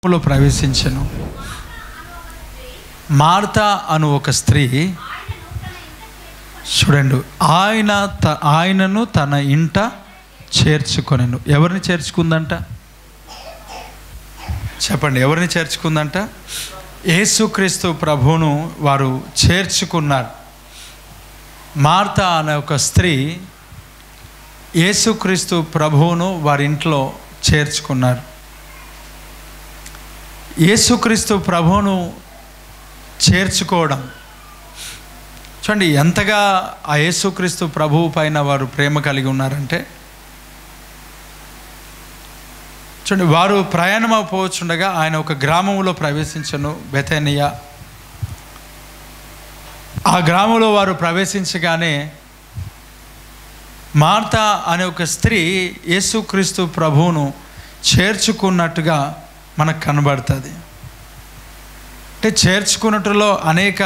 లో ప్రవేశించెను. మార్తా అను ఒక స్త్రీ చూడండి, ఆయనను తన ఇంట చేర్చుకొనెను. ఎవరిని చేర్చుకుందంట? చెప్పండి, ఎవరిని చేర్చుకుందంట? యేసుక్రీస్తు ప్రభువును వారు చేర్చుకున్నారు. మార్తా అనే ఒక స్త్రీ యేసుక్రీస్తు ప్రభువును వారి ఇంట్లో చేర్చుకున్నారు. యేసుక్రీస్తు ప్రభువును చేర్చుకోవడం చూడండి, ఎంతగా ఆ యేసుక్రీస్తు ప్రభువు పైన వారు ప్రేమ కలిగి ఉన్నారంటే, చూడండి, వారు ప్రయాణం అయిపోవచ్చుండగా ఆయన ఒక గ్రామంలో ప్రవేశించను, బెతనియా. ఆ గ్రామంలో వారు ప్రవేశించగానే మార్తా అనే ఒక స్త్రీ యేసుక్రీస్తు ప్రభువును చేర్చుకున్నట్టుగా మనకు కనబడుతుంది. అంటే చేర్చుకున్నట్టులో అనేక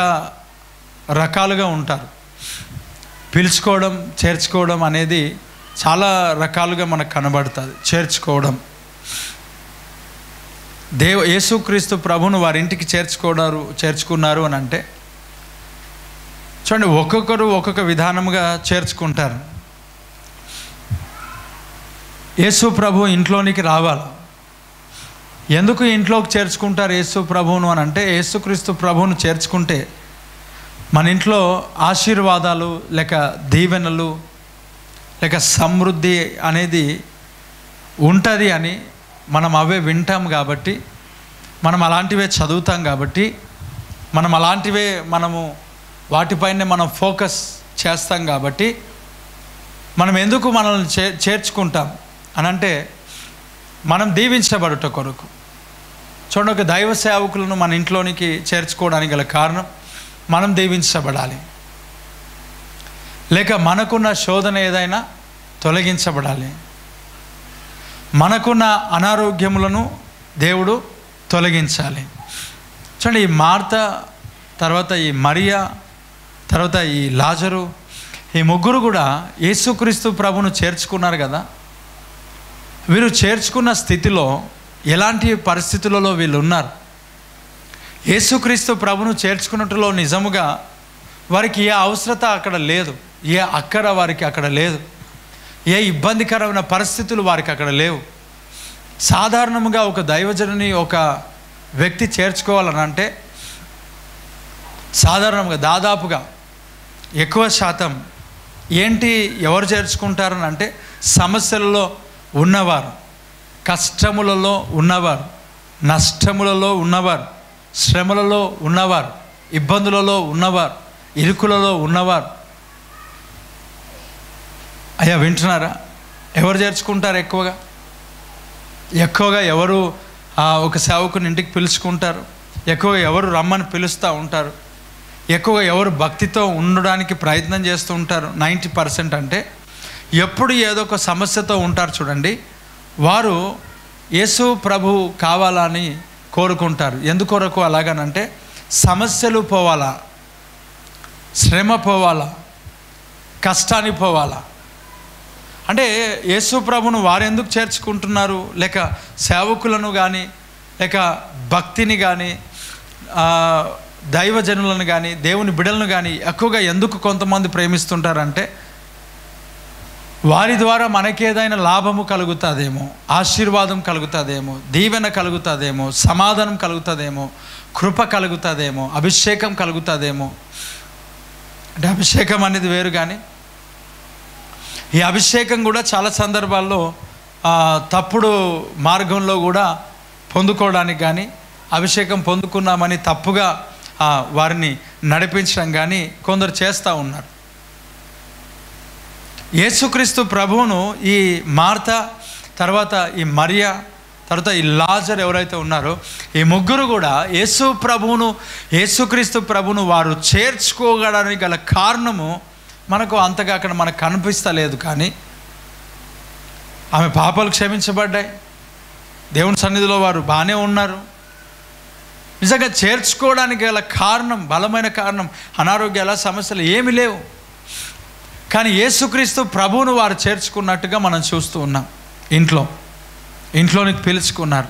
రకాలుగా ఉంటారు. పిలుచుకోవడం, చేర్చుకోవడం అనేది చాలా రకాలుగా మనకు కనబడుతుంది. చేర్చుకోవడం, యేసుక్రీస్తు ప్రభువును వారి ఇంటికి చేర్చుకున్నారు అని అంటే చూడండి, ఒక్కొక్కరు ఒక్కొక్క విధానముగా చేర్చుకుంటారు. యేసు ప్రభు ఇంట్లోనికి రావాలి. ఎందుకు ఇంట్లోకి చేర్చుకుంటారు యేసు ప్రభువును అని అంటే, యేసుక్రీస్తు ప్రభువును చేర్చుకుంటే మన ఇంట్లో ఆశీర్వాదాలు లేక దీవెనలు లేక సమృద్ధి అనేది ఉంటుంది అని మనం అవే వింటాం కాబట్టి, మనం అలాంటివే చదువుతాం కాబట్టి, మనం అలాంటివే వాటిపైనే మనం ఫోకస్ చేస్తాం కాబట్టి, మనం ఎందుకు మనల్ని చేర్చుకుంటాం అనంటే మనం దీవించబడుట కొరకు. చూడండి, ఒక దైవ సేవకులను మన ఇంట్లోనికి చేర్చుకోవడానికి గల కారణం మనం దీవించబడాలి, లేక మనకున్న శోధన ఏదైనా తొలగించబడాలి, మనకున్న అనారోగ్యములను దేవుడు తొలగించాలి. చూడండి, ఈ మార్తా, తర్వాత ఈ మరియా, తర్వాత ఈ లాజరు, ఈ ముగ్గురు కూడా యేసుక్రీస్తు ప్రభువును చేర్చుకున్నారు కదా. వీరు చేర్చుకున్న స్థితిలో ఎలాంటి పరిస్థితులలో వీళ్ళు ఉన్నారు? యేసుక్రీస్తు ప్రభువును చేర్చుకున్నట్టులో నిజముగా వారికి ఏ అవసరత అక్కడ లేదు, ఏ అక్కర వారికి అక్కడ లేదు, ఏ ఇబ్బందికరమైన పరిస్థితులు వారికి అక్కడ లేవు. సాధారణంగా ఒక దైవజనుని ఒక వ్యక్తి చేర్చుకోవాలని అంటే సాధారణంగా దాదాపుగా ఎక్కువ శాతం ఎవరు చేర్చుకుంటారని అంటే సమస్యలలో ఉన్నవారు, కష్టములలో ఉన్నవారు, నష్టములలో ఉన్నవారు, శ్రమలలో ఉన్నవారు, ఇబ్బందులలో ఉన్నవారు, ఇరుకులలో ఉన్నవారు. అయ్యా వింటున్నారా? ఎవరు చేర్చుకుంటారు? ఎక్కువగా ఎవరు ఒక సేవకుని ఇంటికి పిలుచుకుంటారు? ఎక్కువగా ఎవరు రమ్మని పిలుస్తూ ఉంటారు? ఎక్కువగా ఎవరు భక్తితో ఉండడానికి ప్రయత్నం చేస్తూ ఉంటారు? 90% అంటే ఎప్పుడు ఏదో ఒక సమస్యతో ఉంటారు. చూడండి, వారు యేసు ప్రభు కావాలని కోరుకుంటారు. ఎందుకొరకు అలాగనంటే, సమస్యలు పోవాలా, శ్రమ పోవాలా, కష్టాన్ని పోవాలా. అంటే యేసు ప్రభును వారు ఎందుకు చేర్చుకుంటున్నారు? లేక సేవకులను కానీ, లేక భక్తిని కానీ, దైవజనులను కానీ, దేవుని బిడ్డలను కానీ ఎక్కువగా ఎందుకు కొంతమంది ప్రేమిస్తుంటారంటే, వారి ద్వారా మనకేదైనా లాభము కలుగుతుందేమో, ఆశీర్వాదం కలుగుతుందేమో, దీవెన కలుగుతుందేమో, సమాధానం కలుగుతుందేమో, కృప కలుగుతుందేమో, అభిషేకం కలుగుతుందేమో. అంటే అభిషేకం అనేది వేరు, కానీ ఈ అభిషేకం కూడా చాలా సందర్భాల్లో తప్పుడు మార్గంలో కూడా పొందుకోవడానికి కానీ, అభిషేకం పొందుకున్నామని తప్పుగా వారిని నడిపించడం కానీ కొందరు చేస్తూ ఉన్నారు. యేసుక్రీస్తు ప్రభువును ఈ మార్తా, తర్వాత ఈ మరియా, తర్వాత ఈ లాజర్ ఎవరైతే ఉన్నారో ఈ ముగ్గురు కూడా యేసుక్రీస్తు ప్రభువును వారు చేర్చుకోవడానికి గల కారణము మనకు అంతగా అక్కడ మనకు కనిపిస్తలేదు. కానీ ఆమె పాపాలు క్షమించబడ్డాయి, దేవుని సన్నిధిలో వారు బాగానే ఉన్నారు. నిజంగా చేర్చుకోవడానికి గల కారణం, బలమైన కారణం, అనారోగ్యాల సమస్యలు ఏమీ లేవు. కానీ యేసుక్రీస్తు ప్రభువును వారు చేర్చుకున్నట్టుగా మనం చూస్తూ ఉన్నాం. ఇంట్లోనికి పిలుచుకున్నారు.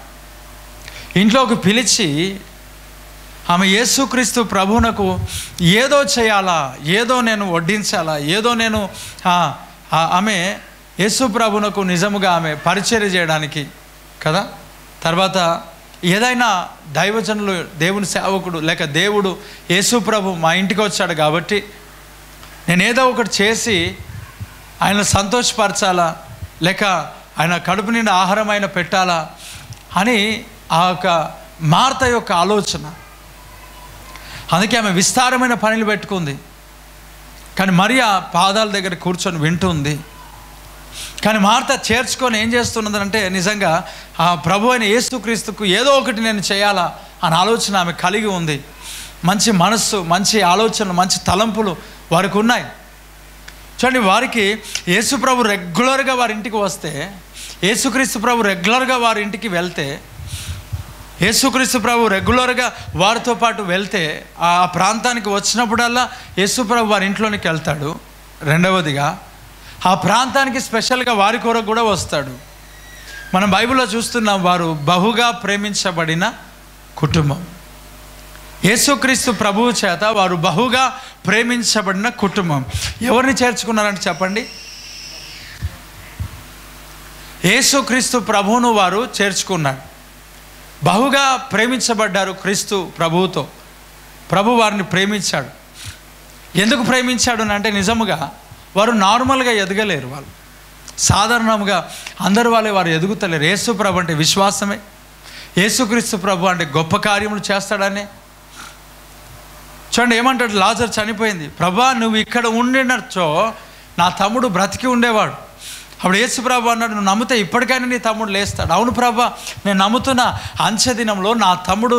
ఇంట్లోకి పిలిచి ఆమె యేసుక్రీస్తు ప్రభువునకు ఏదో చేయాలా, ఏదో నేను వడ్డించాలా, ఏదో నేను ఆమె యేసు ప్రభువునకు నిజముగా ఆమె పరిచర్య చేయడానికి కదా. తర్వాత ఏదైనా దైవజనులు, దేవుని సేవకుడు లేక దేవుడు యేసు ప్రభు మా ఇంటికి వచ్చాడు కాబట్టి నేను ఏదో ఒకటి చేసి ఆయన సంతోషపరచాలా, లేక ఆయన కడుపు నిండా ఆహారం అయినా పెట్టాలా అని ఆ యొక్క మార్త యొక్క ఆలోచన. అందుకే ఆమె విస్తారమైన పనులు పెట్టుకుంది. కానీ మరియా పాదాల దగ్గర కూర్చొని వింటుంది. కానీ మార్త చేర్చుకొని ఏం చేస్తున్నదంటే నిజంగా ఆ ప్రభు అయిన యేసుక్రీస్తుకు ఏదో ఒకటి నేను చేయాలా అని ఆలోచన ఆమె కలిగి ఉంది. మంచి మనస్సు, మంచి ఆలోచనలు, మంచి తలంపులు వారికి ఉన్నాయి. చూడండి, వారికి యేసు ప్రభు రెగ్యులర్గా వారి ఇంటికి వస్తే, యేసుక్రీస్తు ప్రభు రెగ్యులర్గా వారి ఇంటికి వెళ్తే, యేసుక్రీస్తు ప్రభు రెగ్యులర్గా వారితో పాటు వెళ్తే ఆ ప్రాంతానికి వచ్చినప్పుడల్లా యేసు ప్రభు వారి ఇంట్లోనికి వెళ్తాడు. రెండవదిగా ఆ ప్రాంతానికి స్పెషల్గా వారి కొరకు కూడా వస్తాడు. మనం బైబిల్లో చూస్తున్నాం, వారు బహుగా ప్రేమించబడిన కుటుంబం. యేసుక్రీస్తు ప్రభువు చేత వారు బహుగా ప్రేమించబడిన కుటుంబం. ఎవరిని చేర్చుకున్నారంటే చెప్పండి, యేసుక్రీస్తు ప్రభువును వారు చేర్చుకున్నారు. బహుగా ప్రేమించబడ్డారు క్రీస్తు ప్రభువుతో. ప్రభు వారిని ప్రేమించాడు. ఎందుకు ప్రేమించాడు అంటే నిజముగా వారు నార్మల్గా ఎదగలేరు. వాళ్ళు సాధారణంగా అందరు వాళ్ళే వారు ఎదుగుతలేరు. యేసు ప్రభు అంటే విశ్వాసమే, యేసుక్రీస్తు ప్రభు అంటే గొప్ప కార్యములు చేస్తాడనే. చూడండి ఏమంటాడు, లాజరు చనిపోయింది, ప్రభా నువ్వు ఇక్కడ ఉండినచ్చో నా తమ్ముడు బ్రతికి ఉండేవాడు. అప్పుడు యేసు ప్రభు అన్నాడు, నువ్వు నమ్మితే ఇప్పటికైనా నీ తమ్ముడు లేస్తాడు. అవును ప్రభా, నేను నమ్ముతున్న అంచె దినంలో నా తమ్ముడు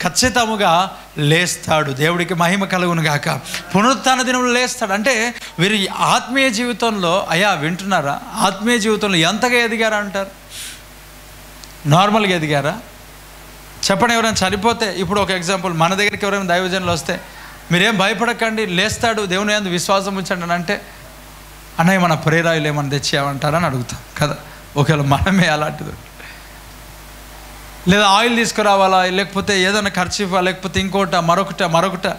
ఖచ్చితంగా లేస్తాడు. దేవుడికి మహిమ కలుగును గాక. పునరుత్థాన దినంలో లేస్తాడు. అంటే వీరు ఆత్మీయ జీవితంలో, అయ్యా వింటున్నారా, ఆత్మీయ జీవితంలో ఎంతగా ఎదిగారా అంటారు? నార్మల్గా ఎదిగారా? చెప్పండి. ఎవరైనా చనిపోతే, ఇప్పుడు ఒక ఎగ్జాంపుల్, మన దగ్గరికి ఎవరైనా దైవజనులు వస్తే మీరేం భయపడకండి, లేస్తాడు, దేవుని యందు విశ్వాసం ఉంచండి అని అంటే, అన్నయ్య మన ప్రేరాయిలు ఏమన్నా తెచ్చామంటారని అడుగుతాం కదా. ఒకవేళ మనమే అలాంటిది, లేదా ఆయిల్ తీసుకురావాలా, లేకపోతే ఏదైనా ఖర్చీఫా, లేకపోతే ఇంకోట మరొకట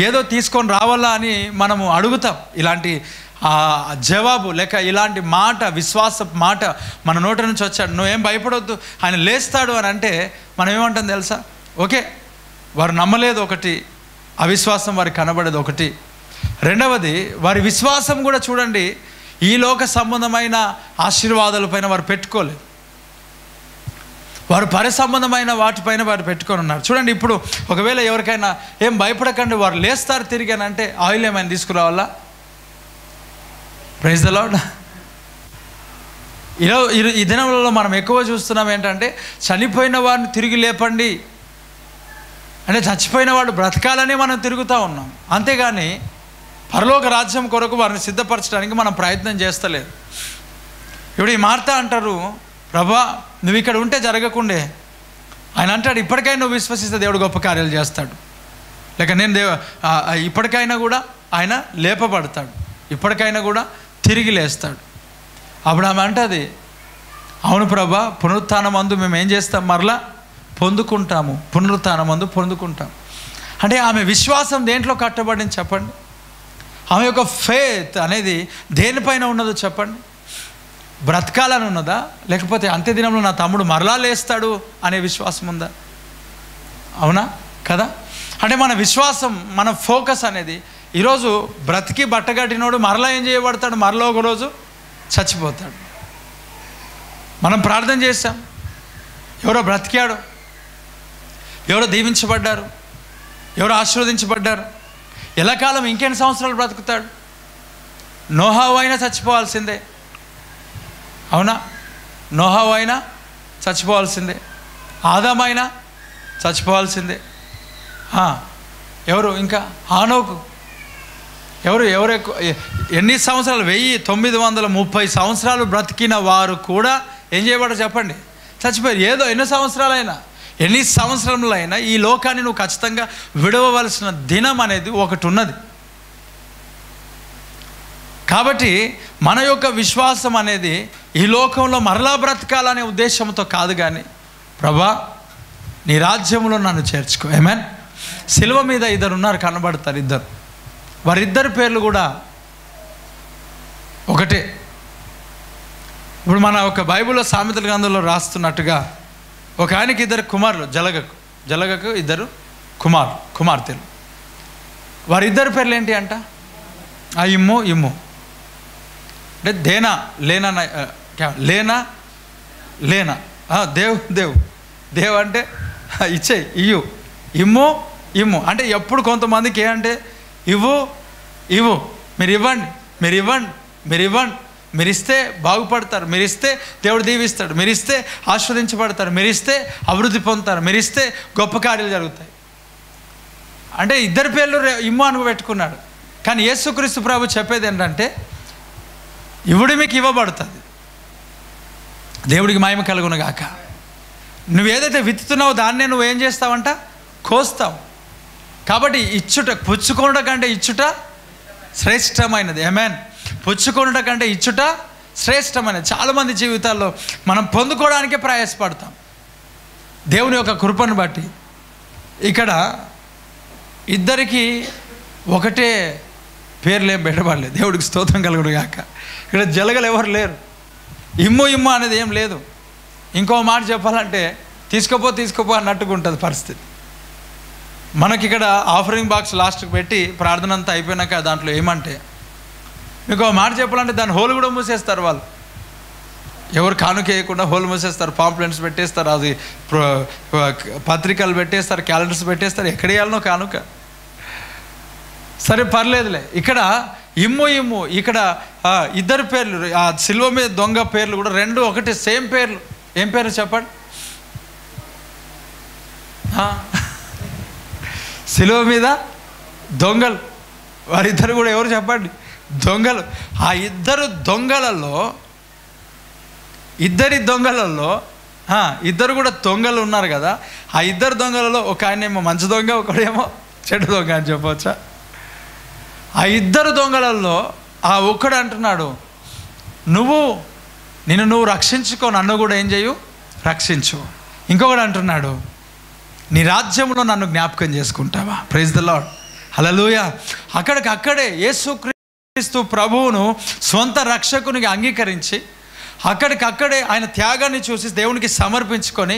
ఏదో తీసుకొని రావాలా అని మనము అడుగుతాం. ఇలాంటి జవాబు లేక ఇలాంటి మాట, విశ్వాస మాట మన నోటి నుంచి వచ్చాడు, నువ్వేం భయపడొద్దు, ఆయన లేస్తాడు అని అంటే మనం ఏమంటాం తెలుసా? ఓకే, వారు నమ్మలేదు ఒకటి, అవిశ్వాసం వారికి కనబడేది ఒకటి. రెండవది, వారి విశ్వాసం కూడా చూడండి, ఈ లోక సంబంధమైన ఆశీర్వాదాలపైన వారు పెట్టుకోలేదు, వారు పరి సంబంధమైన వాటిపైన వారు పెట్టుకొని ఉన్నారు. చూడండి, ఇప్పుడు ఒకవేళ ఎవరికైనా ఏం భయపడకండి, వారు లేస్తారు తిరిగి అని అంటే ఆయిల్ ఏమైనా తీసుకురావాలా? Praise the lord. ఈ దినంలో మనం ఎక్కువ చూస్తున్నాం ఏంటంటే, చనిపోయిన వారిని తిరిగి లేపండి అంటే చచ్చిపోయిన వాడు బ్రతకాలని మనం తిరుగుతూ ఉన్నాం. అంతేగాని పరలోక రాజ్యం కొరకు వారిని సిద్ధపరచడానికి మనం ప్రయత్నం చేస్తలేదు. ఇప్పుడు ఈ మార్త అంటారు, ప్రభా నువ్వు ఇక్కడ ఉంటే జరగకుండే. ఆయన అంటాడు, ఇప్పటికైనా నువ్వు విశ్వసిస్తే దేవుడు గొప్ప కార్యాలు చేస్తాడు, లేక నేను ఇప్పటికైనా కూడా ఆయన లేపబడతాడు, ఇప్పటికైనా కూడా తిరిగి లేస్తాడు. అప్పుడు ఆమె అంటది, అవును ప్రభా, పునరుత్థానమందు మేము ఏం చేస్తాం, మరలా పొందుకుంటాము, పునరుత్థానమందు పొందుకుంటాం. అంటే ఆమె విశ్వాసం దేంట్లో కట్టబడింది చెప్పండి? ఆమె యొక్క ఫెయిత్ అనేది దేనిపైన ఉన్నదో చెప్పండి? బ్రతకాలని ఉన్నదా, లేకపోతే అంత్యదినంలో నా తమ్ముడు మరలా లేస్తాడు అనే విశ్వాసం ఉందా? అవునా కదా? అంటే మన విశ్వాసం, మన ఫోకస్ అనేది ఈరోజు బ్రతికి బట్టగట్టినోడు మరలా ఏం చేయబడతాడు, మరలా ఒకరోజు చచ్చిపోతాడు. మనం ప్రార్థన చేశాం, ఎవరో బ్రతికాడు, ఎవరో దీవించబడ్డారు, ఎవరో ఆశీర్వదించబడ్డారు. ఎల్లకాలం ఇంకెన్ని సంవత్సరాలు బ్రతుకుతాడు? నోహావు అయినా చచ్చిపోవాల్సిందే, అవునా? నోహావు అయినా చచ్చిపోవాల్సిందే, ఆదామైనా చచ్చిపోవాల్సిందే. ఎవరు ఇంకా హానోకు, ఎవరు ఎక్కువ ఎన్ని సంవత్సరాలు, 1930 సంవత్సరాలు బ్రతికిన వారు కూడా ఏం చేయబడ్డారు చెప్పండి? చచ్చిపోయారు. ఏదో ఎన్ని సంవత్సరాలైనా, ఎన్ని సంవత్సరములైనా ఈ లోకాన్ని నువ్వు ఖచ్చితంగా విడవవలసిన దినం అనేది ఒకటి ఉన్నది. కాబట్టి మన యొక్క విశ్వాసం అనేది ఈ లోకంలో మరలా బ్రతకాలనే ఉద్దేశంతో కాదు, కానీ ప్రభా నీ రాజ్యంలో నన్ను చేర్చుకో. ఆమేన్. సిలువ మీద ఇద్దరు ఉన్నారు, కనబడతారు ఇద్దరు. వారిద్దరి పేర్లు కూడా ఒకటే. ఇప్పుడు మన ఒక బైబిల్లో సామెతల గ్రంథంలో రాస్తున్నట్టుగా ఒక ఆయనకి ఇద్దరు కుమారులు, జలగకు ఇద్దరు కుమార్తెలు. వారిద్దరి పేర్లు ఏంటి అంట? ఆ ఇమ్ము అంటే లేనా దేవ్ అంటే ఇచ్చేయి, ఇమ్ము అంటే ఎప్పుడు కొంతమందికి అంటే ఇవ్వు మీరు ఇస్తే బాగుపడతారు, మీరు ఇస్తే దేవుడు దీవిస్తాడు, మీరు ఇస్తే ఆస్వాదించబడతారు, మీరు ఇస్తే అభివృద్ధి పొందుతారు, మీరు ఇస్తే గొప్ప కార్యాలు జరుగుతాయి అంటే ఇద్దరి పేర్లు ఇమ్ము అని పెట్టుకున్నాడు. కానీ యేసుక్రీస్తు ప్రభు చెప్పేది ఏంటంటే ఇవుడు మీకు ఇవ్వబడుతుంది, దేవుడికి మహిమ కలుగును గాక. నువ్వు ఏదైతే విత్తుతున్నావో దాన్నే నువ్వేం చేస్తావంట? కోస్తావు. కాబట్టి పుచ్చుకొనుట కంటే ఇచ్చుట శ్రేష్టమైనది. ఆమేన్. పుచ్చుకొనుట కంటే ఇచ్చుట శ్రేష్టమైనది. చాలామంది జీవితాల్లో మనం పొందుకోవడానికే ప్రయాసపడతాం దేవుని యొక్క కృపను బట్టి. ఇక్కడ ఇద్దరికి ఒకటే పేర్లు ఏం పెట్టబడలేదు, దేవుడికి స్తోత్రం కలుగును గాక. ఇక్కడ జలగలు ఎవరు లేరు, ఇమ్ము అనేది ఏం లేదు. ఇంకో మాట చెప్పాలంటే తీసుకోపో అన్నట్టుగా ఉంటుంది పరిస్థితి. మనకి ఇక్కడ ఆఫరింగ్ బాక్స్ లాస్ట్కి పెట్టి ప్రార్థన అంతా అయిపోయినాక దాంట్లో ఏమంటే మీకు మాట చెప్పాలంటే దాని హోల్ కూడా మూసేస్తారు వాళ్ళు. ఎవరు కానుక వేయకుండా హోల్ మూసేస్తారు, పాంప్లెంట్స్ పెట్టేస్తారు, అది పత్రికలు పెట్టేస్తారు, క్యాలెండర్స్ పెట్టేస్తారు. ఎక్కడ వేయాలనో కానుక. సరే పర్లేదులే. ఇక్కడ ఇమ్ము ఇక్కడ ఇద్దరు పేర్లు, ఆ సిలువ మీద దొంగ పేర్లు కూడా రెండు ఒకటి సేమ్ పేర్లు. ఏం పేరు చెప్పండి? సిలువ మీద దొంగలు. వారిద్దరు కూడా ఎవరు చెప్పండి? దొంగలు. ఆ ఇద్దరు దొంగలలో ఇద్దరు కూడా దొంగలు ఉన్నారు కదా. ఆ ఇద్దరు దొంగలలో ఒక ఆయనేమో మంచి దొంగ, ఒకడేమో చెడు దొంగ అని చెప్పవచ్చా? ఆ ఇద్దరు దొంగలలో ఆ ఒక్కడు అంటున్నాడు, నిన్ను రక్షించుకో, నన్ను కూడా ఏం చేయు, రక్షించు. ఇంకొకడు అంటున్నాడు, నీ రాజ్యంలో నన్ను జ్ఞాపకం చేసుకుంటావా? ప్రైజ్ ద లార్డ్, హల్లెలూయా. అక్కడే యేసుక్రీస్తు ప్రభువును సొంత రక్షకునిగా అంగీకరించి అక్కడికక్కడే ఆయన త్యాగాన్ని చూసి దేవునికి సమర్పించుకొని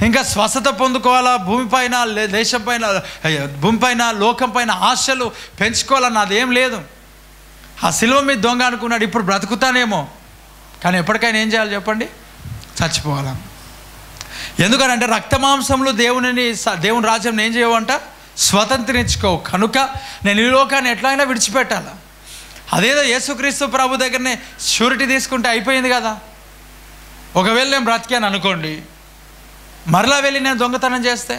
ఇంకా స్వస్థత పొందుకోవాలా, భూమిపైన లోకం పైన ఆశలు పెంచుకోవాలన్న అదేం లేదు. ఆ సిలువ మీద దొంగ అనుకున్నాడు, ఇప్పుడు బ్రతుకుతానేమో, కానీ ఎప్పటికైనా ఏం చేయాలి చెప్పండి? చచ్చిపోవాలా. ఎందుకంటే రక్తమాంసంలో దేవుని రాజ్యం ఏం చేయవంట? స్వతంత్రించుకోవు. కనుక నేను ఈ లోకాన్ని ఎట్లయినా విడిచిపెట్టాలా. అదేదో యేసుక్రీస్తు ప్రభు దగ్గరనే షూరిటీ తీసుకుంటే అయిపోయింది కదా. ఒకవేళ నేను బ్రతికాను అనుకోండి, మరలా వెళ్ళి నేను దొంగతనం చేస్తే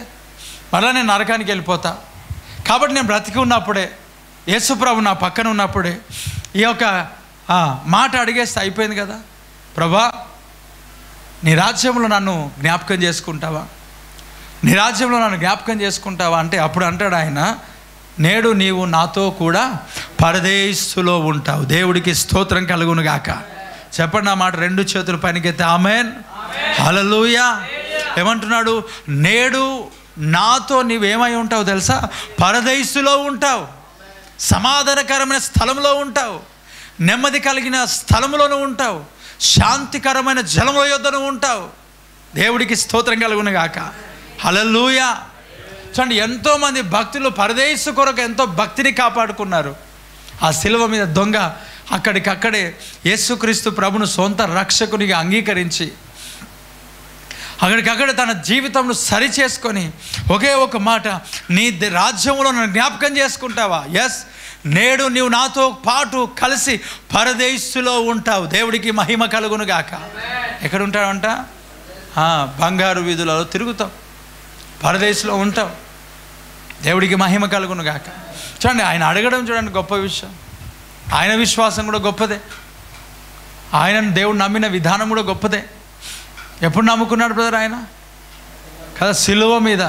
మరలా నేను నరకానికి వెళ్ళిపోతా. కాబట్టి నేను బ్రతికి ఉన్నప్పుడే, యేసు ప్రభు నా పక్కన ఉన్నప్పుడే ఈ యొక్క మాట అడిగేస్తే అయిపోయింది కదా. ప్రభా, నీ రాజ్యంలో నన్ను జ్ఞాపకం చేసుకుంటావా అంటే అప్పుడు అంటాడు ఆయన, నేడు నీవు నాతో కూడా పరదేశులో ఉంటావు. దేవుడికి స్తోత్రం కలుగును గాక. చెప్పండి నా మాట రెండు చేతుల పైనకెత్తి ఆమేన్, హల్లెలూయా. ఏమంటున్నాడు? నేడు నాతో నీవేమై ఉంటావు తెలుసా? పరదేశులో ఉంటావు, సమాధానకరమైన స్థలంలో ఉంటావు, నెమ్మది కలిగిన స్థలంలోనూ ఉంటావు, శాంతికరమైన జలముల యొద్దను ఉంటావు. దేవుడికి స్తోత్రం కలుగును గాక, హల్లెలూయా. చూడండి, ఎంతోమంది భక్తులు పరదేశు కొరకు ఎంతో భక్తిని కాపాడుకున్నారు. ఆ సిలువ మీద దొంగ అక్కడికక్కడే యేసుక్రీస్తు ప్రభును సొంత రక్షకునిగా అంగీకరించి అక్కడికక్కడ తన జీవితంలో సరి చేసుకొని ఒకే ఒక మాట, నీ రాజ్యంలో నన్ను జ్ఞాపకం చేసుకుంటావా? ఎస్, నేడు నీవు నాతో పాటు కలిసి పరదేశులో ఉంటావు. దేవుడికి మహిమ కలుగును గాక. ఎక్కడ ఉంటావంట? బంగారు వీధులలో తిరుగుతావు, పరదేశంలో ఉంటావు. దేవుడికి మహిమ కలుగును గాక. చూడండి, ఆయన అడగడం చూడండి గొప్ప విషయం. ఆయన విశ్వాసం కూడా గొప్పదే, ఆయనను దేవుడు నమ్మిన విధానం కూడా గొప్పదే. ఎప్పుడు నమ్ముకున్నాడు బ్రదర్ ఆయన కదా? సిలువ మీద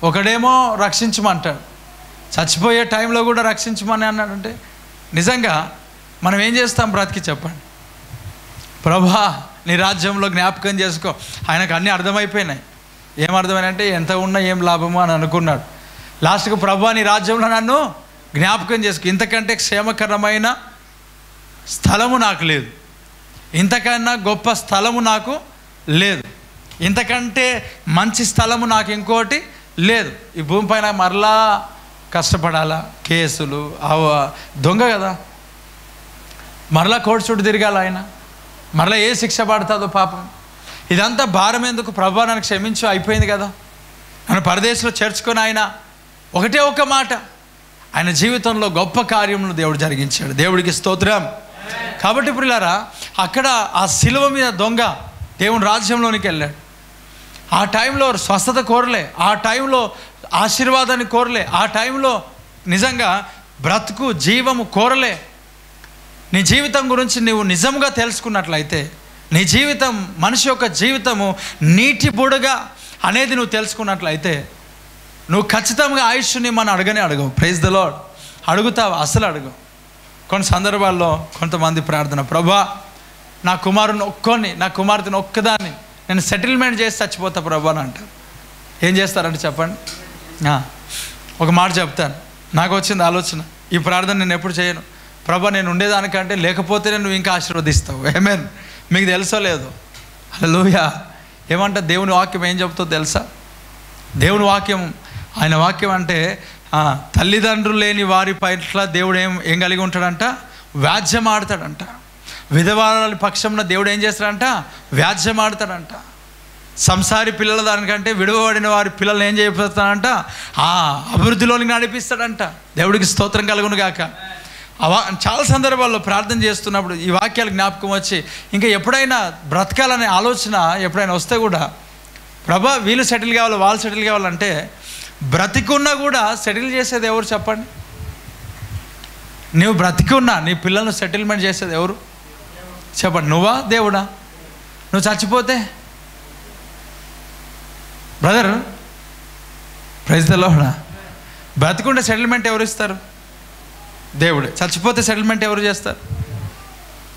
ఒకడేమో రక్షించమంటాడు, చచ్చిపోయే టైంలో కూడా రక్షించమని అన్నాడంటే నిజంగా మనం ఏం చేస్తాం బ్రతికి? చెప్పండి. ప్రభా, నీ రాజ్యంలో జ్ఞాపకం చేసుకో. ఆయనకు అన్నీ అర్థమైపోయినాయి. ఏమర్థమైనంటే ఎంత ఉన్నా ఏం లాభము అని అనుకున్నాడు. లాస్ట్కు ప్రభువా నీ రాజ్యంలో నన్ను జ్ఞాపకం చేసుకు, ఇంతకంటే క్షేమకరమైన స్థలము నాకు లేదు, ఇంతకన్నా గొప్ప స్థలము నాకు లేదు, ఇంతకంటే మంచి స్థలము నాకు ఇంకోటి లేదు. ఈ భూమిపైన మరలా కష్టపడాలా, కేసులు దొంగ కదా, మరలా కోర్టు చుట్టూ తిరగాల ఆయన, మరలా ఏ శిక్ష పడుతుందో పాపం. ఇదంతా భారం ఎందుకు, ప్రభువా నన్ను క్షమించు, అయిపోయింది కదా. నన్ను పరదేశంలో చేర్చుకొని ఆయన ఒకటే ఒక మాట, ఆయన జీవితంలో గొప్ప కార్యములు దేవుడు జరిగించాడు. దేవుడికి స్తోత్రం. కాబట్టి ప్రియులారా, అక్కడ ఆ శిలువ మీద దొంగ దేవుని రాజ్యంలోనికి వెళ్ళాడు. ఆ టైంలో స్వస్థత కోరలే, ఆ టైంలో ఆశీర్వాదాన్ని కోరలే, ఆ టైంలో నిజంగా బ్రతుకు జీవము కోరలే. నీ జీవితం గురించి నువ్వు నిజంగా తెలుసుకున్నట్లయితే, నీ జీవితం మనిషి యొక్క జీవితము నీటి బుడగా అనేది నువ్వు తెలుసుకున్నట్లయితే, నువ్వు ఖచ్చితంగా ఆయుష్ని మనం అడగవు. Praise the lord. అడుగుతావు? అసలు అడగవు. కొన్ని సందర్భాల్లో కొంతమంది ప్రార్థన, ప్రభా నా కుమార్తెను ఒక్కదాన్ని నేను సెటిల్మెంట్ చేసి చచ్చిపోతా ప్రభా అని అంటారు. ఏం చేస్తారంటే చెప్పండి. ఒక మాట చెప్తాను, నాకు వచ్చింది ఆలోచన, ఈ ప్రార్థన నేను ఎప్పుడు చేయను. ప్రభా నేను ఉండేదానికంటే లేకపోతేనే నువ్వు ఇంకా ఆశీర్వదిస్తావు. ఆమేన్. మీకు తెలుసో లేదో, హల్లెలూయా. ఏమంటే దేవుని వాక్యం ఏం చెప్తుందో తెలుసా? దేవుని వాక్యం, ఆయన వాక్యం అంటే తల్లిదండ్రులు లేని వారి పట్ల దేవుడు ఏం కలిగి ఉంటాడంట? వ్యాజ్యం ఆడతాడంట. విధవాల పక్షంలో దేవుడు ఏం చేస్తాడంట? వ్యాజ్యం ఆడతాడంట. సంసారి పిల్లల దానికంటే విడవబడిన వారి పిల్లలు ఏం చేయబోతాడంట? అభివృద్ధిలోనికి నడిపిస్తాడంట. దేవుడికి స్తోత్రం కలుగును గాక. చాలా సందర్భాల్లో ప్రార్థన చేస్తున్నప్పుడు ఈ వాక్యాలు జ్ఞాపకం వచ్చి, ఇంకా ఎప్పుడైనా బ్రతకాలనే ఆలోచన ఎప్పుడైనా వస్తే కూడా, ప్రభా వీళ్ళు సెటిల్ కావాలి, వాళ్ళు సెటిల్ కావాలంటే, బ్రతికున్నా కూడా సెటిల్ చేసేది ఎవరు చెప్పండి? నువ్వు బ్రతికున్నా నీ పిల్లలను సెటిల్మెంట్ చేసేది ఎవరు చెప్పండి? నువ్వా, దేవుడా? నువ్వు చచ్చిపోతే బ్రదర్, ప్రైజ్ ద లార్డ్, బ్రతికుంటే సెటిల్మెంట్ ఎవరు ఇస్తారు? దేవుడే. చచ్చిపోతే సెటిల్మెంట్ ఎవరు చేస్తారు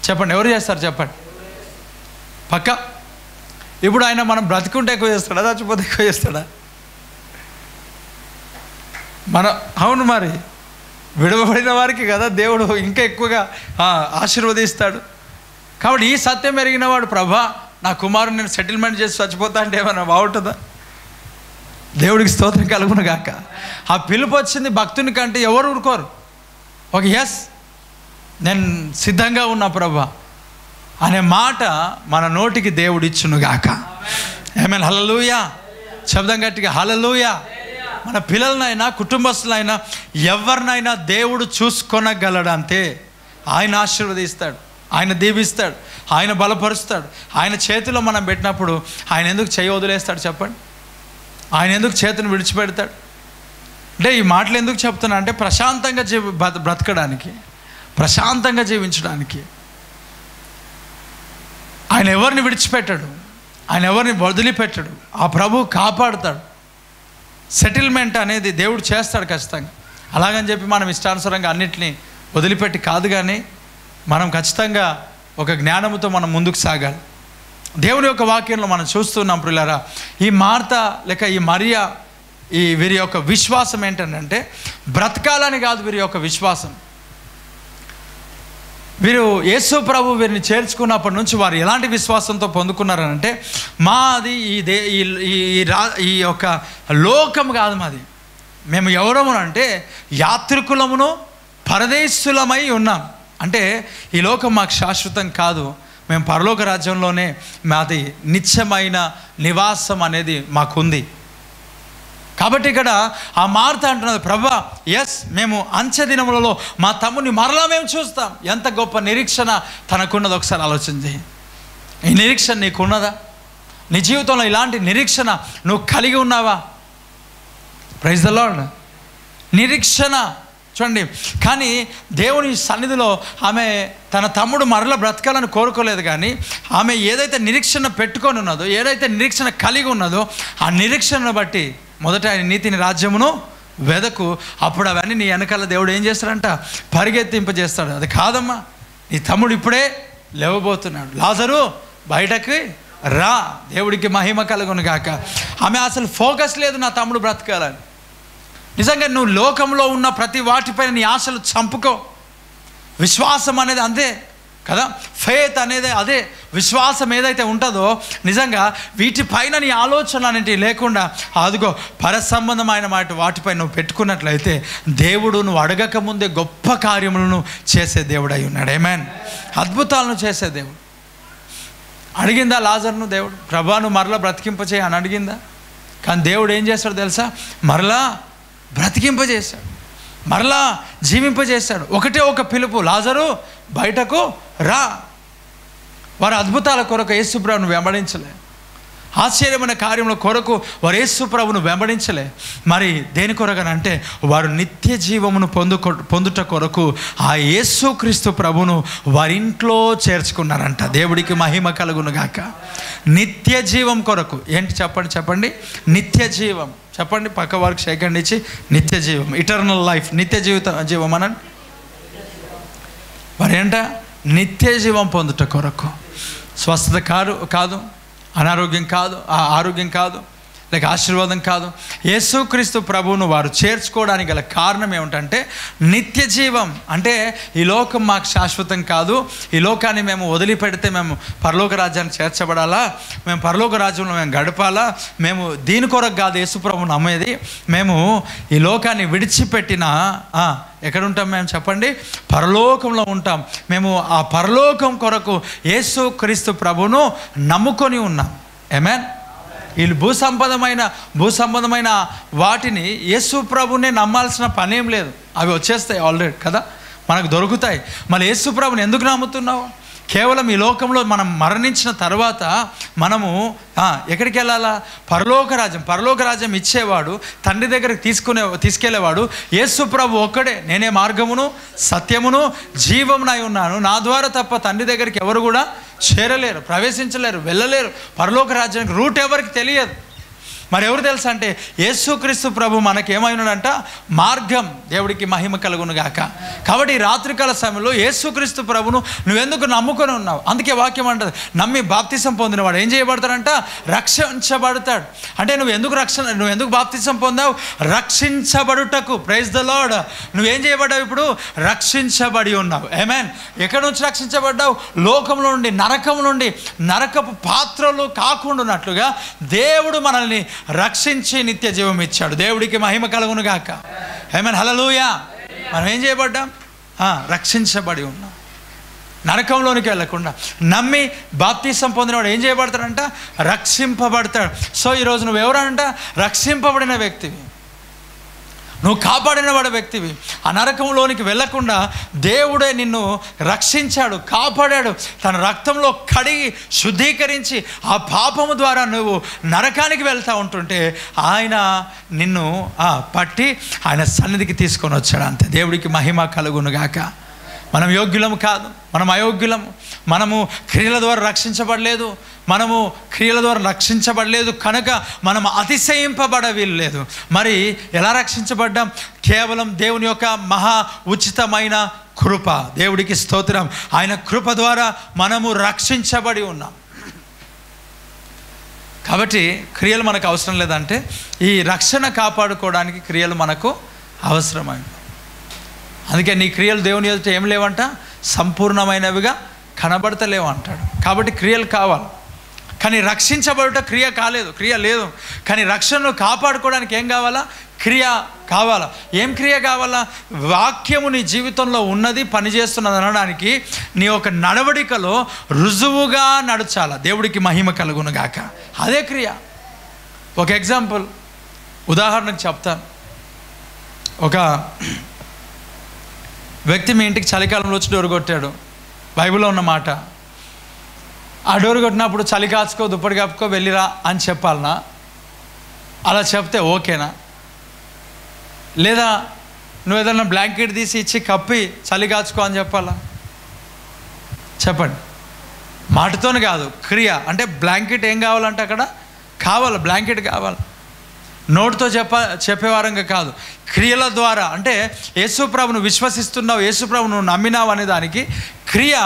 చెప్పండి? ఎవరు చేస్తారు చెప్పండి? పక్కా. ఇప్పుడు ఆయన మనం బ్రతికుంటే ఎక్కువ చేస్తాడా, చచ్చిపోతే ఎక్కువ చేస్తాడా? అవును, మరి విడవబడిన వారికి కదా దేవుడు ఇంకా ఎక్కువగా ఆశీర్వదిస్తాడు. కాబట్టి ఈ సత్యం ఎరిగిన వాడు, ప్రభా నా కుమారుని నేను సెటిల్మెంట్ చేసి చచ్చిపోతా అంటే ఏమన్నా బాగుంటుందా? దేవుడికి స్తోత్రం కలుగును గాక. ఆ పిలుపు వచ్చింది భక్తుని కంటే ఎవరు ఊరుకోరు. ఓకే, ఎస్ నేను సిద్ధంగా ఉన్నా ప్రభా అనే మాట మన నోటికి దేవుడు ఇచ్చును గాక. ఆమేన్. హల్లెలూయా. శబ్దం గట్టిగా హల్లెలూయా. మన పిల్లలనైనా కుటుంబస్తులైనా ఎవరినైనా దేవుడు చూసుకొనగలడంతే. ఆయన ఆశీర్వదిస్తాడు, ఆయన దీవిస్తాడు, ఆయన బలపరుస్తాడు. ఆయన చేతిలో మనం పెట్టినప్పుడు ఆయన ఎందుకు చేయి వదిలేస్తాడు చెప్పండి? ఆయన ఎందుకు చేతిని విడిచిపెడతాడు? అంటే ఈ మాటలు ఎందుకు చెప్తున్నా అంటే, ప్రశాంతంగా బ్రతకడానికి, ప్రశాంతంగా జీవించడానికి. ఆయన ఎవరిని విడిచిపెట్టాడు, ఆయన ఎవరిని వదిలిపెట్టాడు. ఆ ప్రభు కాపాడుతాడు. సెటిల్మెంట్ అనేది దేవుడు చేస్తాడు ఖచ్చితంగా. అలాగని చెప్పి మనం ఇష్టానుసారంగా అన్నిటినీ వదిలిపెట్టి కాదు, కానీ మనం ఖచ్చితంగా ఒక జ్ఞానంతో మనం ముందుకు సాగాలి. దేవుని యొక్క వాక్యంలో మనం చూస్తున్నాం ప్రియులారా, ఈ మార్తా లేక ఈ మరియా వీరి యొక్క విశ్వాసం ఏంటంటే, బ్రతకాలని కాదు వీరి యొక్క విశ్వాసం. వీరు యేసు ప్రభు వీరిని చేర్చుకున్నప్పటి నుంచి వారు ఎలాంటి విశ్వాసంతో పొందుకున్నారనంటే, మాది ఈ యొక్క లోకం కాదు మాది, మేము ఎవరము అంటే యాత్రికులమును పరదేశులమై ఉన్నాం. అంటే ఈ లోకం మాకు శాశ్వతం కాదు, మేము పరలోక రాజ్యంలోనే మాది నిత్యమైన నివాసం అనేది మాకుంది. కాబట్టి ఇక్కడ ఆ మార్త అంటున్నది, ప్రభా ఎస్ మేము అంచె దినములలో మా తమ్ముని మరలా మేము చూస్తాం. ఎంత గొప్ప నిరీక్షణ తనకున్నది ఒకసారి ఆలోచించి. ఈ నిరీక్షణ నీకున్నదా? నీ జీవితంలో ఇలాంటి నిరీక్షణ నువ్వు కలిగి ఉన్నావా? Praise the Lord. నిరీక్షణ చూడండి. కానీ దేవుని సన్నిధిలో ఆమె తన తమ్ముడు మరలా బ్రతకాలని కోరుకోలేదు, కానీ ఆమె ఏదైతే నిరీక్షణ పెట్టుకొని ఉన్నదో, ఏదైతే నిరీక్షణ కలిగి ఉన్నదో, ఆ నిరీక్షణను బట్టి మొదట ఆయన నీతిని రాజ్యమును వెదకు, అప్పుడు అవన్నీ నీ వెనకాల దేవుడు ఏం చేస్తాడంట? పరిగెత్తింపజేస్తాడు. అది కాదమ్మా, నీ తమ్ముడు ఇప్పుడే లేవబోతున్నాడు, లాజరు బయటకి రా. దేవుడికి మహిమ కలుగును గాక. ఆమె అసలు ఫోకస్ లేదు నా తమ్ముడు బ్రతకాలని. నిజంగా నువ్వు లోకంలో ఉన్న ప్రతి వాటిపైన నీ ఆశలు చంపుకో. విశ్వాసం అనేది అంతే కదా, ఫెయిత్ అనేది అదే. విశ్వాసం ఏదైతే ఉంటుందో నిజంగా వీటిపైన నీ ఆలోచన అనేటివి లేకుండా అదిగో పరసంబంధమైన వాటిపై నువ్వు పెట్టుకున్నట్లయితే దేవుడు నువ్వు అడగక ముందే గొప్ప కార్యములను చేసే దేవుడు అయి ఉన్నాడు. ఆమేన్. అద్భుతాలను చేసే దేవుడు. అడిగిందా లాజరును దేవుడు, ప్రభా నువ్వు మరలా బ్రతికింపచేయి అని అడిగిందా? కానీ దేవుడు ఏం చేస్తాడు తెలుసా? మరలా బ్రతికింపజేశాడు, మరలా జీవింపజేశాడు. ఒకటే ఒక పిలుపు, లాజరు బయటకు రా. వారి అద్భుతాల కొరకు యేసు ప్రభువును వెంబడించలే, ఆశ్చర్యమైన కార్యముల కొరకు వారు యేసు ప్రభువును వెంబడించలే. మరి దేని కొరకనంటే వారు నిత్య జీవమును పొందుట కొరకు ఆ యేసుక్రీస్తు ప్రభువును వారింట్లో చేర్చుకున్నారంట. దేవుడికి మహిమ కలుగును గాక. నిత్య జీవం కొరకు ఏంటి చెప్పండి. నిత్య జీవం చెప్పండి. పక్క వారికి షేకండి ఇచ్చి, నిత్య జీవం, ఇటర్నల్ లైఫ్, నిత్య జీవం అనండి. మరి ఏంట? నిత్య జీవం పొందుట కొరకు. స్వస్థత కాదు, అనారోగ్యం కాదు, ఆరోగ్యం కాదు, లేక ఆశీర్వాదం కాదు. యేసుక్రీస్తు ప్రభువును వారు చేర్చుకోవడానికి గల కారణం ఏమిటంటే నిత్య జీవం. అంటే ఈ లోకం మాకు శాశ్వతం కాదు, ఈ లోకాన్ని మేము వదిలిపెడితే మేము పరలోక రాజ్యాన్ని చేర్చబడాలా, మేము పరలోక రాజ్యంలో మేము గడపాలా, మేము దీని కొరకు కాదు యేసు ప్రభువును నమ్మేది. మేము ఈ లోకాన్ని విడిచిపెట్టిన ఎక్కడుంటాం మేము చెప్పండి? పరలోకంలో ఉంటాం. మేము ఆ పరలోకం కొరకు యేసుక్రీస్తు ప్రభువును నమ్ముకొని ఉన్నాం. ఆమేన్. వీళ్ళు భూసంబంధమైన వాటిని యేసు ప్రభువునే నమ్మాల్సిన పనేం లేదు, అవి వచ్చేస్తాయి ఆల్రెడీ కదా, మనకు దొరుకుతాయి. మళ్ళీ యేసు ప్రభువుని ఎందుకు నమ్ముతున్నావు? కేవలం ఈ లోకంలో మనం మరణించిన తర్వాత మనము ఎక్కడికి వెళ్ళాలా? పరలోక రాజ్యం ఇచ్చేవాడు, తండ్రి దగ్గరికి తీసుకెళ్లేవాడు యేసు ప్రభు ఒక్కడే. నేనే మార్గమును సత్యమును జీవమునై ఉన్నాను, నా ద్వారా తప్ప తండ్రి దగ్గరికి ఎవరు కూడా చేరలేరు, ప్రవేశించలేరు, వెళ్ళలేరు. పరలోక రాజ్యానికి రూట్ ఎవరికి తెలియదు. మరి ఎవరు తెలుసా అంటే యేసుక్రీస్తు ప్రభు మనకేమైనాడంట? మార్గం. దేవుడికి మహిమ కలుగును గాక. కాబట్టి ఈ రాత్రికాల సమయంలో యేసుక్రీస్తు ప్రభును నువ్వెందుకు నమ్ముకొని ఉన్నావు? అందుకే వాక్యం అంటది, నమ్మి బాప్తిసం పొందినవాడు ఏం చేయబడతాడంట? రక్షించబడతాడు. అంటే నువ్వు ఎందుకు బాప్తిసం పొందావు? రక్షించబడుటకు. Praise the Lord. నువ్వేం చేయబడ్డావు? ఇప్పుడు రక్షించబడి ఉన్నావు. ఆమేన్. ఎక్కడి నుంచి రక్షించబడ్డావు? లోకంలో నుండి, నరకం నుండి, నరకపు పాత్రలు కాకుండా ఉన్నట్లుగా దేవుడు మనల్ని రక్షించి నిత్య జీవం ఇచ్చాడు. దేవుడికి మహిమ కలుగును గాక. ఆమేన్. హల్లెలూయా. మనం ఏం చేయబడ్డాం? రక్షించబడి ఉన్నాం. నరకంలోనికి వెళ్ళకుండా నమ్మి బాప్తిసం పొందినవాడు ఏం చేయబడతాడంట? రక్షింపబడతాడు. సో ఈరోజు నువ్వు ఎవరంట? రక్షింపబడిన వ్యక్తివి, నువ్వు కాపాడినవాడు వ్యక్తివి. ఆ నరకంలోనికి వెళ్ళకుండా దేవుడే నిన్ను రక్షించాడు, కాపాడాడు. తన రక్తంలో కడిగి శుద్ధీకరించి ఆ పాపము ద్వారా నువ్వు నరకానికి వెళ్తూ ఉంటుంటే ఆయన నిన్ను పట్టి ఆయన సన్నిధికి తీసుకొని వచ్చాడు. అంతే. దేవుడికి మహిమ కలుగును గాక. మనం యోగ్యులము కాదు, మనం అయోగ్యులము. మనము క్రియల ద్వారా రక్షించబడలేదు కనుక మనం అతిశయింపబడ వీలు లేదు. మరి ఎలా రక్షించబడ్డాం? కేవలం దేవుని యొక్క మహా ఉచితమైన కృప. దేవుడికి స్తోత్రం. ఆయన కృప ద్వారా మనము రక్షించబడి ఉన్నాం. కాబట్టి క్రియలు మనకు అవసరం లేదంటే ఈ రక్షణ కాపాడుకోవడానికి క్రియలు మనకు అవసరమైనవి. అందుకే నీ క్రియలు దేవుని ఎదుట ఏం లేవంట? సంపూర్ణమైనవిగా కనబడతలేవు అంటాడు. కాబట్టి క్రియలు కావాలి. కానీ రక్షించబడుట క్రియ లేదు. కానీ రక్షణను కాపాడుకోవడానికి ఏం కావాలా? క్రియ కావాలా. ఏం క్రియ కావాలా? వాక్యము నీ జీవితంలో ఉన్నది, పనిచేస్తున్నది అనడానికి నీ ఒక నడవడికలో రుజువుగా నడచాలా. దేవుడికి మహిమ కలుగును గాక. అదే క్రియ. ఒక ఎగ్జాంపుల్, ఉదాహరణకు చెప్తాను. ఒక వ్యక్తి మీ ఇంటికి చలికాలంలో వచ్చి డోర్ కొట్టాడు. బైబిల్లో ఉన్న మాట. ఆ డోర్ కొట్టినప్పుడు చలి కాచుకో, దుప్పటి కప్పుకో, వెళ్ళిరా అని చెప్పాలనా? అలా చెప్తే ఓకేనా? లేదా నువ్వు ఏదైనా బ్లాంకెట్ తీసి ఇచ్చి కప్పి చలి కాచుకో అని చెప్పాలా? చెప్పండి. మాటతోనే కాదు, క్రియ. అంటే బ్లాంకెట్ ఏం కావాలంటే అక్కడ కావాలి, బ్లాంకెట్ కావాలి. నోటితో చెప్పేవారంగా కాదు, క్రియల ద్వారా. అంటే యేసుప్రభును విశ్వసిస్తున్నావు, యేసుప్రభును నమ్మినావు అనే దానికి క్రియ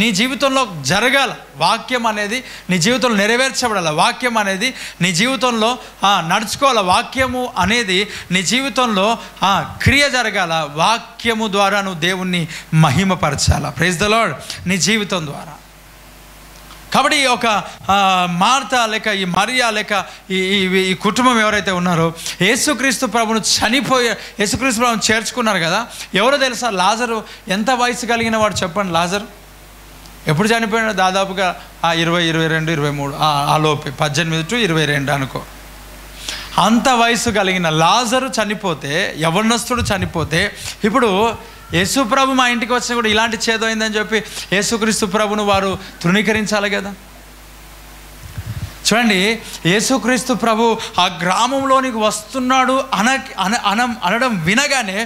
నీ జీవితంలో జరగాల, వాక్యం అనేది నీ జీవితంలో నెరవేర్చబడాలి, వాక్యం అనేది నీ జీవితంలో నడుచుకోవాలి, వాక్యము అనేది నీ జీవితంలో క్రియ జరగాల, వాక్యము ద్వారా నువ్వు దేవుణ్ణి మహిమపరచాల. Praise the lord. నీ జీవితం ద్వారా. కాబట్టి ఈ ఒక మార్త లేక ఈ మరియా లేక ఈ కుటుంబం ఎవరైతే ఉన్నారో యేసుక్రీస్తు ప్రభును యేసుక్రీస్తు ప్రభును చేర్చుకున్నారు కదా. ఎవరో తెలుసా? లాజరు. ఎంత వయసు కలిగిన వాడు చెప్పండి? లాజరు ఎప్పుడు చనిపోయాడు? దాదాపుగా 20, 22, 23 ఆ లోపే, 18 to 22 అనుకో. అంత వయసు కలిగిన లాజరు చనిపోతే, యవ్వనస్తుడు చనిపోతే, ఇప్పుడు యేసు ప్రభు మా ఇంటికి వచ్చినా కూడా ఇలాంటి చేదు అయిందని చెప్పి యేసుక్రీస్తు ప్రభును వారు తృణీకరించాలి కదా. చూడండి, యేసుక్రీస్తు ప్రభు ఆ గ్రామంలోనికి వస్తున్నాడు అనడం వినగానే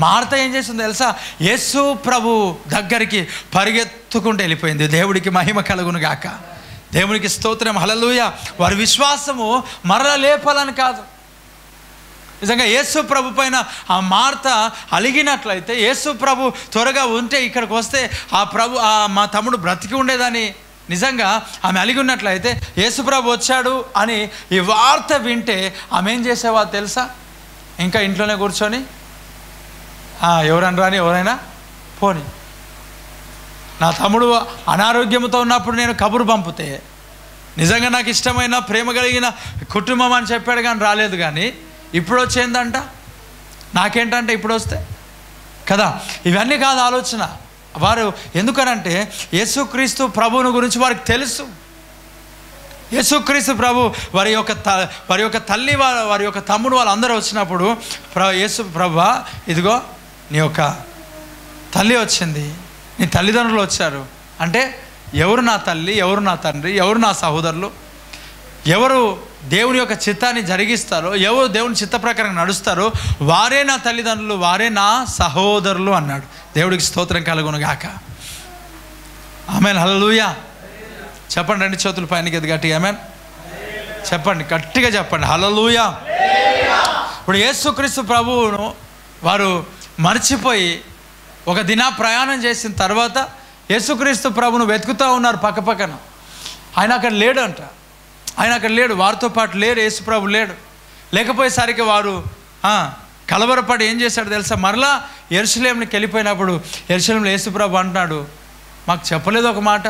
మార్త ఏం చేసింది తెలుసా? యేసు ప్రభు దగ్గరికి పరిగెత్తుకుంటూ వెళ్ళిపోయింది. దేవుడికి మహిమ కలుగును గాక. దేవునికి స్తోత్రం. హల్లెలూయా. వారి విశ్వాసము మరల లేపాలని కాదు. నిజంగా యేసు ప్రభు పైన ఆ మార్త అలిగినట్లయితే, యేసు ప్రభు త్వరగా ఉంటే ఇక్కడికి వస్తే మా తమ్ముడు బ్రతికి ఉండేదని నిజంగా ఆమె అలిగి ఉన్నట్లయితే, యేసు ప్రభు వచ్చాడు అని ఈ వార్త వింటే ఆమె ఏం చేసేవా తెలుసా? ఇంకా ఇంట్లోనే కూర్చొని ఎవరన్నా రాని, ఎవరైనా పోని, నా తమ్ముడు అనారోగ్యంతో ఉన్నప్పుడు నేను కబురు పంపితే నిజంగా నాకు ఇష్టమైన ప్రేమ కలిగిన కుటుంబం అని చెప్పాడు కానీ రాలేదు, కానీ ఇప్పుడు వచ్చేందంట నాకేంటంటే ఇప్పుడు వస్తే కదా. ఇవన్నీ కాదు ఆలోచన. వారు ఎందుకనంటే యేసుక్రీస్తు ప్రభువుని గురించి వారికి తెలుసు. యేసుక్రీస్తు ప్రభు వారి యొక్క తల్లి వారి యొక్క తమ్ముడు వాళ్ళందరూ వచ్చినప్పుడు, యేసు ప్రభువా ఇదిగో నీ యొక్క తల్లి వచ్చింది, నీ తల్లిదండ్రులు వచ్చారు అంటే, ఎవరు నా తల్లి, ఎవరు నా తండ్రి, ఎవరు నా సహోదరులు, ఎవరు దేవుని యొక్క చిత్తాన్ని జరిగిస్తారో, ఎవరు దేవుని చిత్త ప్రకారం నడుస్తారో వారే నా తల్లిదండ్రులు, వారే నా సహోదరులు అన్నాడు. దేవుడికి స్తోత్రం కలుగును గాక. ఆమేన్. హల్లెలూయా. చెప్పండి, 2 చేతులు పైనకి ఎత్తి గట్టిగా ఆమేన్ చెప్పండి, గట్టిగా చెప్పండి హల్లెలూయా. ఇప్పుడు యేసుక్రీస్తు ప్రభువును వారు మర్చిపోయి ఒక దిన ప్రయాణం చేసిన తర్వాత యేసుక్రీస్తు ప్రభును వెతుకుతూ ఉన్నారు పక్కపక్కన. ఆయన అక్కడ లేడు అంట. ఆయన అక్కడ లేడు, వారితో పాటు లేరు, యేసు ప్రభు లేడు. లేకపోయేసరికి వారు కలవరపడి ఏం చేశాడు తెలుసా? మరలా యెరూషలేముకి వెళ్ళిపోయినప్పుడు యెరూషలేములో యేసు ప్రభు అంటున్నాడు, మాకు చెప్పలేదు ఒక మాట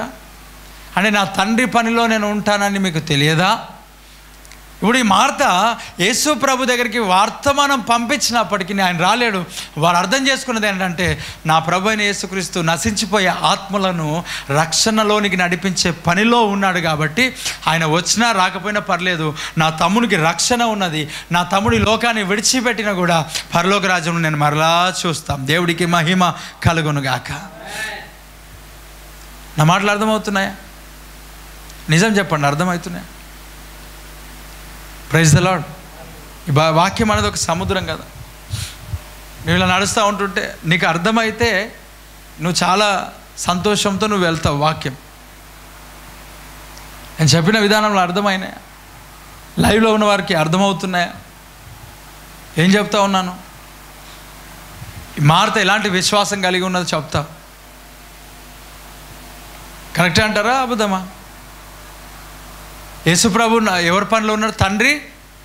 అంటే, నా తండ్రి పనిలో నేను ఉంటానని మీకు తెలియదా? ఇప్పుడు ఈ మార్త యేసు ప్రభు దగ్గరికి వర్తమానం పంపించినప్పటికీ ఆయన రాలేడు. వారు అర్థం చేసుకున్నది ఏంటంటే, నా ప్రభు అయిన యేసుక్రీస్తు నశించిపోయే ఆత్మలను రక్షణలోనికి నడిపించే పనిలో ఉన్నాడు కాబట్టి ఆయన వచ్చినా రాకపోయినా పర్లేదు, నా తమ్ముడికి రక్షణ ఉన్నది, నా తమ్ముడి లోకాన్ని విడిచిపెట్టినా కూడా పరలోక రాజ్యం నేను మరలా చూస్తాం. దేవుడికి మహిమ కలుగునుగాక. నా మాటలు అర్థమవుతున్నాయా? నిజం చెప్పండి, అర్థమవుతున్నాయా? Praise the lord. ఈ వాక్యం అనేది ఒక సముద్రం కదా. నువ్వు ఇలా నడుస్తూ ఉంటుంటే నీకు అర్థమైతే నువ్వు చాలా సంతోషంతో నువ్వు వెళ్తావు. వాక్యం నేను చెప్పిన విధానంలో అర్థమైనాయా? లైవ్లో ఉన్న వారికి అర్థమవుతున్నాయా? ఏం చెప్తా ఉన్నాను? మార్త ఎలాంటి విశ్వాసం కలిగి ఉన్నదో చెప్తా. కరెక్టే అంటారా అబద్ధమా? యేసుప్రభు ఎవరి పనిలో ఉన్నాడు? తండ్రి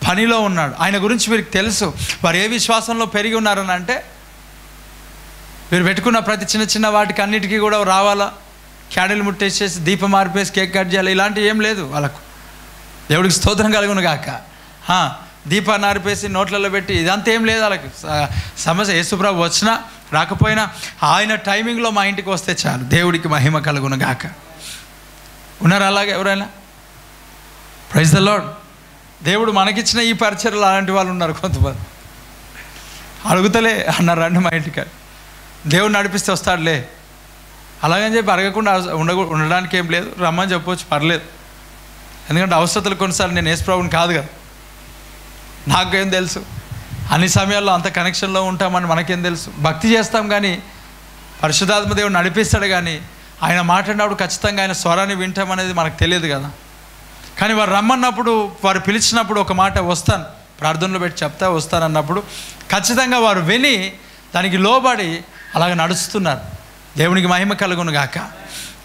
పనిలో ఉన్నాడు. ఆయన గురించి వీరికి తెలుసు. వారు ఏ విశ్వాసంలో పెరిగి ఉన్నారని అంటే, వీరు పెట్టుకున్న ప్రతి చిన్న చిన్న వాటికి అన్నిటికీ కూడా రావాలా, క్యాండిల్ ముట్టేసేసి దీపం ఆర్పేసి కేక్ కట్ చేయాలి, ఇలాంటివి ఏం లేదు వాళ్ళకు. దేవుడికి స్తోత్రం కలుగును గాక. దీపాన్ని ఆర్పేసి నోట్లలో పెట్టి ఇదంతా ఏం లేదు వాళ్ళకి. సమస్య యేసుప్రభు వచ్చినా రాకపోయినా ఆయన టైమింగ్లో మా ఇంటికి వస్తే చాలు. దేవుడికి మహిమ కలుగును గాక. ఉన్నారు అలాగే ఎవరైనా? Praise the Lord. దేవుడు మనకిచ్చిన ఈ పరిచర్లు అలాంటి వాళ్ళు ఉన్నారు. కొంతమంది అడుగుతలే అన్నారు, రండి మా ఇంటికి, దేవుడు నడిపిస్తే వస్తాడులే, అలాగని చెప్పి అడగకుండా ఉండడానికి ఏం లేదు, రమ్మని చెప్పవచ్చు, పర్లేదు. ఎందుకంటే అవసరతలు కొన్నిసార్లు నేను యేసు ప్రభువుని కాదు కదా, నాకేం తెలుసు, అన్ని సమయాల్లో అంత కనెక్షన్లో ఉంటామని మనకేం తెలుసు. భక్తి చేస్తాం కానీ పరిశుద్ధాత్మ దేవుడు నడిపిస్తాడు, కానీ ఆయన మాట్లాడినప్పుడు ఖచ్చితంగా ఆయన స్వరాన్ని వింటామనేది మనకు తెలియదు కదా. కానీ వారు రమ్మన్నప్పుడు, వారు పిలిచినప్పుడు ఒక మాట వస్తాను, ప్రార్థనలో పెట్టి చెప్తా వస్తానన్నప్పుడు ఖచ్చితంగా వారు విని దానికి లోబడి అలాగ నడుస్తున్నారు. దేవునికి మహిమ కలుగును గాక.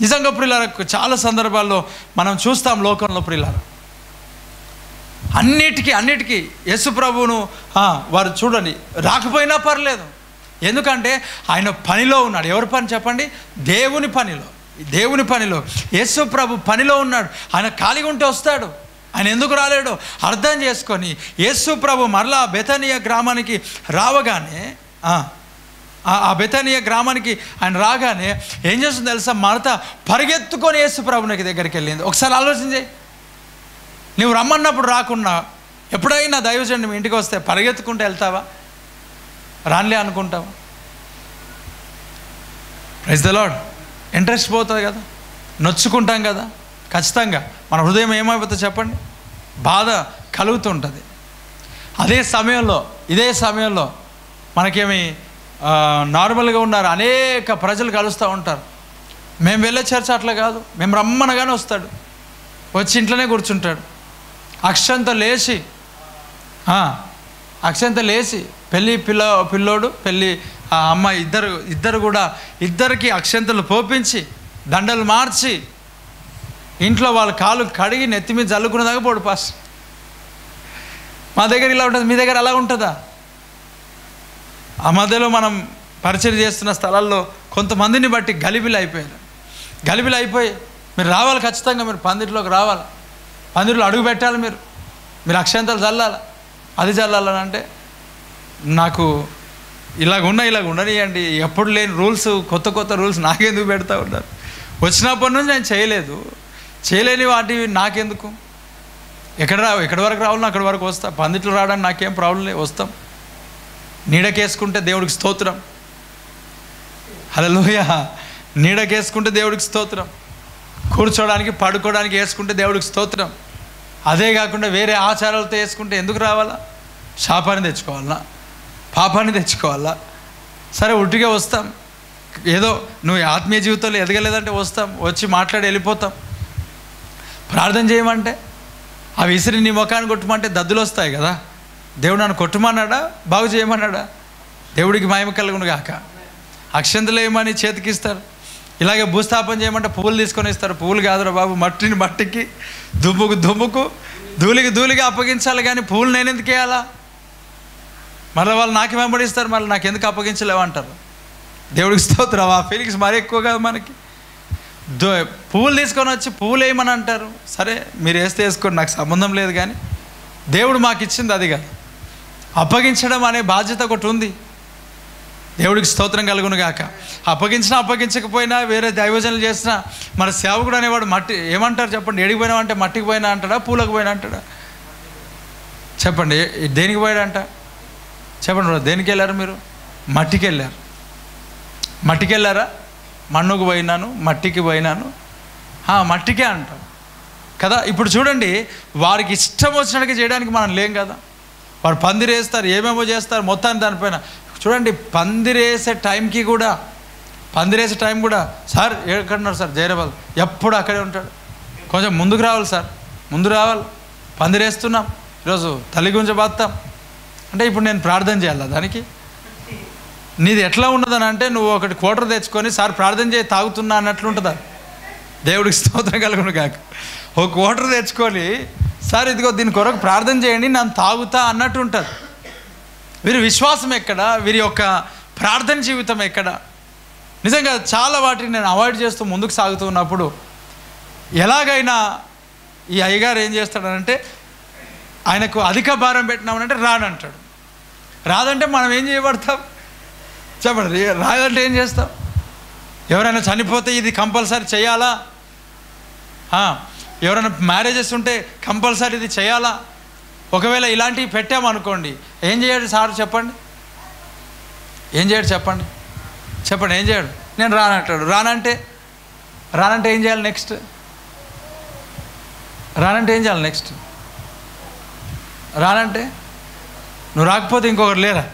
నిజంగా ప్రియులారా చాలా సందర్భాల్లో మనం చూస్తాం లోకంలో ప్రియులారా, అన్నిటికీ యేసు ప్రభువును వారు చూడండి రాకపోయినా పర్లేదు, ఎందుకంటే ఆయన పనిలో ఉన్నాడు. ఎవరి పని చెప్పండి? దేవుని పనిలో యేసు ప్రభు పనిలో ఉన్నాడు. ఆయన ఖాళీగా ఉంటే వస్తాడు, ఆయన ఎందుకు రాలేడో అర్థం చేసుకొని యేసు ప్రభు మరలా బెతనియా గ్రామానికి రావగానే, ఆ బెతనియా గ్రామానికి ఆయన రాగానే ఏం చేస్తుందో తెలుసా? మార్త పరిగెత్తుకొని యేసు ప్రభునికి దగ్గరికి వెళ్ళింది. ఒకసారి ఆలోచన చేయి. నువ్వు రమ్మన్నప్పుడు రాకున్నా ఎప్పుడైనా దైవజనుడు మీ ఇంటికి వస్తే పరిగెత్తుకుంటూ వెళ్తావా? రానిలే అనుకుంటావా? Praise the Lord. ఇంట్రెస్ట్ పోతుంది కదా, నొచ్చుకుంటాం కదా, ఖచ్చితంగా మన హృదయం ఏమైపోతుందో చెప్పండి, బాధ కలుగుతుంటుంది. ఇదే సమయంలో మనకేమి నార్మల్గా ఉన్నారు, అనేక ప్రజలు కలుస్తూ ఉంటారు. మేము వెళ్ళే చర్చ అట్లా కాదు, మేము రమ్మనగానే వస్తాడు, వచ్చి ఇంట్లోనే కూర్చుంటాడు. అక్షంత లేచి పిల్లోడు పెళ్ళి అమ్మాయి ఇద్దరు కూడా ఇద్దరికి అక్షంతలు పోపించి దండలు మార్చి ఇంట్లో వాళ్ళ కాలు కడిగి నెత్తి మీద జల్లుకున్న దాకా పోడు పాస్. మా దగ్గర ఇలా ఉంటుంది, మీ దగ్గర అలా ఉంటుందా? ఆ మధ్యలో మనం పరిచయం చేస్తున్న స్థలాల్లో కొంతమందిని బట్టి గలిబిలి అయిపోయి మీరు రావాలి, ఖచ్చితంగా మీరు పందిట్లోకి రావాలి, పందిట్లో అడుగు పెట్టాలి, మీరు అక్షంతలు చల్లాలి, అది చల్లాలని అంటే నాకు ఇలాగ ఉండనియండి, ఎప్పుడు లేని రూల్స్, కొత్త రూల్స్ నాకెందుకు పెడతా ఉన్నారు? వచ్చినప్పటి నుంచి నేను చేయలేని వాటి నాకెందుకు? ఎక్కడి వరకు రావాలో అక్కడి వరకు వస్తా. పందిట్లో రావడానికి నాకేం ప్రాబ్లం లేదు, వస్తాం. నీడకేసుకుంటే దేవుడికి స్తోత్రం, హల్లెలూయా. నీడకేసుకుంటే దేవుడికి స్తోత్రం, కూర్చోడానికి పడుకోవడానికి వేసుకుంటే దేవుడికి స్తోత్రం. అదే కాకుండా వేరే ఆచారాలతో వేసుకుంటే ఎందుకు రావాలా? శాపాన్ని తెచ్చుకోవాలా, పాపాన్ని తెచ్చుకోవాలా? సరే ఉట్టిగా వస్తాం, ఏదో నువ్వు ఆత్మీయ జీవితంలో ఎదగలేదంటే వస్తాం, వచ్చి మాట్లాడి వెళ్ళిపోతాం. ప్రార్థన చేయమంటే అవి విసిరి నీ ముఖాన్ని కొట్టమంటే దద్దులు వస్తాయి కదా. దేవుడు నన్ను కొట్టమన్నాడా, బాగు చేయమన్నాడా? దేవుడికి మహిమ కలుగును గాక. అక్షంతలు వేయమని చేతికిస్తారు, ఇలాగే భూస్థాపన చేయమంటే పువ్వులు తీసుకొని ఇస్తారు. పువ్వులు కాదురా బాబు, మట్టికి దుమ్ముకు ధూళికి అప్పగించాలి, కానీ పువ్వులు నేను ఎందుకు వేయాలా? మళ్ళీ వాళ్ళు నాకు వెంబడిస్తారు, మళ్ళీ నాకు ఎందుకు అప్పగించలేవంటారు. దేవుడికి స్తోత్రం. ఆ ఫీలింగ్స్ మరీ ఎక్కువ కాదు మనకి. పువ్వులు తీసుకొని వచ్చి పువ్వులు వేయమని అంటారు. సరే మీరు వేసుకోండి, నాకు సంబంధం లేదు, కానీ దేవుడు మాకు ఇచ్చింది అది కాదు. అప్పగించడం అనే బాధ్యత ఒకటి ఉంది. దేవుడికి స్తోత్రం కలుగును గాక. అప్పగించకపోయినా వేరే దైవజనులు చేసినా మన సేవకుడు అనేవాడు మట్టి ఏమంటారు చెప్పండి? ఏడికి పోయినా అంటే మట్టికి పోయినా అంటాడా, పూలకు పోయినా అంటాడా? చెప్పండి, దేనికి పోయాడంట? చెప్పండి, దేనికి వెళ్ళారు మీరు? మట్టికి వెళ్ళారా? మన్నుకు పోయినాను, మట్టికి పోయినాను, మట్టికే అంటాం కదా. ఇప్పుడు చూడండి, వారికి ఇష్టం వచ్చినట్టుగా చేయడానికి మనం లేం కదా. వారు పందిరేస్తారు, ఏమేమో చేస్తారు, మొత్తాన్ని దానిపైన చూడండి. పందిరేసే టైం కూడా సార్ ఎక్కడున్నారు సార్? జైరాబాద్. ఎప్పుడు అక్కడే ఉంటాడు. కొంచెం ముందుకు రావాలి సార్, ముందు రావాలి, పందిరేస్తున్నాం, ఈరోజు తల్లి గుంజ బాత్తాం అంటే ఇప్పుడు నేను ప్రార్థన చేయాలా దానికి? నీది ఎట్లా ఉన్నదని అంటే నువ్వు ఒకటి క్వార్టర్ తెచ్చుకొని సార్ ప్రార్థన చేయి తాగుతున్నా అన్నట్లు ఉంటుందా? దేవుడికి స్తోత్రం కలుగును కాక. ఒక క్వార్టర్ తెచ్చుకొని సార్ ఇదిగో దీని కొరకు ప్రార్థన చేయండి, నన్ను తాగుతా అన్నట్టు ఉంటుంది. వీరి విశ్వాసం ఎక్కడ? వీరి యొక్క ప్రార్థన జీవితం ఎక్కడ? నిజంగా చాలా వాటిని నేను అవాయిడ్ చేస్తూ ముందుకు సాగుతూ ఉన్నప్పుడు ఎలాగైనా ఈ అయ్యగారు ఏం చేస్తాడనంటే, ఆయనకు అధిక భారం పెట్టినామనంటే రానంటాడు. రాదంటే మనం ఏం చేయబడతాం చెప్పండి? రాదంటే ఏం చేస్తాం? ఎవరైనా చనిపోతే ఇది కంపల్సరీ చేయాలా? ఎవరైనా మ్యారేజెస్ ఉంటే కంపల్సరీ ఇది చేయాలా? ఒకవేళ ఇలాంటివి పెట్టామనుకోండి, ఏం చేయడు సార్ చెప్పండి? ఏం చేయడు చెప్పండి? ఏం చేయడు? నేను రానంటాడు. రానంటే ఏం చేయాలి నెక్స్ట్? రానంటే నువ్వు రాకపోతే ఇంకొకరు లేరా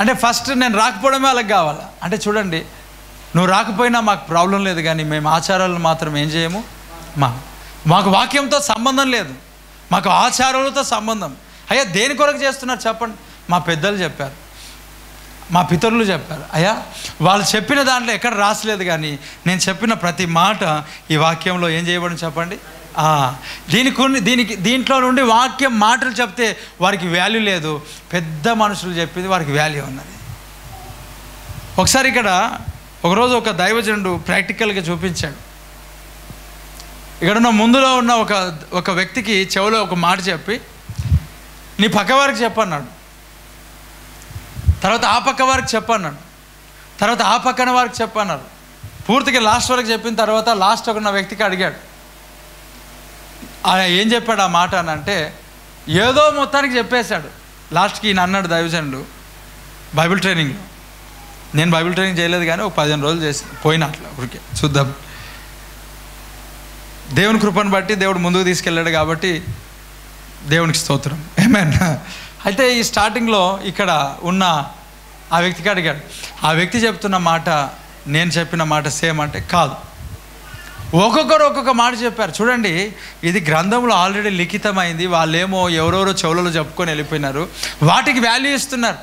అంటే ఫస్ట్ నేను రాకపోవడమే వాళ్ళకి కావాలా అంటే? చూడండి, నువ్వు రాకపోయినా మాకు ప్రాబ్లం లేదు, కానీ మేము ఆచారాలను మాత్రం ఏం చేయము. మాకు వాక్యంతో సంబంధం లేదు, మాకు ఆచారాలతో సంబంధం. అయ్యా దేని కొరకు చేస్తున్నారు చెప్పండి? మా పెద్దలు చెప్పారు. మా పితరులు చెప్పారు. అయ్యా, వాళ్ళు చెప్పిన దాంట్లో ఎక్కడ రాసలేదు, కానీ నేను చెప్పిన ప్రతి మాట ఈ వాక్యంలో ఏం చేయబడింది చెప్పండి. దీంట్లో నుండి వాక్యం మాటలు చెప్తే వారికి వాల్యూ లేదు, పెద్ద మనుషులు చెప్పింది వారికి వాల్యూ ఉన్నది. ఒకసారి ఇక్కడ ఒకరోజు ఒక దైవజనుడు ప్రాక్టికల్గా చూపించాడు. ఇక్కడ ముందులో ఉన్న ఒక వ్యక్తికి చెవిలో ఒక మాట చెప్పి, నీ పక్క వారికి చెప్పన్నాడు, తర్వాత ఆ పక్క వారికి చెప్పన్నాడు, తర్వాత ఆ పక్కన వారికి చెప్పన్నారు. పూర్తిగా లాస్ట్ వరకు చెప్పిన తర్వాత లాస్ట్ ఉన్న వ్యక్తికి అడిగాడు, ఆయన ఏం చెప్పాడు ఆ మాట అని అంటే, ఏదో మొత్తానికి చెప్పేశాడు. లాస్ట్కి ఈయన అన్నాడు దైవజనుడు బైబిల్ ట్రైనింగ్లో. నేను బైబిల్ ట్రైనింగ్ చేయలేదు, కానీ ఒక 15 రోజులు చేసి పోయినా అట్లా ఊరికే చూద్దాం. దేవుని కృపను బట్టి దేవుడు ముందుకు తీసుకెళ్ళాడు కాబట్టి దేవునికి స్తోత్రం. ఆమేన్. అయితే ఈ స్టార్టింగ్లో ఇక్కడ ఉన్న ఆ వ్యక్తికి అడిగాడు, ఆ వ్యక్తి చెప్తున్న మాట నేను చెప్పిన మాట సేమ్ అంటే కాదు. ఒక్కొక్కరు ఒక్కొక్క మాట చెప్పారు. చూడండి, ఇది గ్రంథంలో ఆల్రెడీ లిఖితమైంది. వాళ్ళేమో ఎవరెవరో చెవులలో చెప్పుకొని వెళ్ళిపోయినారు, వాటికి వాల్యూ ఇస్తున్నారు.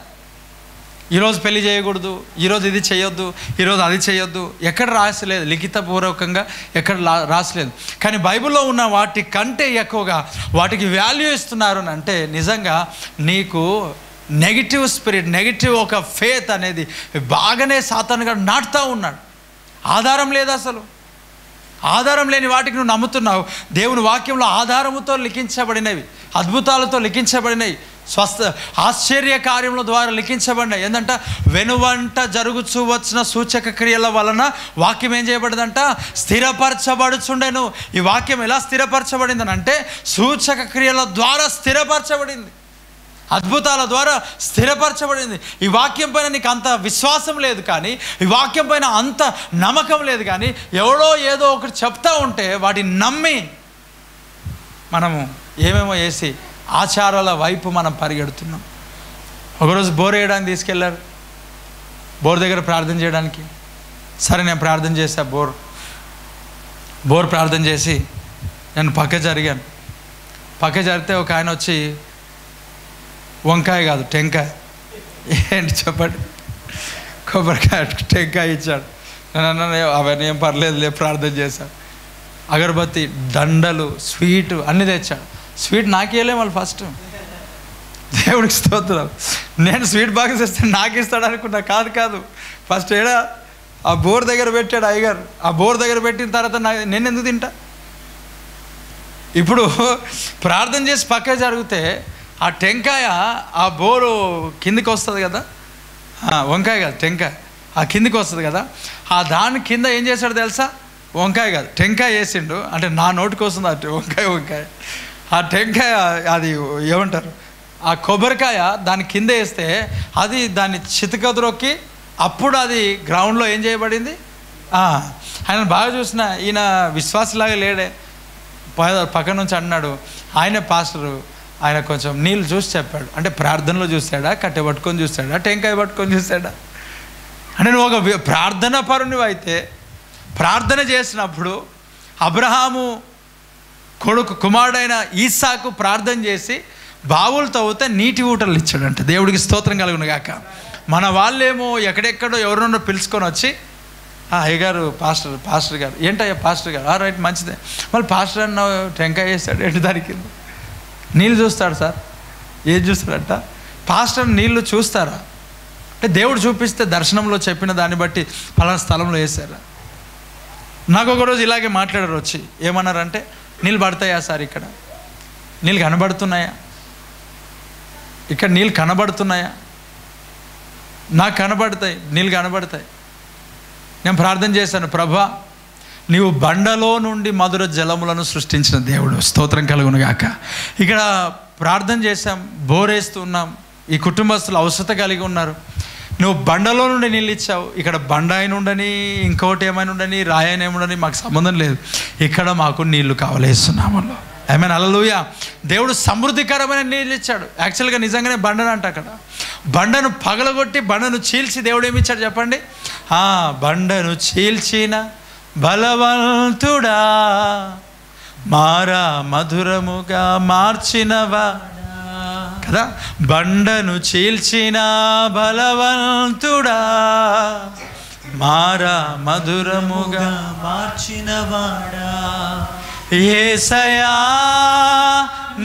ఈరోజు పెళ్లి చేయకూడదు, ఈరోజు ఇది చేయొద్దు, ఈరోజు అది చేయొద్దు, ఎక్కడ రాసలేదు, లిఖితపూర్వకంగా ఎక్కడ రాసలేదు. కానీ బైబిల్లో ఉన్న వాటి కంటే ఎక్కువగా వాటికి వాల్యూ ఇస్తున్నారు అని అంటే నిజంగా నీకు నెగిటివ్ స్పిరిట్, నెగిటివ్ ఒక ఫేత్ అనేది బాగానే సాతానుగా నాటుతూ ఉన్నాడు. ఆధారం లేదు, అసలు ఆధారం లేని వాటికి నువ్వు నమ్ముతున్నావు. దేవుని వాక్యంలో ఆధారముతో లిఖించబడినవి, అద్భుతాలతో లిఖించబడినవి, ఆశ్చర్య కార్యముల ద్వారా లిఖించబడినాయి. ఏంటంట, వెనువంట జరుగుచూ వచ్చిన సూచక క్రియల వలన వాక్యం ఏం చేయబడిందంట, స్థిరపరచబడుచుండెను. ఈ వాక్యం ఎలా స్థిరపరచబడిందని అంటే సూచక క్రియల ద్వారా స్థిరపరచబడింది, అద్భుతాల ద్వారా స్థిరపరచబడింది. ఈ వాక్యం పైన నీకు అంత విశ్వాసం లేదు, కానీ ఈ వాక్యం పైన అంత నమ్మకం లేదు, కానీ ఎవడో ఏదో ఒకటి చెప్తా ఉంటే వాటిని నమ్మి మనము ఏమేమో వేసి ఆచారాల వైపు మనం పరిగెడుతున్నాం. ఒకరోజు బోర్ వేయడానికి తీసుకెళ్ళారు, బోర్ దగ్గర ప్రార్థన చేయడానికి. సరే, నేను ప్రార్థన చేశా. బోర్ ప్రార్థన చేసి నేను పక్క జరిగాను. పక్క జరిగితే ఒక ఆయన వచ్చి, వంకాయ కాదు టెంకాయ, ఏంటి చెప్పండి, కొబ్బరికాయ టెంకాయ ఇచ్చాడు. నేను అవన్నీ ఏం పర్లేదులే ప్రార్థన చేశాను. అగరబత్తి, దండలు, స్వీటు అన్నీ తెచ్చాడు. స్వీట్ నాకేలే వాళ్ళు ఫస్ట్, దేవుడికి స్తోత్రం. నేను స్వీట్ బాగా చేస్తాను నాకు ఇస్తాడు అనుకున్నా. కాదు, ఫస్ట్ ఏడా ఆ బోర్ దగ్గర పెట్టాడు అయ్యగారు. ఆ బోర్ దగ్గర పెట్టిన తర్వాత నేను ఎందుకు తింటా? ఇప్పుడు ప్రార్థన చేసి పక్కే జరిగితే ఆ టెంకాయ ఆ బోరు కిందికి వస్తుంది కదా, వంకాయ కాదు టెంకాయ, ఆ కిందికి వస్తుంది కదా, ఆ దాని కింద ఏం చేశాడు తెలుసా, వంకాయ కాదు టెంకాయ వేసిండు. అంటే నా నోటికి వస్తుంది అటు వంకాయ. ఆ టెంకాయ అది ఏమంటారు, ఆ కొబ్బరికాయ దాని కింద వేస్తే అది దాన్ని చితకదురొక్కి అప్పుడు అది గ్రౌండ్లో ఏం చేయబడింది. ఆయన బాగా చూసిన, ఈయన విశ్వాసలాగా లేడే. పక్క నుంచి అన్నాడు, ఆయనే పాస్టరు, ఆయన కొంచెం నీళ్ళు చూసి చెప్పాడు. అంటే ప్రార్థనలో చూస్తాడా, కట్టె పట్టుకొని చూస్తాడా, టెంకాయ పట్టుకొని చూస్తాడా? అంటే నువ్వు ఒక ప్రార్థన పరునివి అయితే ప్రార్థన చేసినప్పుడు అబ్రహాము కుమారుడైన ఈసాకు ప్రార్థన చేసి బావులు తవ్వుతే నీటి ఊటలు ఇచ్చాడంట. దేవుడికి స్తోత్రం కలుగును గాక. మన వాళ్ళేమో ఎక్కడెక్కడో ఎవరినో పిలుచుకొని వచ్చి, అయ్యగారు పాస్టర్ గారు, ఏంటయ్యా పాస్టర్ గారు, రైట్ మంచిదే, మళ్ళీ పాస్టర్ అన్న టెంకాయ వేస్తాడు ఏంటి దానికి, నీళ్ళు చూస్తాడు సార్, ఏం చూస్తాడంట, పాస్టర్ నీళ్ళు చూస్తారా అంటే దేవుడు చూపిస్తే దర్శనంలో చెప్పిన దాన్ని బట్టి పలానా స్థలంలో వేసారా. నాకు ఒకరోజు ఇలాగే మాట్లాడారు వచ్చి, ఏమన్నారంటే, నీళ్ళు పడతాయా సార్, ఇక్కడ నీళ్ళు కనబడుతున్నాయా, ఇక్కడ నీళ్ళు కనబడుతున్నాయా, నాకు కనబడతాయి, నీళ్ళు కనబడతాయి. నేను ప్రార్థన చేశాను, ప్రభా నీవు బండలో నుండి మధుర జలములను సృష్టించిన దేవుడు, స్తోత్రం కలుగును గాక. ఇక్కడ ప్రార్థన చేశాం, బోరేస్తున్నాం, ఈ కుటుంబస్తులు అవసరత కలిగి ఉన్నారు. నువ్వు బండలో నుండి నీళ్ళు ఇచ్చావు, ఇక్కడ బండ అయిన ఉండని, ఇంకోటి ఏమైనా ఉండని, రాయన ఏముండని మాకు సంబంధం లేదు, ఇక్కడ మాకు నీళ్లు కావలేస్తున్నాములో. ఆమేన్, హల్లెలూయా. దేవుడు సమృద్ధికరమైన నీళ్ళు ఇచ్చాడు. యాక్చువల్గా నిజంగానే బండను అంట, అక్కడ బండను పగలగొట్టి బండను చీల్చి దేవుడు ఏమి ఇచ్చాడు చెప్పండి, బండను చీల్చిన బలవంతుడా, మారా మధురముగా మార్చినవా, కదా. బండను చీల్చిన బలవంతుడా, మారా మధురముగా మార్చినవాడా, యేసయ్యా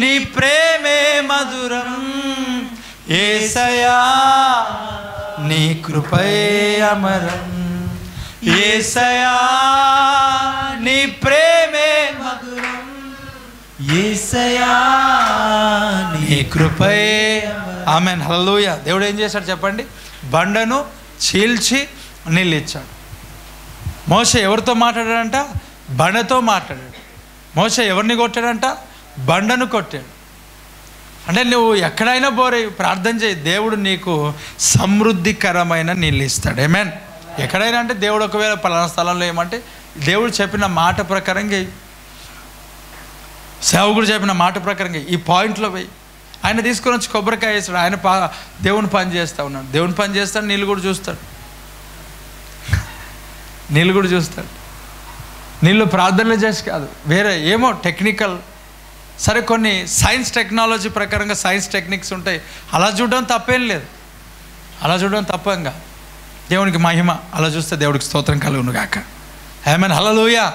నీ ప్రేమే మధురం, యేసయ్యా నీ కృపే అమరం, యేసయ్యా నీ ప్రేమే మధురం, యేసయ్యా నీ కృపే. ఆమేన్, హల్లెలూయా. దేవుడు ఏం చేశాడు చెప్పండి? బండను చీల్చి నీళ్ళు ఇచ్చాడు. మోషే ఎవరితో మాట్లాడాడంట? బండతో మాట్లాడాడు. మోషే ఎవరిని కొట్టాడంట? బండను కొట్టాడు. అంటే నువ్వు ఎక్కడైనా బోరే ప్రార్థన చేయి, దేవుడు నీకు సమృద్ధికరమైన నీళ్ళు ఇస్తాడు. ఆమేన్. ఎక్కడైనా అంటే దేవుడు ఒకవేళ పలానా స్థలంలో ఏమంటే దేవుడు చెప్పిన మాట ప్రకారంగా, సేవకుడు చెప్పిన మాట ప్రకారంగా ఈ పాయింట్లో పోయి ఆయన తీసుకొని వచ్చి కొబ్బరికాయ వేస్తాడు. ఆయన దేవుని పని చేస్తూ ఉన్నాడు. దేవుని పని చేస్తాడు, నీళ్ళు కూడా చూస్తాడు. నీళ్ళు కూడా చూస్తాడు. నీళ్ళు ప్రార్థనలు చేసి కాదు, వేరే ఏమో టెక్నికల్, సరే కొన్ని సైన్స్ టెక్నాలజీ ప్రకారంగా సైన్స్ టెక్నిక్స్ ఉంటాయి, అలా చూడడం తప్పేం లేదు. అలా చూడడం తప్పంగా దేవునికి మహిమ. అలా చూస్తే దేవుడికి స్తోత్రం కలుగును గాక. ఆమేన్, హల్లెలూయా.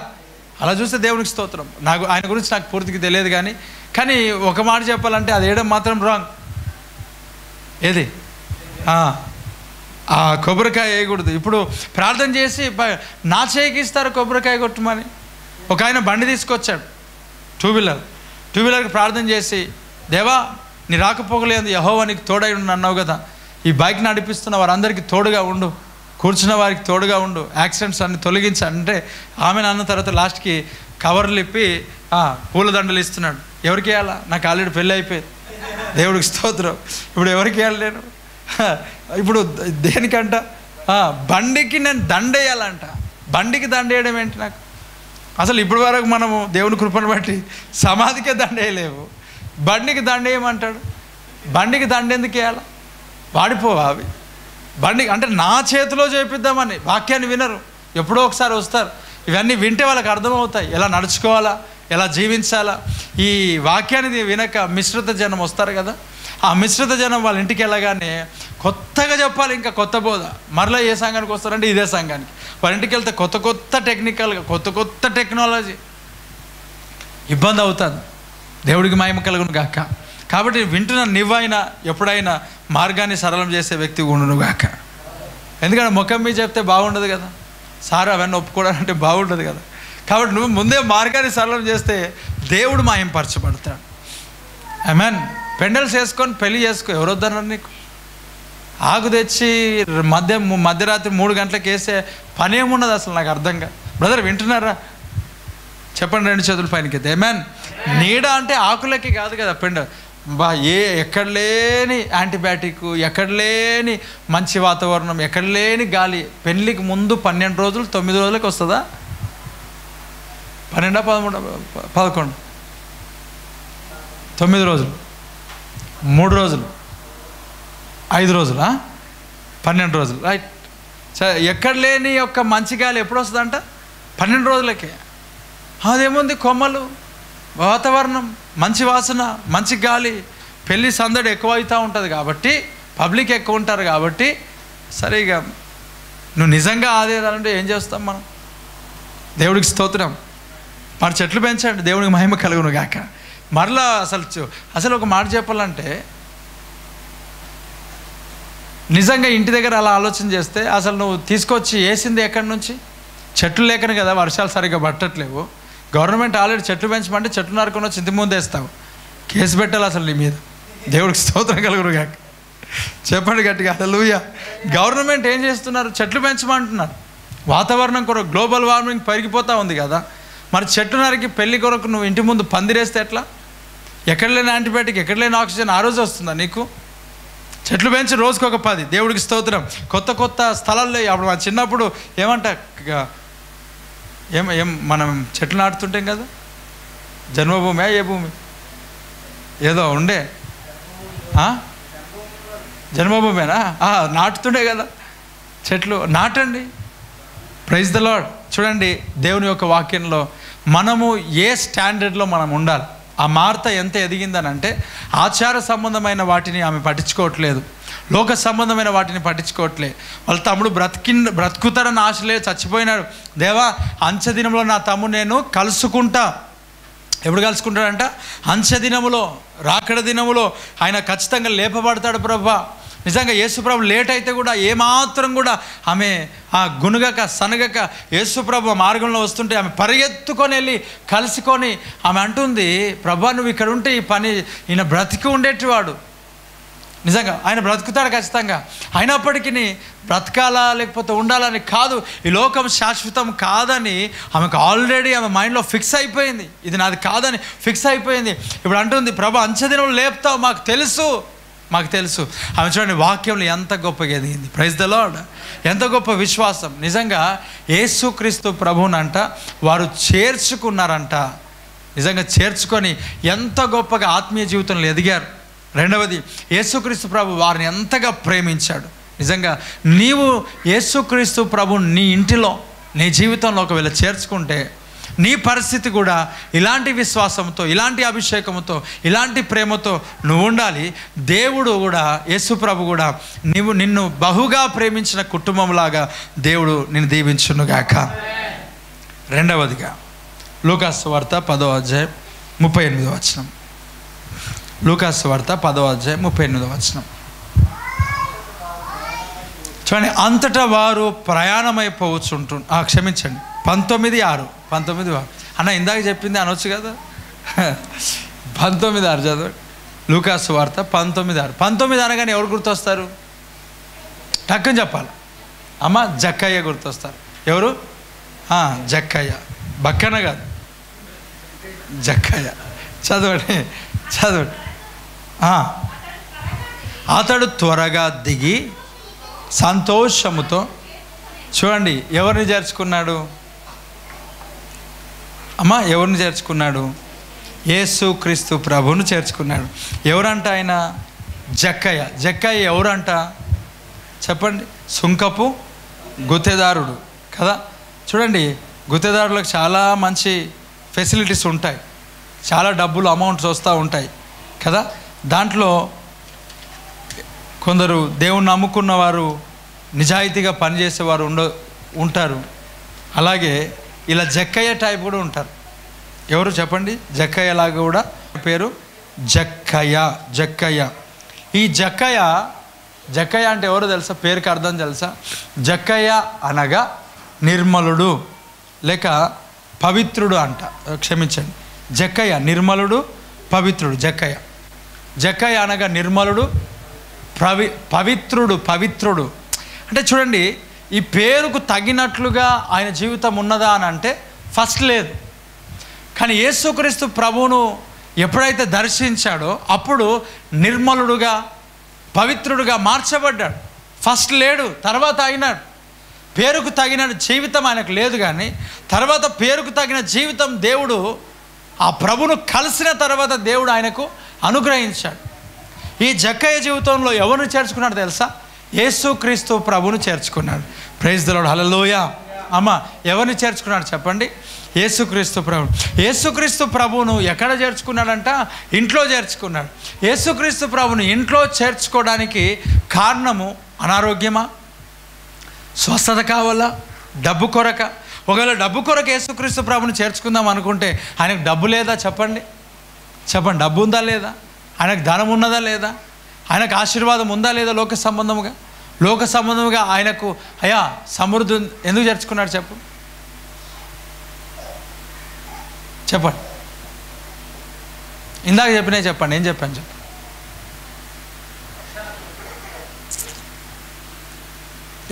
అలా చూస్తే దేవునికి స్తోత్రం. ఆయన గురించి నాకు పూర్తిగా తెలియదు, కానీ ఒక మాట చెప్పాలంటే అది వేయడం మాత్రం రాంగ్. ఏది? కొబ్బరికాయ వేయకూడదు. ఇప్పుడు ప్రార్థన చేసి నా చేయికి ఇస్తారు కొబ్బరికాయ కొట్టమని. ఒక ఆయన బండి తీసుకొచ్చాడు, టూ వీలర్కి ప్రార్థన చేసి, దేవా నీ రాకపోకలేదు, యెహోవా నీకు తోడై ఉండు అన్నావు కదా, ఈ బైక్ నడిపిస్తున్న వారందరికీ తోడుగా ఉండు, కూర్చున్న వారికి తోడుగా ఉండు, యాక్సిడెంట్స్ అన్ని తొలగించంటే ఆమె అన్న తర్వాత లాస్ట్కి కవర్లు ఇప్పి పూలదండలు ఇస్తున్నాడు. ఎవరికి వేయాలా? నాకు ఆల్రెడీ పెళ్ళి అయిపోయింది. దేవుడికి స్తోత్రం. ఇప్పుడు ఎవరికి వేయాలి నేను? ఇప్పుడు దేనికంట? బండికి నేను దండేయాలంట. బండికి దండేయడం ఏంటి నాకు? అసలు ఇప్పటి వరకు మనము దేవుని కృపను బట్టి సమాధికే దండేయలేవు, బండికి దండేయమంటాడు. బండికి దండెందుకు వేయాలా? వాడిపోవా అవి? బండికి అంటే నా చేతిలో చేపిద్దామని. వాక్యాన్ని వినరు, ఎప్పుడో ఒకసారి వస్తారు. ఇవన్నీ వింటే వాళ్ళకి అర్థమవుతాయి, ఎలా నడుచుకోవాలా, ఎలా జీవించాలా. ఈ వాక్యాన్ని వినక మిశ్రిత జనం వస్తారు కదా, ఆ మిశ్రిత జనం వాళ్ళ ఇంటికి వెళ్ళగానే కొత్తగా చెప్పాలి, ఇంకా కొత్త బోధ. మరలా ఏ సంఘానికి వస్తారంటే ఇదే సంఘానికి. వాళ్ళ ఇంటికి వెళ్తే కొత్త టెక్నికల్గా కొత్త టెక్నాలజీ, ఇబ్బంది అవుతుంది. దేవుడికి మహిమ కలుగును గాక. కాబట్టి వింటున్న నువ్వైనా ఎప్పుడైనా మార్గాన్ని సరళం చేసే వ్యక్తి ఉండును గాక. ఎందుకంటే ముఖం మీద చెప్తే బాగుండదు కదా, సార్ అవన్నీ ఒప్పుకోవడాలంటే బాగుండదు కదా. కాబట్టి నువ్వు ముందే మార్గాన్ని సరళం చేస్తే దేవుడు మహింపరచబడతాడు. ఆమేన్. పెండల్స్ వేసుకొని పెళ్లి చేసుకో, ఎవరు వద్దన్నారు నీకు? ఆకు తెచ్చి మధ్యరాత్రి 3 గంటలకు వేసే పని ఏమున్నది అసలు? నాకు అర్థంగా. బ్రదర్ వింటున్నారా? చెప్పండి 2 చేతుల పైనకి. ఆమేన్. నీడ అంటే ఆకులకి కాదు కదా పెండ. ఎక్కడ లేని యాంటీబయాటిక్, ఎక్కడ లేని మంచి వాతావరణం, ఎక్కడ లేని గాలి. పెళ్ళికి ముందు 12 రోజులు 9 రోజులకి వస్తుందా? 12, 13, 11, 9 రోజులు, 3 రోజులు, 5 రోజులా, 12 రోజులు, రైట్. ఎక్కడ లేని యొక్క మంచి గాలి ఎప్పుడు వస్తుందంట? 12 రోజులకే. అదేముంది, కొమ్మలు, వాతావరణం, మంచి వాసన, మంచి గాలి, పెళ్ళి సందడి ఎక్కువ అవుతూ ఉంటుంది కాబట్టి, పబ్లిక్ ఎక్కువ ఉంటారు కాబట్టి. సరిగా నువ్వు నిజంగా ఆదేదాలంటే ఏం చేస్తాం మనం? దేవుడికి స్తోత్రం. మరి చెట్లు పెంచండి, దేవుడికి మహిమ కలుగును గాక. మరలా అసలు ఒక మాట చెప్పాలంటే, నిజంగా ఇంటి దగ్గర అలా ఆలోచన చేస్తే అసలు నువ్వు తీసుకొచ్చి వేసింది ఎక్కడి నుంచి? చెట్లు లేకనే కదా, వర్షాలు సరిగ్గా పట్టట్లేవు. గవర్నమెంట్ ఆల్రెడీ చెట్లు పెంచమంటే చెట్లు నరుకొని వచ్చి ఇంటి ముందు వేస్తావు. కేసు పెట్టాలి అసలు నీ మీద. దేవుడికి స్తోత్రం కలుగును గాక. చెప్పండి గట్టిగా హల్లెలూయా. గవర్నమెంట్ ఏం చేస్తున్నారు? చెట్లు పెంచమంటున్నారు. వాతావరణం కొరకు గ్లోబల్ వార్మింగ్ పెరిగిపోతూ ఉంది కదా. మరి చెట్టు నరికి పెళ్లి కొరకు నువ్వు ఇంటి ముందు పందిరేస్తే ఎట్లా? ఎక్కడ లేని యాంటీబయాటిక్, ఎక్కడ లేని ఆక్సిజన్ ఆ రోజు వస్తుందా నీకు? చెట్లు పెంచి రోజుకొక 10. దేవుడికి స్తోత్రం. కొత్త స్థలాల్లో అప్పుడు మన చిన్నప్పుడు ఏమంట మనం చెట్లు నాటుతుంటాం కదా, జన్మభూమి ఏ భూమి ఏదో ఉండే, జన్మభూమేనా? నాటుతుండే కదా చెట్లు. నాటండి. Praise the Lord. చూడండి, దేవుని యొక్క వాక్యంలో మనము ఏ స్టాండర్డ్లో మనం ఉండాలి. ఆ మార్త ఎంత ఎదిగిందనంటే ఆచార సంబంధమైన వాటిని ఆమె పట్టించుకోవట్లేదు, లోక సంబంధమైన వాటిని పట్టించుకోవట్లేదు. వాళ్ళ తమ్ముడు బ్రతుకుతాడని ఆశ లేదు, చచ్చిపోయినాడు. దేవా, అంచె దినంలో నా తమ్ముడు నేను కలుసుకుంటా. ఎప్పుడు కలుసుకుంటాడంట? అంచె దినములో, రాకడ దినములో ఆయన ఖచ్చితంగా లేపబడతాడు ప్రభా. నిజంగా యేసుప్రభు లేట్ అయితే కూడా ఏమాత్రం కూడా ఆమె గునుగక సనగక యేసుప్రభు మార్గంలో వస్తుంటే ఆమె పరిగెత్తుకొని వెళ్ళి కలుసుకొని ఆమె అంటుంది, ప్రభా నువ్వు ఇక్కడ ఉంటే ఈ పని, ఈయన బ్రతికి ఉండేటివాడు, నిజంగా ఆయన బ్రతుకుతాడు ఖచ్చితంగా. అయినప్పటికీ బ్రతకాలా లేకపోతే ఉండాలని కాదు, ఈ లోకం శాశ్వతం కాదని ఆమెకు ఆల్రెడీ ఆమె మైండ్లో ఫిక్స్ అయిపోయింది, ఇది నాది కాదని ఫిక్స్ అయిపోయింది. ఇప్పుడు అంటుంది, ప్రభా అంచె దినంలో లేపుతావు, మాకు తెలుసు. ఆమె చూడండి వాక్యంలో ఎంత గొప్పగా ఎదిగింది. Praise the Lord. ఎంత గొప్ప విశ్వాసం. నిజంగా యేసుక్రీస్తు ప్రభువునంట వారు చేర్చుకున్నారంట. నిజంగా చేర్చుకొని ఎంత గొప్పగా ఆత్మీయ జీవితంలో ఎదిగారు. రెండవది, యేసుక్రీస్తు ప్రభు వారిని ఎంతగా ప్రేమించాడు. నిజంగా నీవు యేసుక్రీస్తు ప్రభు నీ ఇంటిలో, నీ జీవితంలో ఒకవేళ చేర్చుకుంటే నీ పరిస్థితి కూడా ఇలాంటి విశ్వాసంతో, ఇలాంటి అభిషేకంతో, ఇలాంటి ప్రేమతో నువ్వు ఉండాలి. దేవుడు కూడా, యేసు ప్రభు కూడా నిన్ను బహుగా ప్రేమించిన కుటుంబంలాగా దేవుడు నిన్ను దీవించునుగాక. రెండవదిగా లూకాసు వార్త 10వ అధ్యాయం 38వ వచనం. లూకాసు వార్త 10వ అధ్యాయం 38వ వచనం చూడండి. అంతటా వారు ప్రయాణమైపోవచ్చుంటు, క్షమించండి 19:6 అన్న ఇందాక చెప్పింది అనొచ్చు కదా. 19:6 చదవండి. లూకాసు వార్త 19:6. 19 అనగానే ఎవరు గుర్తొస్తారు? టక్కుని చెప్పాలి అమ్మ. జక్కయ్య గుర్తొస్తారు. ఎవరు? జక్కయ్య, బక్కన కాదు, జక్కయ్య. చదవండి. అతడు త్వరగా దిగి సంతోషముతో, చూడండి ఎవరిని చేర్చుకున్నాడు అమ్మ? ఎవరిని చేర్చుకున్నాడు? యేసుక్రీస్తు ప్రభువును చేర్చుకున్నాడు. ఎవరంట ఆయన? జక్కయ్య ఎవరంట చెప్పండి? సుంకపు గుత్తేదారుడు కదా. చూడండి, గుత్తేదారులకు చాలా మంచి ఫెసిలిటీస్ ఉంటాయి, చాలా డబ్బులు అమౌంట్స్ వస్తూ ఉంటాయి కదా. దాంట్లో కొందరు దేవుణ్ణి నమ్ముకున్న వారు, నిజాయితీగా పనిచేసేవారు ఉంటారు. అలాగే ఇలా జక్కయ్య టైప్ కూడా ఉంటారు. ఎవరు చెప్పండి? జక్కయ్య లాగా కూడా పేరు జక్కయ్య. ఈ జక్కయ్య అంటే ఎవరో తెలుసా? పేరుకి అర్థం తెలుసా? జక్కయ్య అనగా నిర్మలుడు లేక పవిత్రుడు అంట. క్షమించండి, జక్కయ్య నిర్మలుడు, పవిత్రుడు. జక్కయ్య అనగా నిర్మలుడు, పవిత్రుడు. అంటే చూడండి, ఈ పేరుకు తగినట్లుగా ఆయన జీవితం ఉన్నదా అని అంటే ఫస్ట్ లేదు. కానీ యేసుక్రీస్తు ప్రభువును ఎప్పుడైతే దర్శించాడో అప్పుడు నిర్మలుడుగా, పవిత్రుడుగా మార్చబడ్డాడు. ఫస్ట్ లేడు, తర్వాత అయినాడు. పేరుకు తగిన జీవితం ఆయనకు లేదు, కానీ తర్వాత పేరుకు తగిన జీవితం దేవుడు ఆ ప్రభును కలిసిన తర్వాత దేవుడు ఆయనకు అనుగ్రహించాడు. ఈ జక్కయ్య జీవితంలో ఎవరిని చేర్చుకున్నాడు తెలుసా? యేసుక్రీస్తు ప్రభువును చేర్చుకున్నాడు. ప్రైజ్ ది లార్డ్, హల్లెలూయా. అమ్మ, ఎవరిని చేర్చుకున్నాడు చెప్పండి? యేసుక్రీస్తు ప్రభువును ఎక్కడ చేర్చుకున్నాడంట? ఇంట్లో చేర్చుకున్నాడు. యేసుక్రీస్తు ప్రభువును ఇంట్లో చేర్చుకోవడానికి కారణము అనారోగ్యమా, స్వస్థత కావాలా, డబ్బు కొరక? ఒకవేళ డబ్బు కొరకు యేసుక్రీస్తు ప్రభువును చేర్చుకుందాం అనుకుంటే ఆయనకు డబ్బు లేదా? చెప్పండి. డబ్బు ఉందా లేదా? ఆయనకు ధనం ఉన్నదా లేదా? ఆయనకు ఆశీర్వాదం ఉందా లేదా? లోక సంబంధముగా ఆయనకు సమృద్ధి ఎందుకు చేర్చుకున్నాడు చెప్పండి. ఇందాక చెప్పినా చెప్పండి. ఏం చెప్పాను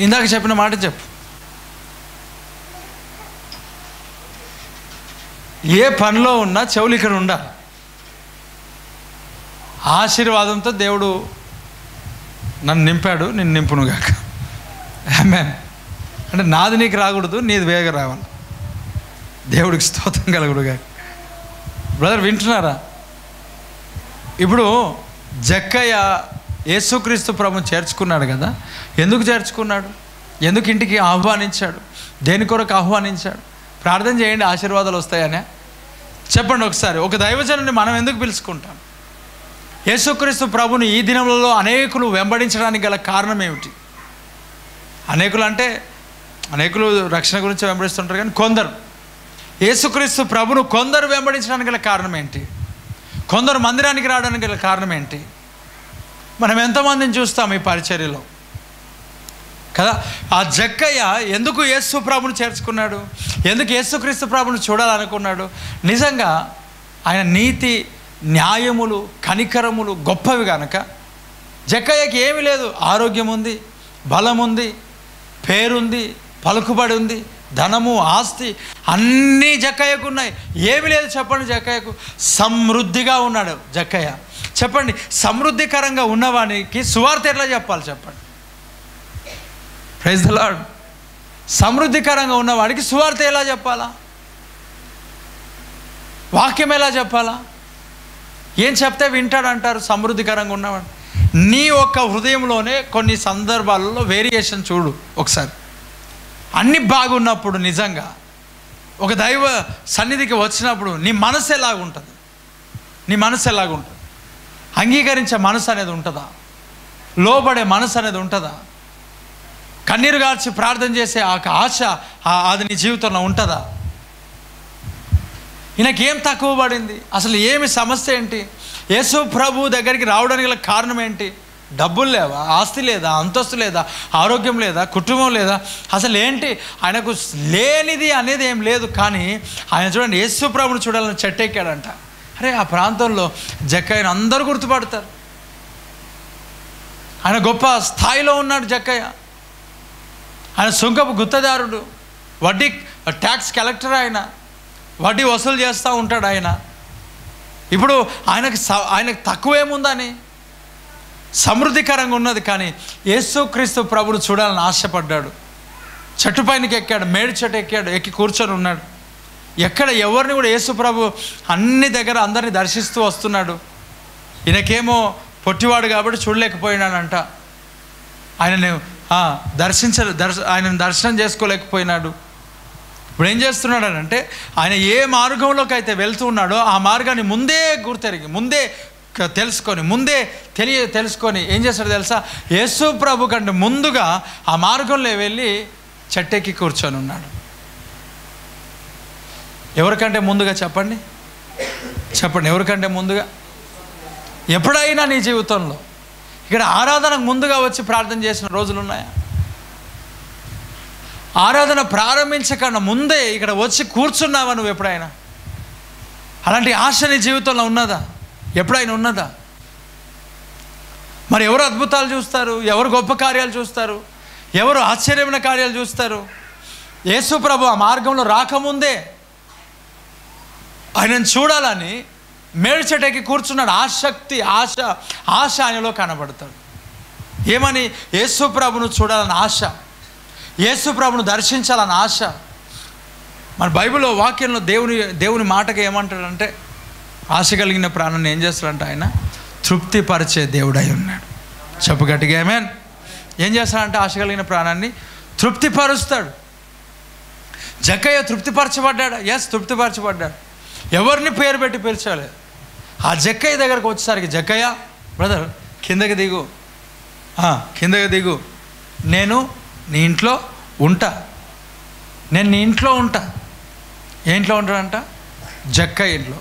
ఇందాక చెప్పిన మాట చెప్పు. ఏ పనిలో ఉన్నా చెవులు ఇక్కడ ఉండాలి. ఆశీర్వాదంతో దేవుడు నన్ను నింపాడు, నిన్ను నింపునుగాక. ఆమేన్. అంటే నాది నీకు రాకూడదు, నీది వేగ రావాలి. దేవుడికి స్తోత్రం కలుగుడుగాక. బ్రదర్ వింటున్నారా? ఇప్పుడు జక్కయ్య యేసుక్రీస్తు ప్రభువును చేర్చుకున్నాడు కదా. ఎందుకు చేర్చుకున్నాడు? ఎందుకు ఇంటికి ఆహ్వానించాడు? దేని కొరకు ఆహ్వానించాడు? ప్రార్థన చేయండి ఆశీర్వాదాలు వస్తాయనే. చెప్పండి ఒకసారి, ఒక దైవజనుని మనం ఎందుకు పిలుచుకుంటాం? యేసుక్రీస్తు ప్రభుని ఈ దినములలో అనేకులు వెంబడించడానికి గల కారణం ఏమిటి? అనేకులు రక్షణ గురించి వెంబడిస్తుంటారు, కానీ కొందరు యేసుక్రీస్తు ప్రభును కొందరు వెంబడించడానికి గల కారణం ఏంటి? కొందరు మందిరానికి రావడానికి గల కారణం ఏంటి? మనం ఎంతమందిని చూస్తాం ఈ పరిచర్యలో కదా. ఆ జక్కయ్య ఎందుకు యేసు ప్రభుని చేర్చుకున్నాడు? ఎందుకు యేసుక్రీస్తు ప్రభుని చూడాలనుకున్నాడు? నిజంగా ఆయన నీతి, న్యాయములు, కనికరములు గొప్పవి కనుక జక్కయ్యకి ఏమీ లేదు. ఆరోగ్యం ఉంది, బలం ఉంది, పేరుంది, పలుకుబడి ఉంది, ధనము, ఆస్తి అన్నీ జక్కయ్యకు ఉన్నాయి. ఏమి లేదు చెప్పండి జక్కయ్యకు? సమృద్ధిగా ఉన్నాడు జక్కయ్య. చెప్పండి, సమృద్ధికరంగా ఉన్నవానికి సువార్త ఎట్లా చెప్పాలి చెప్పండి? Praise the lord. సమృద్ధికరంగా ఉన్నవాడికి సువార్త ఎలా చెప్పాలా? వాక్యం ఎలా చెప్పాలా? ఏం చెప్తే వింటాడంటారు సమృద్ధికరంగా ఉన్నవాడు? నీ యొక్క హృదయంలోనే కొన్ని సందర్భాలలో వేరియేషన్ చూడు ఒకసారి. అన్నీ బాగున్నప్పుడు నిజంగా ఒక దైవ సన్నిధికి వచ్చినప్పుడు నీ మనసు ఎలాగుంటుంది? నీ మనసు ఎలాగుంటుంది? అంగీకరించే మనసు అనేది ఉంటుందా? లోబడే మనసు అనేది ఉంటుందా? కన్నీరు గార్చి ప్రార్థన చేసే ఆ ఆశ అది నీ జీవితంలో ఉంటుందా? ఈయనకేం తక్కువ పడింది? అసలు ఏమి సమస్య ఏంటి? యేసు ప్రభు దగ్గరికి రావడానికి గల కారణం ఏంటి? డబ్బులు లేవా? ఆస్తి లేదా? అంతస్తు లేదా? ఆరోగ్యం లేదా? కుటుంబం లేదా? అసలు ఏంటి? ఆయనకు లేనిది అనేది ఏం లేదు. కానీ ఆయన చూడండి, యేసు ప్రభుని చూడాలని చెట్టెక్కాడంట. అరే, ఆ ప్రాంతంలో జక్కయ్యను అందరూ గుర్తుపడతారు. ఆయన గొప్ప స్థాయిలో ఉన్నాడు జక్కయ్య. ఆయన సుంకపు గుత్తదారుడు, వడ్డీ ట్యాక్స్ కలెక్టర్, ఆయన వడ్డీ వసూలు చేస్తూ ఉంటాడు. ఆయన ఇప్పుడు ఆయనకు తక్కువేముందని? సమృద్ధికరంగా ఉన్నది. కానీ యేసుక్రీస్తు ప్రభుని చూడాలని ఆశపడ్డాడు. చెట్టు పైనకి ఎక్కాడు, మేడి చెట్టు ఎక్కాడు, ఎక్కి కూర్చొని ఉన్నాడు. ఎక్కడ ఎవరిని కూడా యేసు ప్రభు అన్ని దగ్గర అందరినీ దర్శిస్తూ వస్తున్నాడు. ఈయనకేమో పొట్టివాడు కాబట్టి చూడలేకపోయినాడంట. ఆయనను ఆయనను దర్శనం చేసుకోలేకపోయినాడు. ఇప్పుడు ఏం చేస్తున్నాడనంటే, ఆయన ఏ మార్గంలోకి అయితే వెళ్తూ ఉన్నాడో ఆ మార్గాన్ని ముందే గుర్తెరిగి, ముందే తెలుసుకొని ఏం చేస్తాడో తెలుసా? యేసు ప్రభు కంటే ముందుగా ఆ మార్గంలో వెళ్ళి చెట్టెక్కి కూర్చొని ఉన్నాడు. ఎవరికంటే ముందుగా? చెప్పండి, ఎవరికంటే ముందుగా? ఎప్పుడైనా నీ జీవితంలో ఇక్కడ ఆరాధనకు ముందుగా వచ్చి ప్రార్థన చేసిన రోజులు ఉన్నాయా? ఆరాధన ప్రారంభించకుండా ముందే ఇక్కడ వచ్చి కూర్చున్నావా నువ్వు ఎప్పుడైనా? అలాంటి ఆశ నీ జీవితంలో ఉన్నదా? ఎప్పుడైనా ఉన్నదా? మరి ఎవరు అద్భుతాలు చూస్తారు? ఎవరు గొప్ప కార్యాలు చూస్తారు? ఎవరు ఆశ్చర్యమైన కార్యాలు చూస్తారు? యేసు ప్రభు ఆ మార్గంలో రాకముందే ఆయనను చూడాలని మేడి చెట్టుకి కూర్చున్నాడు. ఆసక్తి, ఆశ ఆయనలో కనబడతాడు. ఏమని? యేసు ప్రభును చూడాలని ఆశ, యేసు ప్రభును దర్శించాలని ఆశ. మన బైబిల్లో వాక్యంలో దేవుని మాటకి ఏమంటాడంటే, ఆశ కలిగిన ప్రాణాన్ని ఏం చేస్తాడంటే ఆయన తృప్తిపరిచే దేవుడై ఉన్నాడు. చెప్పు గట్టిగా ఆమేన్. ఏం చేస్తాడంటే ఆశ కలిగిన ప్రాణాన్ని తృప్తిపరుస్తాడు. జక్కయ్య తృప్తిపరచబడ్డాడు. తృప్తిపరచబడ్డాడు. ఎవరిని పేరు పెట్టి పిలిచలేదు. ఆ జక్కయ్య దగ్గరకు వచ్చేసరికి, జక్కయ్య బ్రదర్ కిందకి దిగు, నేను నీ ఇంట్లో ఉంటా. ఏ ఇంట్లో ఉంటాడంట? జక్కయ్య ఇంట్లో.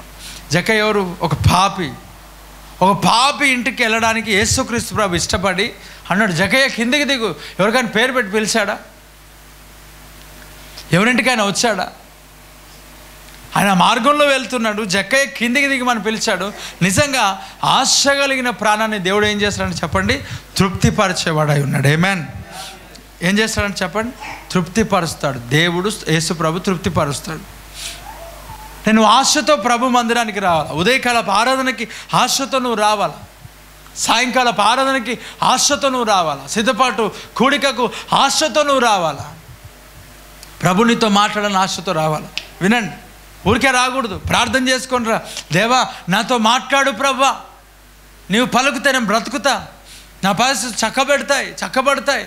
జక్కయ్య ఎవరు? ఒక పాపి ఇంటికి వెళ్ళడానికి యేసుక్రీస్తు ప్రభు ఇష్టపడి అన్నాడు, జక్కయ్య కిందకి దిగు. ఎవరికైనా పేరు పెట్టి పిలిచాడా? ఎవరింటికైనా వచ్చాడా? ఆయన మార్గంలో వెళ్తున్నాడు. జక్కయ్య కిందికి దిగి మనం పిలిచాడు. నిజంగా ఆశ కలిగిన ప్రాణాన్ని దేవుడు ఏం చేస్తాడంటే చెప్పండి, తృప్తిపరిచేవాడై ఉన్నాడు. ఆమేన్. ఏం చేస్తాడంటే చెప్పండి, తృప్తిపరుస్తాడు. దేవుడు యేసు ప్రభు తృప్తిపరుస్తాడు. నేను ఆశతో ప్రభు మందిరానికి రావాలా? ఉదయకాలపు ఆరాధనకి ఆశతో నువ్వు రావాలా? సాయంకాలపు ఆరాధనకి ఆశతో నువ్వు రావాలా? సిద్ధపాటు కూడికకు ఆశతో నువ్వు రావాలా? ప్రభునితో మాట్లాడాలని ఆశతో రావాలా? వినండి, ఊరికే రాకూడదు. ప్రార్థన చేసుకొని రా. దేవా నాతో మాట్లాడు ప్రభా, నీవు పలుకుతే నేను బ్రతుకుతా, నా పరిస్థితి చక్కబడతాయి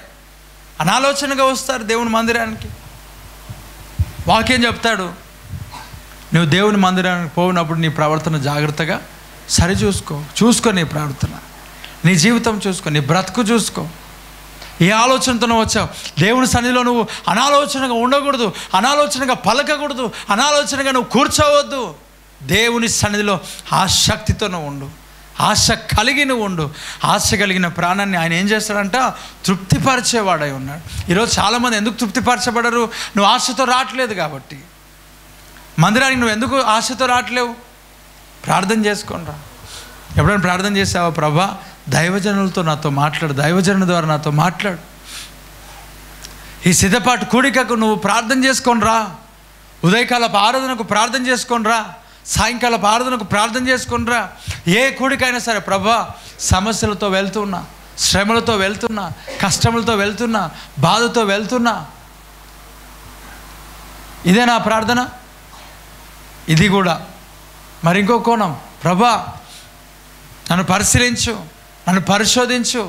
అనాలోచనగా వస్తారు దేవుని మందిరానికి. వాక్యం చెప్తాడు, నువ్వు దేవుని మందిరానికి పోయినప్పుడు నీ ప్రవర్తన జాగ్రత్తగా చూసుకో నీ ప్రవర్తన, నీ జీవితం చూసుకో, నీ బ్రతుకు చూసుకో. ఏ ఆలోచనతో నువ్వు వచ్చావు? దేవుని సన్నిధిలో నువ్వు అనాలోచనగా ఉండకూడదు, అనాలోచనగా పలకకూడదు, అనాలోచనగా నువ్వు కూర్చోవద్దు. దేవుని సన్నిధిలో ఆసక్తితో నువ్వు ఉండు, ఆశ కలిగి నువ్వు ఉండు. ఆశ కలిగిన ప్రాణాన్ని ఆయన ఏం చేస్తాడంట? తృప్తిపరిచేవాడై ఉన్నాడు. ఈరోజు చాలామంది ఎందుకు తృప్తిపరచబడరు? నువ్వు ఆశతో రావట్లేదు కాబట్టి. మందిరానికి నువ్వు ఎందుకు ఆశతో రావట్లేవు? ప్రార్థన చేసుకోండి రా. ఎప్పుడైనా ప్రార్థన చేసావా? ప్రభా, దైవజనులతో నాతో మాట్లాడు, దైవజనుల ద్వారా నాతో మాట్లాడు. ఈ సిద్ధపాటు కూడికకు నువ్వు ప్రార్థన చేసుకొని రా. ఉదయకాలపు ఆరాధనకు ప్రార్థన చేసుకొని రా. సాయంకాలపు ఆరాధనకు ప్రార్థన చేసుకొని రా. ఏ కూడికైనా సరే, ప్రభా సమస్యలతో వెళ్తున్నా, శ్రమలతో వెళ్తున్నా, కష్టములతో వెళ్తున్నా, బాధతో వెళ్తున్నా, ఇదే నా ప్రార్థన. ఇది కూడా మరి ఇంకో కోణం, ప్రభా నన్ను పరిశీలించు, నన్ను పరిశోధించు,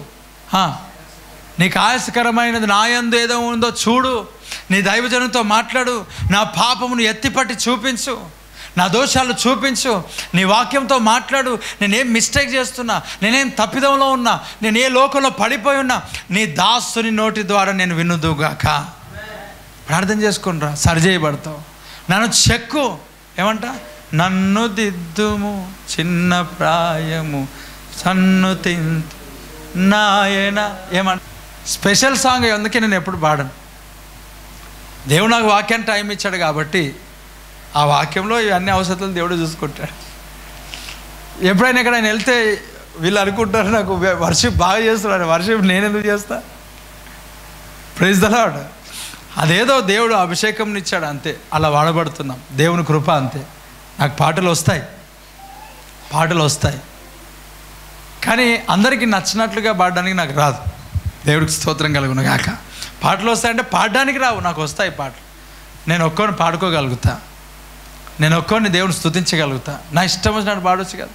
నీకు ఆయాసకరమైనది నా యందు ఏదో ఉందో చూడు, నీ దైవజనులతో మాట్లాడు, నా పాపమును ఎత్తిపట్టి చూపించు, నా దోషాలు చూపించు, నీ వాక్యంతో మాట్లాడు. నేనేం మిస్టేక్ చేస్తున్నా, నేనేం తప్పిదంలో ఉన్నా, నేను ఏ లోకంలో పడిపోయి ఉన్నా, నీ దాసుని నోటి ద్వారా నేను వినుదుగాక. ప్రార్థన చేసుకుని రా, సరిచేయబడతావు. నన్ను చెక్కు, ఏమంట? నన్ను దిద్దుము చిన్న ప్రాయము సన్నుతి నాయన. ఏమంట? స్పెషల్ సాంగ్ అందుకే నేను ఎప్పుడు పాడను. దేవుడు నాకు వాక్యాన్ని టైం ఇచ్చాడు కాబట్టి ఆ వాక్యంలో ఇవన్నీ అవసరాలు దేవుడు చూసుకుంటాడు. ఎప్పుడైనా ఎక్కడైనా వెళ్తే వీళ్ళు అనుకుంటారు నాకు వర్షిప్ బాగా చేస్తున్నాడు, వర్షిప్ నేను ఎందుకు చేస్తా? Praise the Lord. అదేదో దేవుడు అభిషేకం ఇచ్చాడు అంతే, అలా వాడబడుతున్నాం. దేవుని కృప అంతే. నాకు పాటలు వస్తాయి కానీ అందరికీ నచ్చినట్లుగా పాడడానికి నాకు రాదు. దేవుడికి స్తోత్రం కలుగును గాక. పాటలు వస్తాయంటే పాడడానికి రావు, నాకు వస్తాయి పాటలు. నేను ఒక్కొని పాడుకోగలుగుతా, నేను ఒక్కొని దేవుని స్తుతించగలుగుతా. నా ఇష్టం వచ్చినట్టు పాడవచ్చు కదా.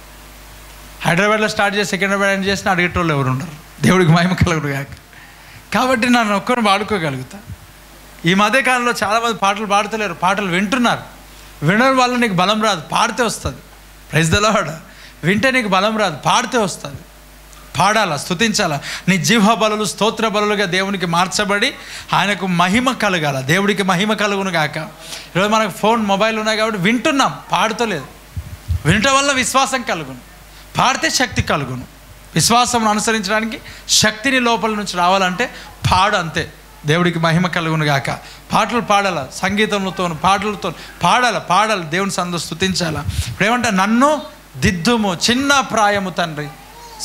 హైదరాబాద్లో స్టార్ట్ చేసి సికింద్రాబాద్ ఎండ్ చేసిన అడిగేటోళ్ళు ఎవరు ఉండరు. దేవుడికి మహిమ కలుగును గాక. కాబట్టి నన్ను ఒక్కొని పాడుకోగలుగుతా. ఈ మధ్యకాలంలో చాలామంది పాటలు పాడుతలేరు, పాటలు వింటున్నారు. వినడం వల్ల నీకు బలం రాదు, పాడితే వస్తుంది. Praise the Lord. వింటే నీకు బలం రాదు, పాడితే వస్తుంది. పాడాలా, స్తుతించాలా. నీ జీవ బలులు స్తోత్ర బలులుగా దేవునికి మార్చబడి ఆయనకు మహిమ కలగాల, దేవుడికి మహిమ కలుగును గాక. ఈరోజు మనకు ఫోన్, మొబైల్ ఉన్నాయి కాబట్టి వింటున్నాం, పాడుతలేదు. వినటం వల్ల విశ్వాసం కలుగును, పాడితే శక్తి కలుగును. విశ్వాసం అనుసరించడానికి శక్తిని లోపల నుంచి రావాలంటే పాడు, అంతే. దేవుడికి మహిమ కలుగును గాక. పాటలు పాడాల, సంగీతంతో పాటలతో పాడాలి, దేవుని సందు స్తుతించాలా. ఇప్పుడు ఏమంటే? నన్ను దిద్దుము చిన్న ప్రాయము తండ్రి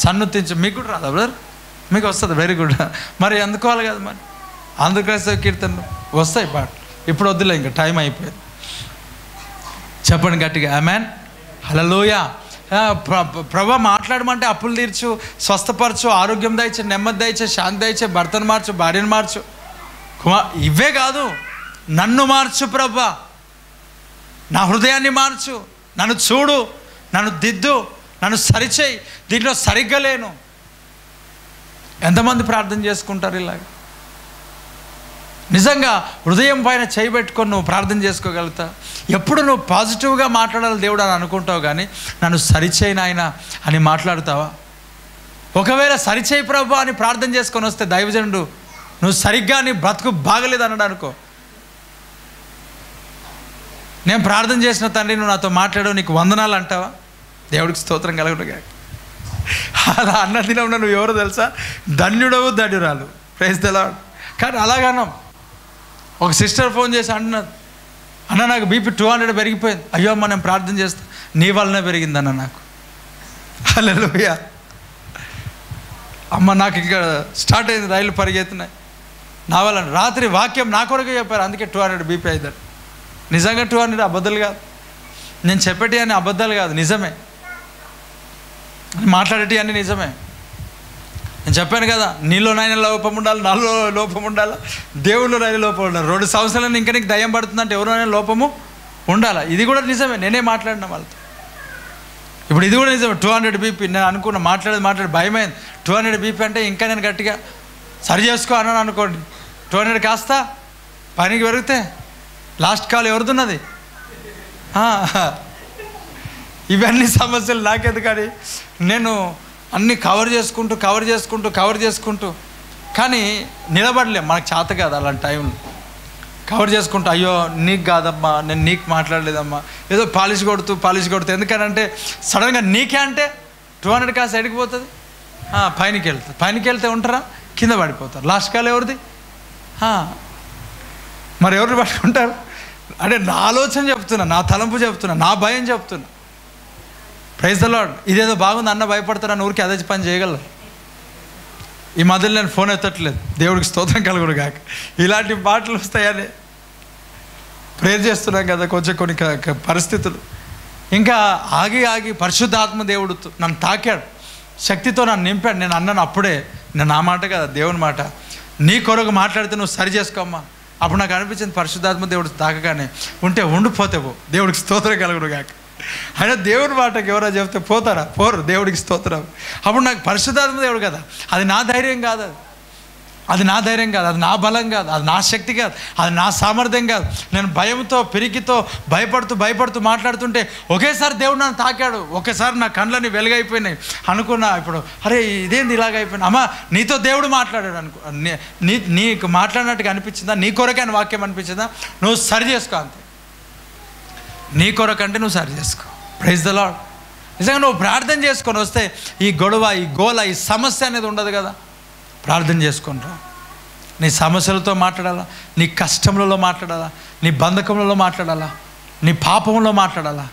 సన్నుతించు. మీకు కూడా రాదా బ్రదర్? మీకు వస్తుంది, వెరీ గుడ్. మరి అందుకోవాలి కదా. మరి ఆంధ్రప్రదేశ్ కీర్తనలు వస్తాయి పాటలు. ఇప్పుడు వద్దులే, ఇంకా టైం అయిపోయింది. చెప్పండి గట్టిగా ఆమేన్, హల్లెలూయా. ప్రభా మాట్లాడమంటే అప్పులు తీర్చు, స్వస్థపరచు, ఆరోగ్యం దయచే, నెమ్మది దయచే, శాంతి దయచే, భర్తను మార్చు, భార్యను మార్చు, ఇవే కాదు, నన్ను మార్చు ప్రభా, నా హృదయాన్ని మార్చు, నన్ను చూడు, నన్ను దిద్దు, నన్ను సరిచేయి, దీంట్లో సరిగ్గా లేను. ఎంతమంది ప్రార్థన చేసుకుంటారు ఇలాగ? నిజంగా హృదయం పైన చేయబెట్టుకొని నువ్వు ప్రార్థన చేసుకోగలుగుతా. ఎప్పుడు నువ్వు పాజిటివ్గా మాట్లాడాలి దేవుడు అని అనుకుంటావు, కానీ నన్ను సరిచేయి నాయన అని మాట్లాడుతావా? ఒకవేళ సరిచేయి ప్రభు అని ప్రార్థన చేసుకొని వస్తే దైవజనుడు నువ్వు సరిగ్గా నీ బ్రతుకు బాగలేదు అన్నాడు అనుకో, నేను ప్రార్థన చేసిన తండ్రి నువ్వు నాతో మాట్లాడు, నీకు వందనాలు అంటావా? దేవుడికి స్తోత్రం కలుగునుగా. అలా అన్న దినం నువ్వు ఎవరో తెలుసా? ధన్యుడవు ధన్యురాలు. Praise the Lord. కానీ అలాగనం ఒక సిస్టర్ ఫోన్ చేసి అంటున్నది, అన్న నాకు బీపీ 200 పెరిగిపోయింది. అయ్యో అమ్మ నేను ప్రార్థన చేస్తా, నీ వల్లనే పెరిగిందన్న నాకు. హల్లెలూయా. అమ్మ నాకు ఇంకా స్టార్ట్ అయింది, రైలు పరిగెత్తున్నాయి నా వల్ల. రాత్రి వాక్యం నా కొరకు చెప్పారు, అందుకే 200 బీపీ అయింది. నిజంగా 200 అబద్ధాలు కాదు, నేను చెప్పేటి అని అబద్ధాలు కాదు, నిజమే. మాట్లాడేటి అన్నీ నిజమే. నేను చెప్పాను కదా, నీలోనైనా లోపం ఉండాలి, నాలో లోపం ఉండాలి, దేవుళ్ళలోనైనా లోపం ఉండాలి. 2 సంవత్సరాలు ఇంకా నీకు దయ్యం పడుతుందంటే ఎవరైనా లోపము ఉండాలి. ఇది కూడా నిజమే, నేనే మాట్లాడిన వాళ్ళతో. ఇప్పుడు ఇది కూడా నిజమే. 200 బీపీ నేను అనుకున్నా, మాట్లాడి భయమైంది. 200 బీపీ అంటే ఇంకా నేను గట్టిగా సరి చేసుకో అన్నాను అనుకోండి, 200 కాస్త పనికి పెరిగితే లాస్ట్ కాల్ ఎవరిదున్నది? ఇవన్నీ సమస్యలు నాకెందుకు కానీ నేను అన్నీ కవర్ చేసుకుంటూ కానీ నిలబడలేం. మనకు చేత కాదు అలాంటి టైంలో కవర్ చేసుకుంటూ, అయ్యో నీకు కాదమ్మా, నేను నీకు మాట్లాడలేదమ్మా, ఏదో పాలిష్ కొడుతూ ఎందుకనంటే సడన్గా నీకే అంటే 200 కాసు ఎడికి పోతుంది, పైనకి వెళ్తే ఉంటారా, కింద పడిపోతారు. లాస్ట్ కాల్ ఎవరిది? మరి ఎవరిని పట్టుకుంటారు అంటే నా ఆలోచన చెప్తున్నా, నా తలంపు చెప్తున్నా, నా భయం చెప్తున్నా. Praise the Lord. ఇదేదో బాగుంది అన్న భయపడతారని ఊరికి అదే పని చేయగలరు. ఈ మధ్యలో నేను ఫోన్ ఎత్తట్లేదు, దేవుడికి స్తోత్రం కలుగును గాక. ఇలాంటి మాటలు వస్తాయని ప్రేర్ చేస్తున్నాం కదా. కొన్ని పరిస్థితులు ఇంకా ఆగి పరిశుద్ధాత్మ దేవుడు నన్ను తాకాడు, శక్తితో నన్ను నింపాడు. నేను అన్నాను అప్పుడే, నేను నా మాట కదా దేవుని మాట, నీ కొరకు మాట్లాడితే నువ్వు సరి చేసుకోమ్మా. అప్పుడు నాకు అనిపించింది పరిశుద్ధాత్మ దేవుడు తాకగానే ఉండిపోతే దేవుడికి స్తోత్రం కలుగును గాక. అయినా దేవుని మాటకి ఎవరో చెప్తే పోరు, దేవుడికి స్తోత్రం. అప్పుడు నాకు పరిశుద్ధాత్మ దేవుడు కదా, అది నా ధైర్యం కాదు, అది నా బలం కాదు, అది నా శక్తి కాదు, అది నా సామర్థ్యం కాదు. నేను భయంతో పిరికితో భయపడుతూ మాట్లాడుతుంటే ఒకేసారి దేవుడు నన్ను తాకాడు. ఒకేసారి నా కళ్ళని వెలుగైపోయినాయి. అనుకున్నా ఇప్పుడు, అరే ఇదేంది ఇలాగైపోయినా, అమ్మా నీతో దేవుడు మాట్లాడాడు అనుకో. నీకు మాట్లాడినట్టుగా అనిపించిందా? నీ కొరకైన వాక్యం అనిపించిందా? నువ్వు సరి చేసుకో, అంతే. నీ కొరకంటే నువ్వు సరి చేసుకో. Praise the Lord. నిజంగా నువ్వు ప్రార్థన చేసుకొని వస్తే ఈ గొడవ, ఈ గోల, ఈ సమస్య అనేది ఉండదు కదా. ప్రార్థన చేసుకుంటా, నీ సమస్యలతో మాట్లాడాలా, నీ కష్టములలో మాట్లాడాలా, నీ బంధకములలో మాట్లాడాలా, నీ పాపంలో మాట్లాడాలా.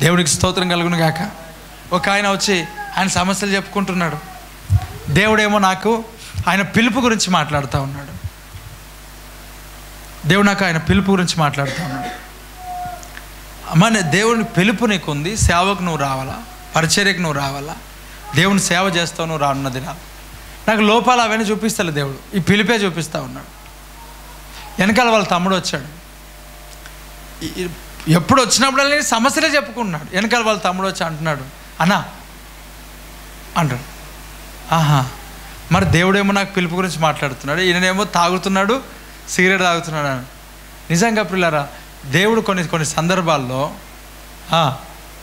దేవుడికి స్తోత్రం కలుగును గాక. ఒక ఆయన వచ్చి ఆయన సమస్యలు చెప్పుకుంటున్నాడు. దేవుడేమో నాకు ఆయన పిలుపు గురించి మాట్లాడుతూ ఉన్నాడు. దేవుడు నాకు ఆయన పిలుపు గురించి మాట్లాడుతూ ఉన్నాడు. అమ్మ, దేవుని పిలుపు నీకుంది, సేవకు నువ్వు రావాలా, పరిచర్యకు నువ్వు రావాలా, దేవుని సేవ చేస్తావు, నువ్వు రానున్నది రా. నాకు లోపాలు అవన్నీ చూపిస్తలే దేవుడు, ఈ పిలిపే చూపిస్తూ ఉన్నాడు. వెనకాల వాళ్ళ తమ్ముడు వచ్చాడు. ఎప్పుడు వచ్చినప్పుడల్లా సమస్యలే చెప్పుకుంటున్నాడు. వెనకాల వాళ్ళ తమ్ముడు వచ్చి అంటున్నాడు, అన్నా అంటాడు. మరి దేవుడేమో నాకు పిలుపు గురించి మాట్లాడుతున్నాడు, ఈయనేమో తాగుతున్నాడు, సిగరెట్ తాగుతున్నాడు అని. నిజంగా పిల్లరా, దేవుడు కొన్ని సందర్భాల్లో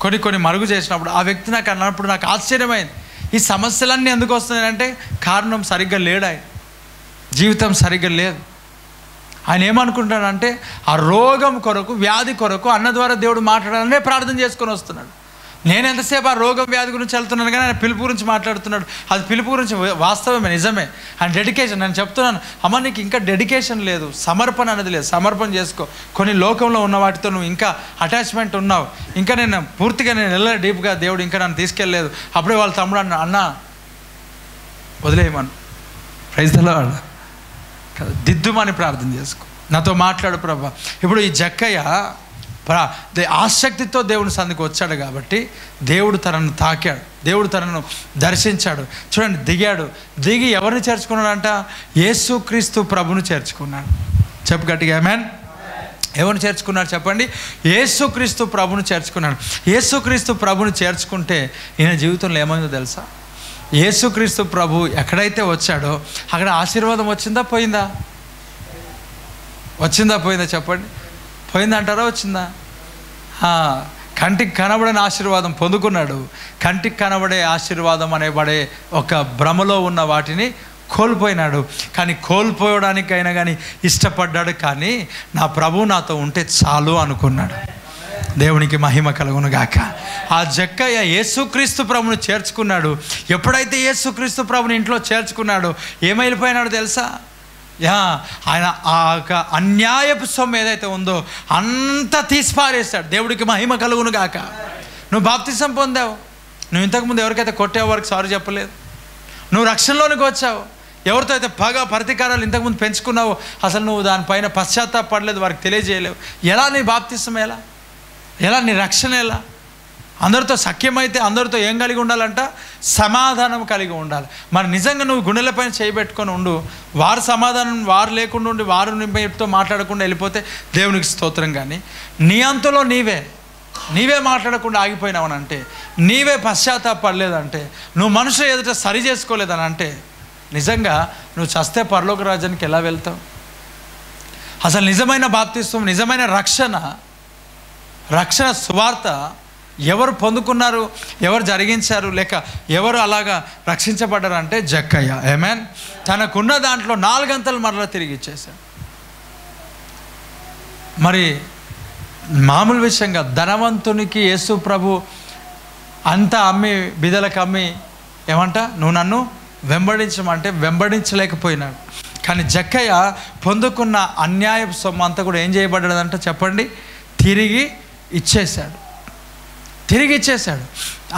కొన్ని మరుగు చేసినప్పుడు ఆ వ్యక్తి నాకు అన్నప్పుడు నాకు ఆశ్చర్యమైంది. ఈ సమస్యలన్నీ ఎందుకు వస్తున్నాయంటే కారణం సరిగ్గా లేడు, ఆయన జీవితం సరిగ్గా లేదు. ఆయన ఏమనుకుంటాడంటే ఆ రోగం కొరకు, వ్యాధి కొరకు అన్న ద్వారా దేవుడు మాట్లాడాలనే ప్రార్థన చేసుకొని వస్తున్నాడు. నేను ఎంతసేపు ఆ రోగం వ్యాధి గురించి వెళ్తున్నాను కానీ ఆయన పిలుపు గురించి మాట్లాడుతున్నాడు. అది పిలుపు గురించి వాస్తవమే, నిజమే. ఆయన డెడికేషన్. నేను చెప్తున్నాను, అమ్మ నీకు ఇంకా డెడికేషన్ లేదు, సమర్పణ అనేది లేదు. సమర్పణ చేసుకో. కొన్ని లోకంలో ఉన్న వాటితో నువ్వు ఇంకా అటాచ్మెంట్ ఉన్నావు. ఇంకా నేను పూర్తిగా వెళ్ళలే డీప్గా, దేవుడు ఇంకా నన్ను తీసుకెళ్ళలేదు. అప్పుడే వాళ్ళ తమ్ముడు అన్న వదిలేయమను. Praise the Lord. దిద్దుమని ప్రార్థన చేసుకో. నాతో మాట్లాడు ప్రభా. ఇప్పుడు ఈ జక్కయ్య ఆసక్తితో దేవుని సందికి వచ్చాడు కాబట్టి దేవుడు తనను తాకాడు, దేవుడు తనను దర్శించాడు. చూడండి, దిగి ఎవరిని చేర్చుకున్నాడంట? యేసుక్రీస్తు ప్రభును చేర్చుకున్నాడు. చెప్పు గట్టిగా ఆమేన్. ఎవరిని చేర్చుకున్నాడు చెప్పండి? యేసుక్రీస్తు ప్రభును చేర్చుకున్నాడు. యేసుక్రీస్తు ప్రభును చేర్చుకుంటే ఈయన జీవితంలో ఏమైందో తెలుసా? యేసుక్రీస్తు ప్రభు ఎక్కడైతే వచ్చాడో అక్కడ ఆశీర్వాదం వచ్చిందా పోయిందా? చెప్పండి. పోయిందంటారా వచ్చిందా? కంటికి కనబడని ఆశీర్వాదం పొందుకున్నాడు. కంటికి కనబడే ఆశీర్వాదం అనేబడే ఒక భ్రమలో ఉన్న వాటిని కోల్పోయినాడు. కానీ కోల్పోవడానికైనా కానీ ఇష్టపడ్డాడు. కానీ నా ప్రభువు నాతో ఉంటే చాలు అనుకున్నాడు. దేవునికి మహిమ కలుగును గాక. ఆ జక్కయ్య యేసుక్రీస్తు ప్రభుని చేర్చుకున్నాడు. ఎప్పుడైతే యేసుక్రీస్తు ప్రభుని ఇంట్లో చేర్చుకున్నాడో ఏమైపోయినాడో తెలుసా? ఆయన ఆ అన్యాయపు సొమ్ము ఏదైతే ఉందో అంతా తీసిపారేస్తాడు. దేవుడికి మహిమ కలుగును గాక. నువ్వు బాప్తిసం పొందావు, నువ్వు ఇంతకుముందు ఎవరికైతే కొట్టే వారికి సారీ చెప్పలేదు. నువ్వు రక్షణలోనికి వచ్చావు, ఎవరితో అయితే పగ ప్రతీకారాలు ఇంతకుముందు పెంచుకున్నావు అసలు నువ్వు దానిపైన పశ్చాత్తాపడలేదు, వారికి తెలియజేయలేవు. ఎలా నీ బాప్తిసం, ఎలా నీ రక్షణ, ఎలా? అందరితో సఖ్యమైతే అందరితో ఏం కలిగి ఉండాలంట? సమాధానం కలిగి ఉండాలి. మరి నిజంగా నువ్వు గుండెలపైన చేయబెట్టుకొని ఉండు, వారు సమాధానం వారు లేకుండా ఉండి వారు నీతో మాట్లాడకుండా వెళ్ళిపోతే దేవునికి స్తోత్రం. కానీ నీ అంతలో నీవే మాట్లాడకుండా ఆగిపోయినావని అంటే, నీవే పశ్చాత్తాపడలేదంటే, నువ్వు మనుషుల ఎదుట సరి చేసుకోలేదని అంటే నిజంగా నువ్వు చస్తే పరలోక రాజ్యానికి ఎలా వెళ్తావు? అసలు నిజమైన బాప్తిస్వం, నిజమైన రక్షణ రక్షణ సువార్త ఎవరు పొందుకున్నారు, ఎవరు జరిగించారు, లేక ఎవరు అలాగా రక్షించబడ్డారు అంటే జక్కయ్య. ఆమేన్. తనకున్న దాంట్లో 4 గంటలు మరలా తిరిగి ఇచ్చేశాడు. మరి మామూలు విషయంగా ధనవంతునికి యేసు ప్రభు అంతా అమ్మి బిదలకు అమ్మి ఏమంట, నువ్వు నన్ను వెంబడించమంటే వెంబడించలేకపోయినాడు. కానీ జక్కయ్య పొందుకున్న అన్యాయపు సొమ్ము అంతా కూడా ఏం చేయబడ్డదంట చెప్పండి, తిరిగి ఇచ్చేశాడు.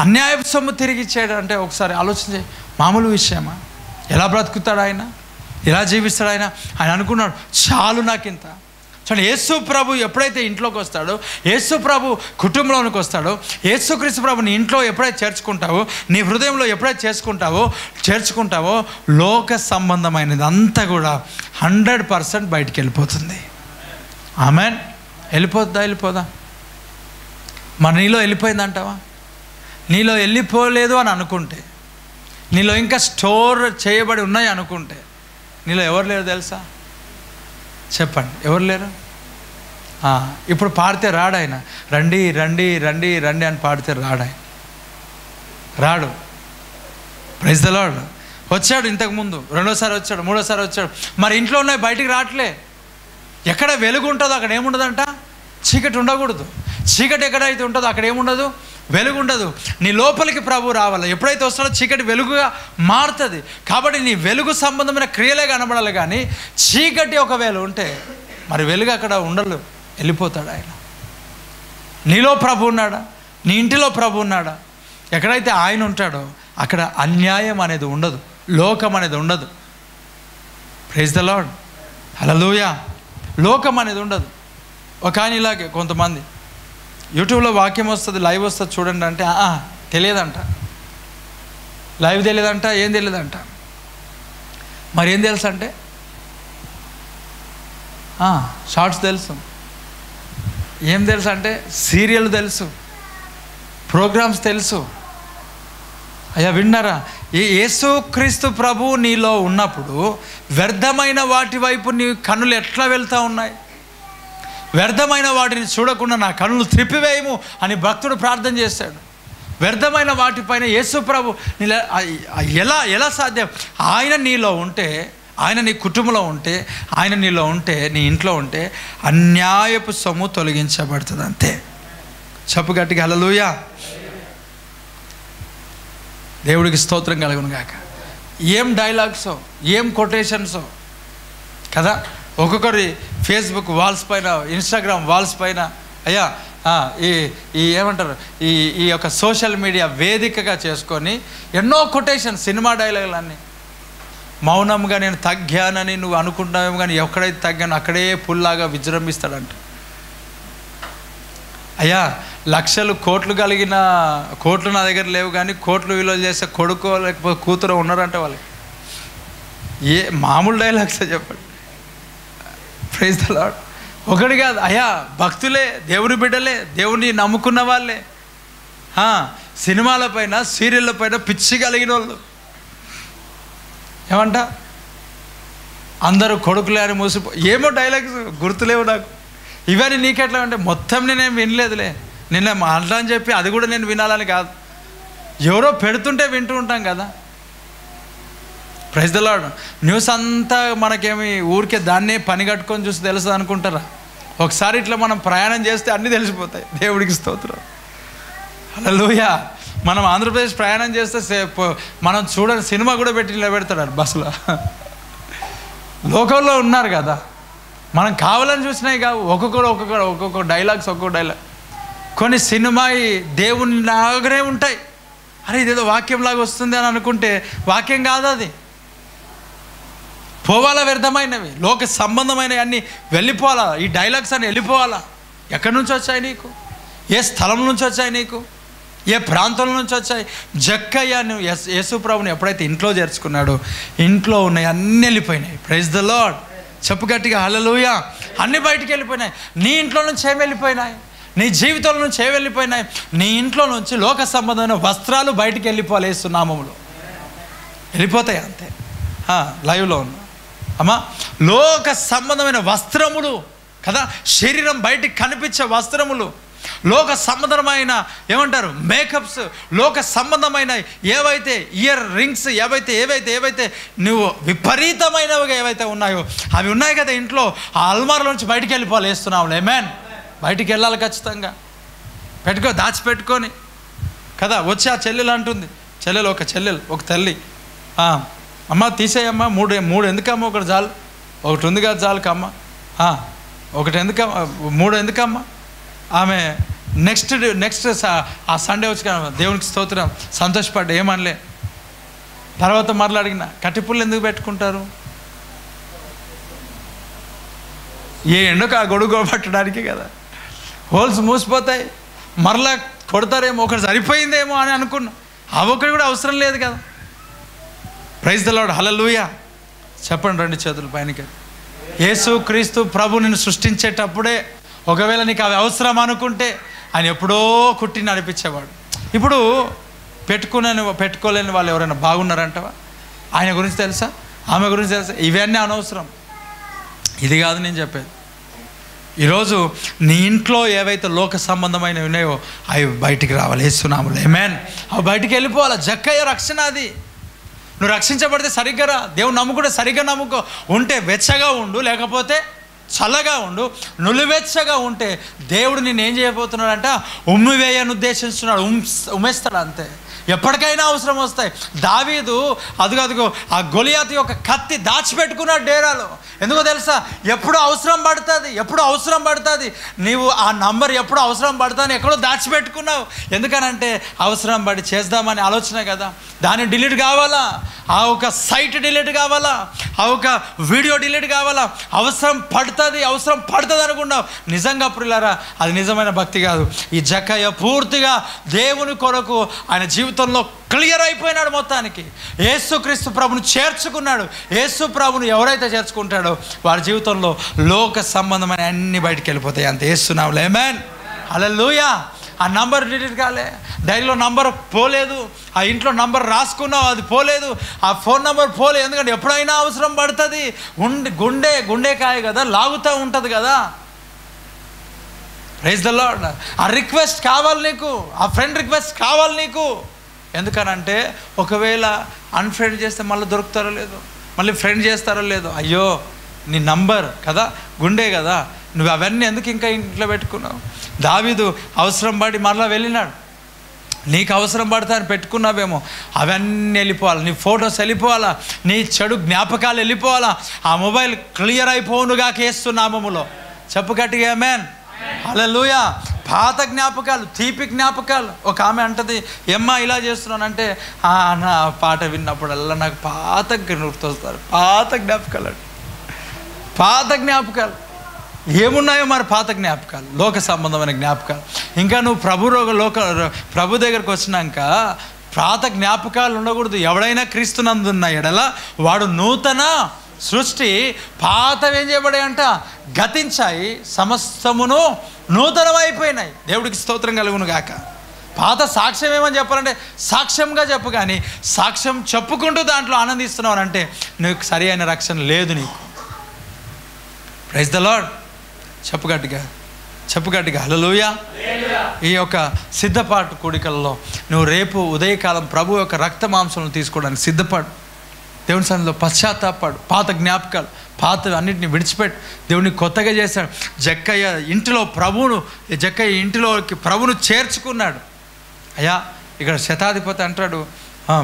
అన్యాయపు సొమ్ము తిరిగి ఇచ్చాడు అంటే ఒకసారి ఆలోచించే మామూలు విషయమా? ఎలా బ్రతుకుతాడు ఆయన, ఎలా జీవిస్తాడు ఆయన? ఆయన అనుకున్నాడు చాలు నాకింత. చూడండి, యేసు ప్రభు ఎప్పుడైతే ఇంట్లోకి వస్తాడో, యేసు ప్రభు కుటుంబంలోనికి వస్తాడో, యేసుక్రీస్తు ప్రభు నీ ఇంట్లో ఎప్పుడైతే చేర్చుకుంటావో, నీ హృదయంలో ఎప్పుడైతే చేర్చుకుంటావో లోక సంబంధమైనది అంతా కూడా 100% బయటికి వెళ్ళిపోతుంది. ఆమేన్. వెళ్ళిపోదా? మరి నీలో వెళ్ళిపోయిందంటావా? నీలో వెళ్ళిపోలేదు అని అనుకుంటే, నీలో ఇంకా స్టోర్ చేయబడి ఉన్నాయి అనుకుంటే, నీలో ఎవరు లేరు తెలుసా? చెప్పండి, ఎవరు లేరు? ఇప్పుడు పాడితే రాడు ఆయన. రండి రండి రండి రండి అని పాడితే రాడు. Praise the Lord. వచ్చాడు ఇంతకుముందు, రెండోసారి వచ్చాడు, మూడోసారి వచ్చాడు. మరి ఇంట్లో ఉన్నాయి బయటికి రావట్లే. ఎక్కడ వెలుగు ఉంటుందో అక్కడ ఏముండదంట, చీకటి ఉండకూడదు. చీకటి ఎక్కడైతే ఉంటుందో అక్కడ ఏముండదు, వెలుగు ఉండదు. నీ లోపలికి ప్రభు రావాలి. ఎప్పుడైతే వస్తాడో చీకటి వెలుగుగా మారుతుంది. కాబట్టి నీ వెలుగు సంబంధమైన క్రియలే కనబడాలి. కానీ చీకటి ఒకవేళ ఉంటే మరి వెలుగు అక్కడ ఉండలు, వెళ్ళిపోతాడు ఆయన. నీలో ప్రభు ఉన్నాడా? నీ ఇంటిలో ప్రభు ఉన్నాడా? ఎక్కడైతే ఆయన ఉంటాడో అక్కడ అన్యాయం అనేది ఉండదు, లోకం అనేది ఉండదు. Praise the Lord. హల్లెలూయా. లోకం అనేది ఉండదు. ఒక ఆయన ఇలాగే కొంతమంది యూట్యూబ్లో వాక్యం వస్తుంది, లైవ్ వస్తుంది చూడండి అంటే తెలియదంట, లైవ్ తెలియదంట, ఏం తెలియదంట. మరి ఏం తెలుసు అంటే షార్ట్స్ తెలుసు. ఏం తెలుసు అంటే సీరియల్ తెలుసు, ప్రోగ్రామ్స్ తెలుసు. అయ్యా విన్నారా? ఈ యేసుక్రీస్తు ప్రభు నీలో ఉన్నప్పుడు వ్యర్థమైన వాటి వైపు నీ కన్నులు ఎట్లా వెళ్తూ ఉన్నాయి? వ్యర్థమైన వాటిని చూడకుండా నా కన్నులు త్రిప్పివేయము అని భక్తుడు ప్రార్థన చేశాడు. వ్యర్థమైన వాటిపైన యేసు ప్రభు ఎలా సాధ్యం? ఆయన నీలో ఉంటే, ఆయన నీ కుటుంబంలో ఉంటే, ఆయన నీలో ఉంటే, నీ ఇంట్లో ఉంటే అన్యాయపు సొమ్ము తొలగించబడుతుంది. అంతే. చెప్పు గట్టిగా హల్లెలూయా. దేవుడికి స్తోత్రం కలుగును గాక. ఏం డైలాగ్సో, ఏం కొటేషన్సో కదా. ఒక్కొక్కరి ఫేస్బుక్ వాల్స్ పైన, ఇన్స్టాగ్రామ్ వాల్స్ పైన అయ్యా ఈ ఏమంటారు, ఈ యొక్క సోషల్ మీడియా వేదికగా చేసుకొని ఎన్నో కొటేషన్, సినిమా డైలాగులన్నీ. మౌనంగా నేను తగ్గానని నువ్వు అనుకుంటున్నావేమో, కానీ ఎక్కడైతే తగ్గాను అక్కడే పుల్లాగా విజృంభిస్తాడంట. అయ్యా లక్షలు కోట్లు కలిగిన కోట్లు నా దగ్గర లేవు, కానీ కోట్లు విలువ చేసే కొడుకో లేకపోతే కూతురు ఉన్నారంటే వాళ్ళకి. ఏ మామూలు డైలాగ్స్ చెప్పండి. Praise the Lord. ఒకటి కాదు అయ్యా, భక్తులే, దేవుని బిడ్డలే, దేవుని నమ్ముకున్న వాళ్ళే సినిమాల పైన, సీరియళ్ళ పైన పిచ్చి కలిగిన వాళ్ళు ఏమంట, అందరూ కొడుకులే అని ఏమో డైలాగ్స్ గుర్తులేవు నాకు. ఇవన్నీ నీకెట్లా అంటే మొత్తం నేనేం వినలేదులే, నిన్న మాట్లా అని చెప్పి అది కూడా నేను వినాలని కాదు, ఎవరో పెడుతుంటే వింటూ ఉంటాం కదా. Praise the lord. న్యూస్ అంతా మనకేమి ఊరికే దాన్నే పని కట్టుకొని చూసి తెలుసు అనుకుంటారా? ఒకసారి ఇట్లా మనం ప్రయాణం చేస్తే అన్నీ తెలిసిపోతాయి. దేవుడికి స్తోత్రం. హల్లెలూయా. మనం ఆంధ్రప్రదేశ్ ప్రయాణం చేస్తే మనం చూడని సినిమా కూడా పెట్టి నిలబెడతాడు బస్సులో. లోకంలో ఉన్నారు కదా, మనం కావాలని చూసినాయి కావు. ఒక్కొక్క డైలాగ్స్, ఒక్కొక్క డైలాగ్. కొన్ని సినిమా దేవుని లాగానే ఉంటాయి. అరే ఇదేదో వాక్యంలాగా వస్తుంది అని అనుకుంటే వాక్యం కాదు అది. పోవాలా వ్యర్థమైనవి, లోక సంబంధమైనవి అన్నీ వెళ్ళిపోవాలా. ఈ డైలాగ్స్ అన్నీ వెళ్ళిపోవాలా. ఎక్కడి నుంచి వచ్చాయి నీకు? ఏ స్థలం నుంచి వచ్చాయి నీకు? ఏ ప్రాంతం నుంచి వచ్చాయి? జక్కయ్యను యేసు ప్రభుని ఎప్పుడైతే ఇంట్లో చేర్చుకున్నాడో ఇంట్లో ఉన్నాయి అన్నీ వెళ్ళిపోయినాయి. Praise the Lord. చెప్పు గట్టిగా హల్లెలూయా. అన్నీ బయటికి వెళ్ళిపోయినాయి. నీ ఇంట్లో నుంచి ఏమి వెళ్ళిపోయినాయి? నీ జీవితంలో నుంచి ఏమి వెళ్ళిపోయినాయి? నీ ఇంట్లో నుంచి లోక సంబంధమైన వస్త్రాలు బయటికి వెళ్ళిపోవాలి. యేసు నామములో వెళ్ళిపోతాయి అంతే. లైవ్లో ఉన్నా అమ్మా, లోక సంబంధమైన వస్త్రములు కదా, శరీరం బయటికి కనిపించే వస్త్రములు, లోక సంబంధమైన ఏమంటారు మేకప్స్, లోక సంబంధమైన ఏవైతే ఇయర్ రింగ్స్, ఏవైతే నువ్వు విపరీతమైనవిగా ఏవైతే ఉన్నాయో అవి ఉన్నాయి కదా ఇంట్లో, ఆ అల్మార్లోంచి బయటికి వెళ్ళిపోవాలి. వేస్తున్నావులే మ్యాన్, బయటికి వెళ్ళాలి ఖచ్చితంగా. దాచిపెట్టుకొని కదా. వచ్చి ఆ చెల్లెలు అంటుంది, ఒక తల్లి, అమ్మ తీసేయమ్మా, మూడు ఎందుకమ్మా, ఒకటి చాలు, ఒకటి ఉంది కదా చాలు కమ్మ, ఒకటి ఎందుకమ్మా, 3 ఎందుకమ్మా. ఆమె నెక్స్ట్ ఆ సండే వచ్చి దేవునికి స్తోత్రం సంతోషపడ్డా, ఏమనలే. తర్వాత మరలా అడిగిన, కట్టిపుల్లు ఎందుకు పెట్టుకుంటారు? ఏ ఎండకు ఆ గొడుగు పట్టడానికి కదా, హోల్స్ మూసిపోతాయి, మరలా కొడతారేమో, ఒకటి సరిపోయిందేమో అని అనుకున్నా. ఒకటి కూడా అవసరం లేదు కదా. ప్రైజ్ ది లార్డ్, హల్లెలూయా. చెప్పండి, 2 చేతులు పైనకి. యేసు క్రీస్తు ప్రభు నిన్ను సృష్టించేటప్పుడే ఒకవేళ నీకు అవి అవసరం అనుకుంటే ఆయన ఎప్పుడో కుట్టి నడిపించేవాడు. ఇప్పుడు పెట్టుకోలేని వాళ్ళు ఎవరైనా బాగున్నారంటవా? ఆయన గురించి తెలుసా, ఆమె గురించి తెలుసా? ఇవన్నీ అనవసరం. ఇది కాదు నేను చెప్పేది. ఈరోజు నీ ఇంట్లో ఏవైతే లోక సంబంధమైనవి ఉన్నాయో అవి బయటికి రావాలి. యేసునామములో ఆమేన్. అవి బయటికి వెళ్ళిపోవాలి. జక్కయ్య రక్షణ అది. నువ్వు రక్షించబడితే సరిగ్గా రా, దేవుడు నమ్ముకుంటే సరిగ్గా నమ్ముకో. ఉంటే వెచ్చగా ఉండు, లేకపోతే చల్లగా ఉండు. నులివెచ్చగా ఉంటే దేవుడు నిన్ను ఏం చేయబోతున్నాడంట, ఉమ్మివేయని ఉద్దేశిస్తున్నాడు. ఉమ్మేస్తాడు అంతే. ఎప్పటికైనా అవసరం వస్తాయి. దావీదు అదుగో ఆ గొలియాతు యొక్క కత్తి దాచిపెట్టుకున్నాడు డేరాలో. ఎందుకో తెలుసా, ఎప్పుడు అవసరం పడుతుంది. నీవు ఆ నంబర్ ఎప్పుడు అవసరం పడుతుంది ఎక్కడో దాచిపెట్టుకున్నావు. ఎందుకనంటే అవసరం పడి చేద్దామని ఆలోచన కదా. దాన్ని డిలీట్ కావాలా, ఆ ఒక సైట్ డిలీట్ కావాలా, ఆ ఒక వీడియో డిలీట్ కావాలా, అవసరం పడుతుంది అనుకున్నావు. నిజంగా ప్రియులారా, అది నిజమైన భక్తి కాదు. ఈ జక్కయ్య పూర్తిగా దేవుని కొరకు ఆయన జీవితంలో క్లియర్ అయిపోయినాడు. మొత్తానికి యేసుక్రీస్తు ప్రభుని చేర్చుకున్నాడు. యేసు ప్రభుని ఎవరైతే చేర్చుకుంటాడో వారి జీవితంలో లోక సంబంధమైన అన్ని బయటికి వెళ్ళిపోతాయి. అంత యేసునామములో ఆమేన్, హల్లెలూయా. ఆ నంబర్ డిలీట్ కాలే, డైరీలో నంబర్ పోలేదు, ఆ ఇంట్లో నంబర్ రాసుకున్నావు అది పోలేదు, ఆ ఫోన్ నెంబర్ పోలేదు. ఎందుకంటే ఎప్పుడైనా అవసరం పడుతుంది. గుండెకాయ కదా, లాగుతూ ఉంటుంది కదా. Praise the Lord. ఆ రిక్వెస్ట్ కావాలి నీకు, ఆ ఫ్రెండ్ రిక్వెస్ట్ కావాలి నీకు. ఎందుకనంటే ఒకవేళ అన్ఫ్రెండ్ చేస్తే మళ్ళీ దొరుకుతారో లేదో, మళ్ళీ ఫ్రెండ్ చేస్తారో లేదో. అయ్యో నీ నంబర్ కదా, గుండె కదా, నువ్వు అవన్నీ ఎందుకు ఇంకా ఇంట్లో పెట్టుకున్నావు? దావీదు అవసరం పడి మరలా వెళ్ళినాడు. నీకు అవసరం పడతా అని పెట్టుకున్నావేమో, అవన్నీ వెళ్ళిపోవాలి. నీ ఫొటోస్ వెళ్ళిపోవాలా, నీ చెడు జ్ఞాపకాలు వెళ్ళిపోవాలా. ఆ మొబైల్ క్లియర్ అయిపోనుగా యేసునామములో. చెప్పు గట్టిగా ఆమేన్, హల్లెలూయా. పాత జ్ఞాపకాలు, తీపి జ్ఞాపకాలు. ఒక ఆమె అంటది, ఏమ్మా ఇలా చేస్తున్నానంటే, నా పాట విన్నప్పుడల్లా నాకు పాత గుర్తొస్తారు. పాత జ్ఞాపకాలు ఏమున్నాయో మరి, పాత జ్ఞాపకాలు, లోక సంబంధమైన జ్ఞాపకాలు. ఇంకా నువ్వు ప్రభు దగ్గరకు వచ్చినాక పాత జ్ఞాపకాలు ఉండకూడదు. ఎవడైనా క్రీస్తునందున్న ఎడల వాడు నూతన సృష్టి, పాతవి ఏం చేయబడాయంట, గతించాయి, సమస్తమును నూతనమైపోయినాయి. దేవుడికి స్తోత్రం కలుగును గాక. పాత సాక్ష్యం ఏమని చెప్పాలంటే సాక్ష్యంగా చెప్పు, కానీ సాక్ష్యం చెప్పుకుంటూ దాంట్లో ఆనందిస్తున్నావు అంటే నీకు సరి అయిన రక్షణ లేదు నీకు. Praise the Lord. చెప్పు గట్టిగా హల్లెలూయా. ఈ యొక్క సిద్ధపాటు కూడికల్లో నువ్వు రేపు ఉదయకాలం ప్రభు యొక్క రక్త మాంసం తీసుకోవడానికి సిద్ధపడు. దేవుని సన్నిధిలో పశ్చాత్తాపడు. పాత జ్ఞాపకాలు, పాత అన్నింటిని విడిచిపెట్టు. దేవుడిని కొత్తగా చేశాడు. జక్కయ్య ఇంటిలోకి ప్రభును చేర్చుకున్నాడు. అయ్యా ఇక్కడ శతాధిపతి అంటాడు,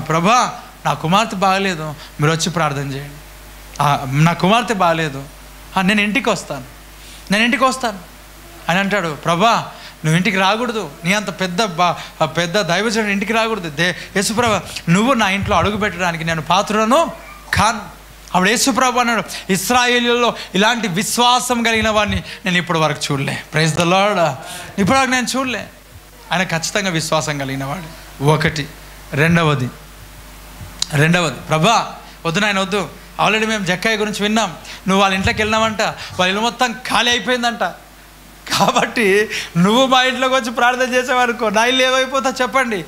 ప్రభా నా కుమార్తె బాగలేదు, మీరు వచ్చి ప్రార్థన చేయండి. నా కుమార్తె బాగలేదు, నేను ఇంటికి వస్తాను అని అంటాడు. ప్రభా నువ్వు ఇంటికి రాకూడదు, నీ అంత పెద్ద దైవజనుడు ఇంటికి రాకూడదు. యేసుప్రభ నువ్వు నా ఇంట్లో అడుగు పెట్టడానికి నేను పాత్రను కాను. అప్పుడు యేసుప్రభు అన్నాడు, ఇశ్రాయేలులో ఇలాంటి విశ్వాసం కలిగిన వాడిని నేను ఇప్పటి వరకు చూడలే. Praise the Lord. ఇప్పటివరకు నేను చూడలే. ఆయన ఖచ్చితంగా విశ్వాసం కలిగిన వాడు. ఒకటి. రెండవది ప్రభా వద్దు నాయన వద్దు, ఆల్రెడీ మేము జక్కయ్య గురించి విన్నాం, నువ్వు వాళ్ళ ఇంట్లోకి వెళ్ళినావంట, వాళ్ళ ఇల్లు మొత్తం ఖాళీ అయిపోయిందంట. కాబట్టి నువ్వు మా ఇంట్లోకి వచ్చి ప్రార్థన చేసేవారుకో నా ఇల్లు ఏమైపోతుందో చెప్పండి,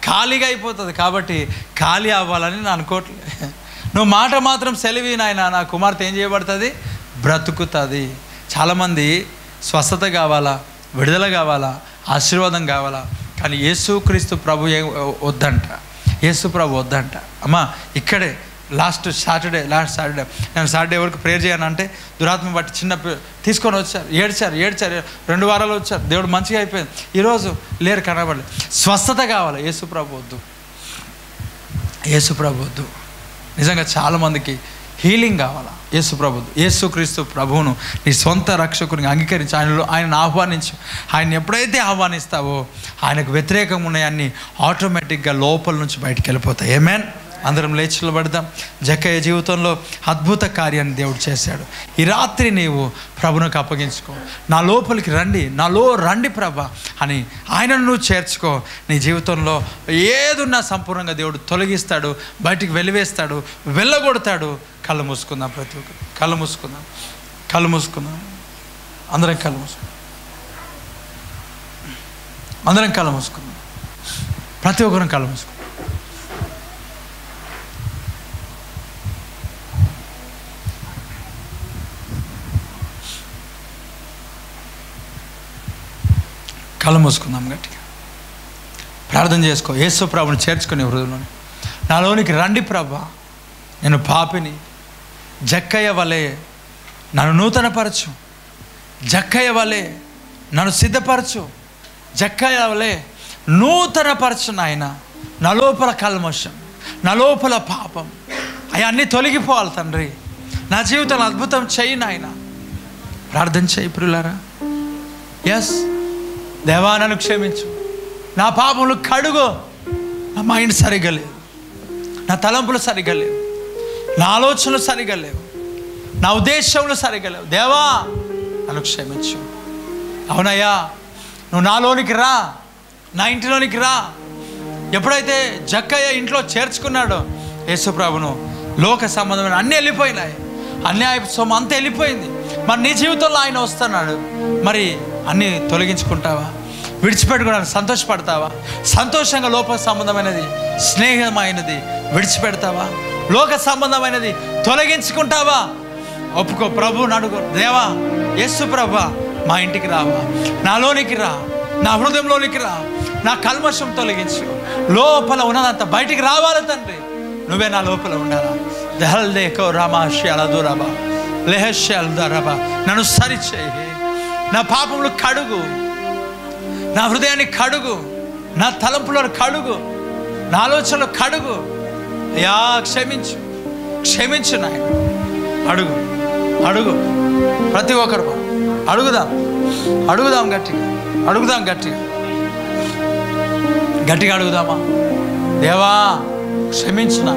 ఖాళీగా అయిపోతుంది. కాబట్టి ఖాళీ అవ్వాలని నేను అనుకోవట్లేదు. నువ్వు మాట మాత్రం సెలవి నాయన, నా కుమార్తె ఏం చేయబడుతుంది, బ్రతుకుతుంది. చాలామంది స్వస్థత కావాలా, విడుదల కావాలా ఆశీర్వాదం కావాలా, కానీ యేసుక్రీస్తు ప్రభు వద్దంట, యేసు ప్రభు వద్దంట. అమ్మా ఇక్కడే లాస్ట్ సాటర్డే నేను సాటర్డే వరకు ప్రేయర్ చేయనంటే దురాత్మ బట్టి చిన్న తీసుకొని వచ్చారు, ఏడ్చారు 2 వారాలు వచ్చారు. దేవుడు మంచిగా అయిపోయింది. ఈరోజు లేరు, కనబడలేదు. స్వస్థత కావాలి, యేసు ప్రభు వద్దు, యేసు ప్రభు వద్దు. నిజంగా చాలామందికి హీలింగ్ కావాలా, యేసు ప్రభు. యేసుక్రీస్తు ప్రభువును నీ సొంత రక్షకుని అంగీకరించి ఆయనను ఆహ్వానించు. ఆయన ఎప్పుడైతే ఆహ్వానిస్తావో ఆయనకు వ్యతిరేకంగా ఉన్నాయన్నీ ఆటోమేటిక్గా లోపల నుంచి బయటికి వెళ్ళిపోతాయి. ఆమేన్. అందరం లేచి నిలబడదాం. జక్కయ్య జీవితంలో అద్భుత కార్యాన్ని దేవుడు చేశాడు. ఈ రాత్రి నీవు ప్రభువునికి అప్పగించుకో. నా లోపలికి రండి, నాలో రండి ప్రభా అని ఆయనను నువ్వు చేర్చుకో. నీ జీవితంలో ఏదున్నా సంపూర్ణంగా దేవుడు తొలగిస్తాడు, బయటికి వెలివేస్తాడు, వెళ్ళగొడతాడు. కళ్ళు మూసుకుందాం, ప్రతి ఒక్కరు కళ్ళు మూసుకుందాం. అందరం కళ్ళు మూసుకుందాం. ప్రతి ఒక్కరం కళ్ళు మూసుకుందాం. కళ్ళు మూసుకుందాం, గట్టిగా ప్రార్థన చేసుకో. యేసు ప్రభుని చేర్చుకునే హృదయంలోని నాలోనికి రండి ప్రభా, నేను పాపిని. జక్కయ్య వలె నన్ను నూతనపరచు, జక్కయ్య వలె నన్ను సిద్ధపరచు, జక్కయ్య వలె నూతనపరచు నాయన. నా లోపల కల్మషం, నా లోపల పాపం అవన్నీ తొలగిపోవాలి తండ్రి. నా జీవితంలో అద్భుతం చేయి నాయన. ప్రార్థన చేయి ప్రియులారా. ఎస్ దేవా, నన్ను క్షమించు, నా పాపములు కడుగు. నా మైండ్ సరిగ్గా లేదు, నా తలంపులు సరిగ్గా లేవు, నా ఆలోచనలు సరిగ్గా లేవు, నా ఉద్దేశములు సరిగ్గా లేవు. దేవా నన్ను క్షమించు. అవునయ్యా, నువ్వు నాలోనికి రా, నా ఇంటిలోనికి రా. ఎప్పుడైతే జక్కయ్య ఇంట్లో చేర్చుకున్నాడో యేసుప్రభును, లోక సంబంధమైన అన్నీ వెళ్ళిపోయినాయి, అన్యాయ సొమ్ము అంతా వెళ్ళిపోయింది. మరి నీ జీవితంలో ఆయన వస్తున్నాడు. మరి అన్నీ తొలగించుకుంటావా? విడిచిపెట్టుకోవడానికి సంతోషపడతావా? సంతోషంగా లోక సంబంధమైనది, స్నేహమైనది విడిచిపెడతావా? లోక సంబంధమైనది తొలగించుకుంటావా? ఒప్పుకో, ప్రభువుని అడుగు. దేవా యేసు ప్రభా, మా ఇంటికి రావా, నాలోనికి రా, నా హృదయంలోనికి రా, నా కల్మషం తొలగించు. లోపల ఉన్నదంతా బయటికి రావాలి తండ్రి. నువ్వే నా లోపల ఉండాలా. దహల్దేకో రామాశ్యాలదురబా లేహశ్యాలదరబా. నన్ను సరిచేయి, నా పాపములు కడుగు, నా హృదయాన్ని కడుగు, నా తలంపులను కడుగు, నా ఆలోచనలు కడుగు. అయ్యా క్షమించు నాయన. అడుగు ప్రతి ఒక్కరు అడుగుదాం గట్టిగా అడుగుదామా? దేవా క్షమించునా.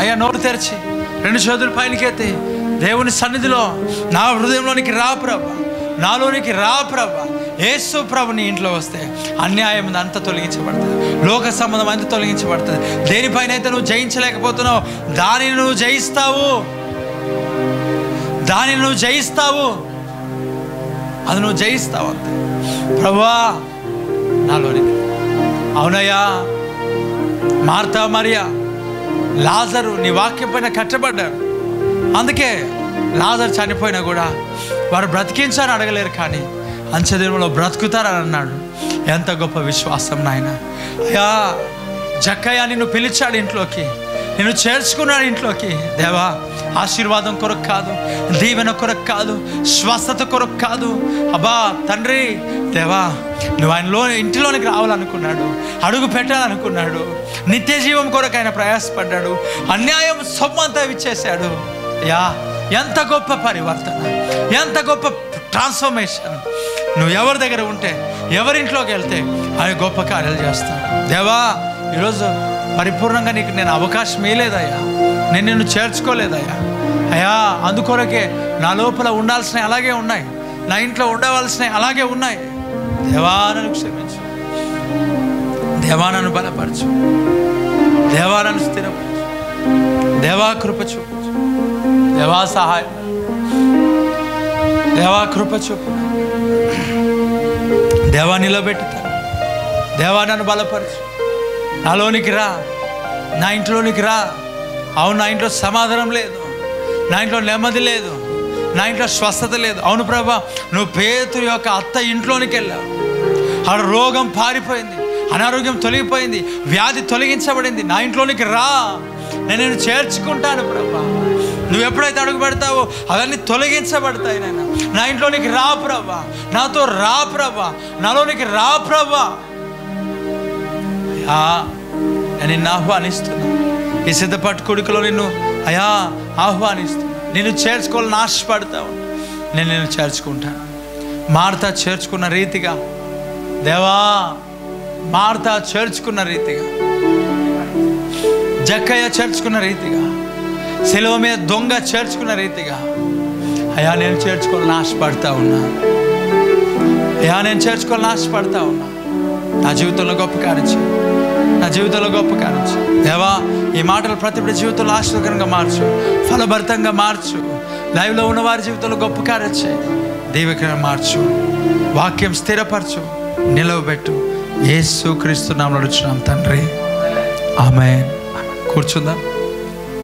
అయ్యా నోరు తెరిచి 2 చేతులు పైనకెత్తి దేవుని సన్నిధిలో నా హృదయంలోనికి రా ప్రభా, నాలోనికి రా ప్రభా. యేసు ప్రభు నీ ఇంట్లో వస్తే అన్యాయం అంతా తొలగించబడుతుంది, లోక సంబంధం అంతా తొలగించబడుతుంది. దేనిపైన అయితే నువ్వు జయించలేకపోతున్నావు దానిని నువ్వు జయిస్తావు, అది నువ్వు జయిస్తావు అంతే. ప్రభువా నాలోనికి. అవునయ్యా, మార్తా మరియా లాజరు నీ వాక్యం పైన కట్టబడ్డారు. అందుకే లాజరు చనిపోయినా కూడా వారు బ్రతికించాలని అడగలేరు, కానీ అంచెదినంలో బ్రతుకుతారని అన్నాడు. ఎంత గొప్ప విశ్వాసం నాయన. అయ్యా జక్కయ్య నిన్ను పిలిచాడు ఇంట్లోకి, నిన్ను చేర్చుకున్నాడు ఇంట్లోకి. దేవా ఆశీర్వాదం కొరకు కాదు, దీవెన కొరకు కాదు, స్వస్థత కొరకు కాదు. అబ్బా తండ్రి, దేవా నువ్వు ఆయనలో ఇంటిలోనికి రావాలనుకున్నాడు, అడుగు పెట్టాలనుకున్నాడు. నిత్య జీవం కొరకు ఆయన ప్రయాసపడ్డాడు, అన్యాయం సొమ్మంతా ఇచ్చేశాడు. యా ఎంత గొప్ప పరివర్తన, ఎంత గొప్ప ట్రాన్స్ఫర్మేషన్. నువ్వు ఎవరి దగ్గర ఉంటే, ఎవరింట్లోకి వెళ్తే ఆయన గొప్ప కార్యాలు చేస్తాడు. దేవా ఈరోజు పరిపూర్ణంగా నీకు నేను అవకాశం ఇవ్వలేదయ్యా, నేను నిన్ను చేర్చుకోలేదయ్యా. అయ్యా అందుకొరకే నా లోపల ఉండాల్సినవి అలాగే ఉన్నాయి, నా ఇంట్లో ఉండవలసినవి అలాగే ఉన్నాయి. దేవా నన్ను క్షమించు, దేవా నన్ను బలపరచు, దేవా నన్ను స్థిరపరచు, దేవా కృప చూపించు, దేవా సహాయం, దేవా కృప చూపు, దేవా నిలబెట్టుతాను, దేవా నన్ను బలపరచు, నాలోనికి రా, నా ఇంట్లోనికి రా. అవును, నా ఇంట్లో సమాధానం లేదు, నా ఇంట్లో నెమ్మది లేదు, నా ఇంట్లో స్వస్థత లేదు. అవును ప్రభా, నువ్వు పేతురు యొక్క అత్త ఇంట్లోనికి వెళ్ళావు, ఆడ రోగం పారిపోయింది, అనారోగ్యం తొలగిపోయింది, వ్యాధి తొలగించబడింది. నా ఇంట్లోనికి రా, నేను చేర్చుకుంటాను ప్రభా. నువ్వు ఎప్పుడైతే అడుగు పెడతావో అవన్నీ తొలగించబడతాయి. నాయన నా ఇంట్లోనికి రా ప్రభా, నాతో రా ప్రభా, నాలోనికి రా ప్రభా. అయ్యా నేను నిన్ను ఆహ్వానిస్తున్నా. ఈ సిద్ధపాటు కొడుకులో నిన్ను అయ్యా ఆహ్వానిస్తున్నా. నిన్ను చేర్చుకోవాలని ఆశపడతావు, నేను నిన్ను చేర్చుకుంటాను. మార్తా చేర్చుకున్న రీతిగా దేవా, మార్తా చేర్చుకున్న రీతిగా, జక్కయ్య చేర్చుకున్న రీతిగా, శిలువ మీద దొంగ చేర్చుకున్న రీతిగా అయ్యా నేను చేర్చుకోవాలని ఆశపడతా ఉన్నా. అయ్యా నేను చేర్చుకోవాలని ఆశపడతా ఉన్నా. నా జీవితంలో గొప్ప కార్యం చేయి, నా జీవితంలో గొప్ప కార్యం చేయి దేవా. ఈ మాటలు ప్రతి ఒక్కరి జీవితంలో ఆశీర్వాదకరంగా మార్చు, ఫలభరితంగా మార్చు. లైవ్లో ఉన్న వారి జీవితంలో గొప్ప కార్యం చేయి, దైవికంగా మార్చు, వాక్యం స్థిరపరచు, నిలవబెట్టు. యేసు క్రీస్తు నామములో అడుగుచున్నాం తండ్రి, ఆమేన్. కూర్చుందాం.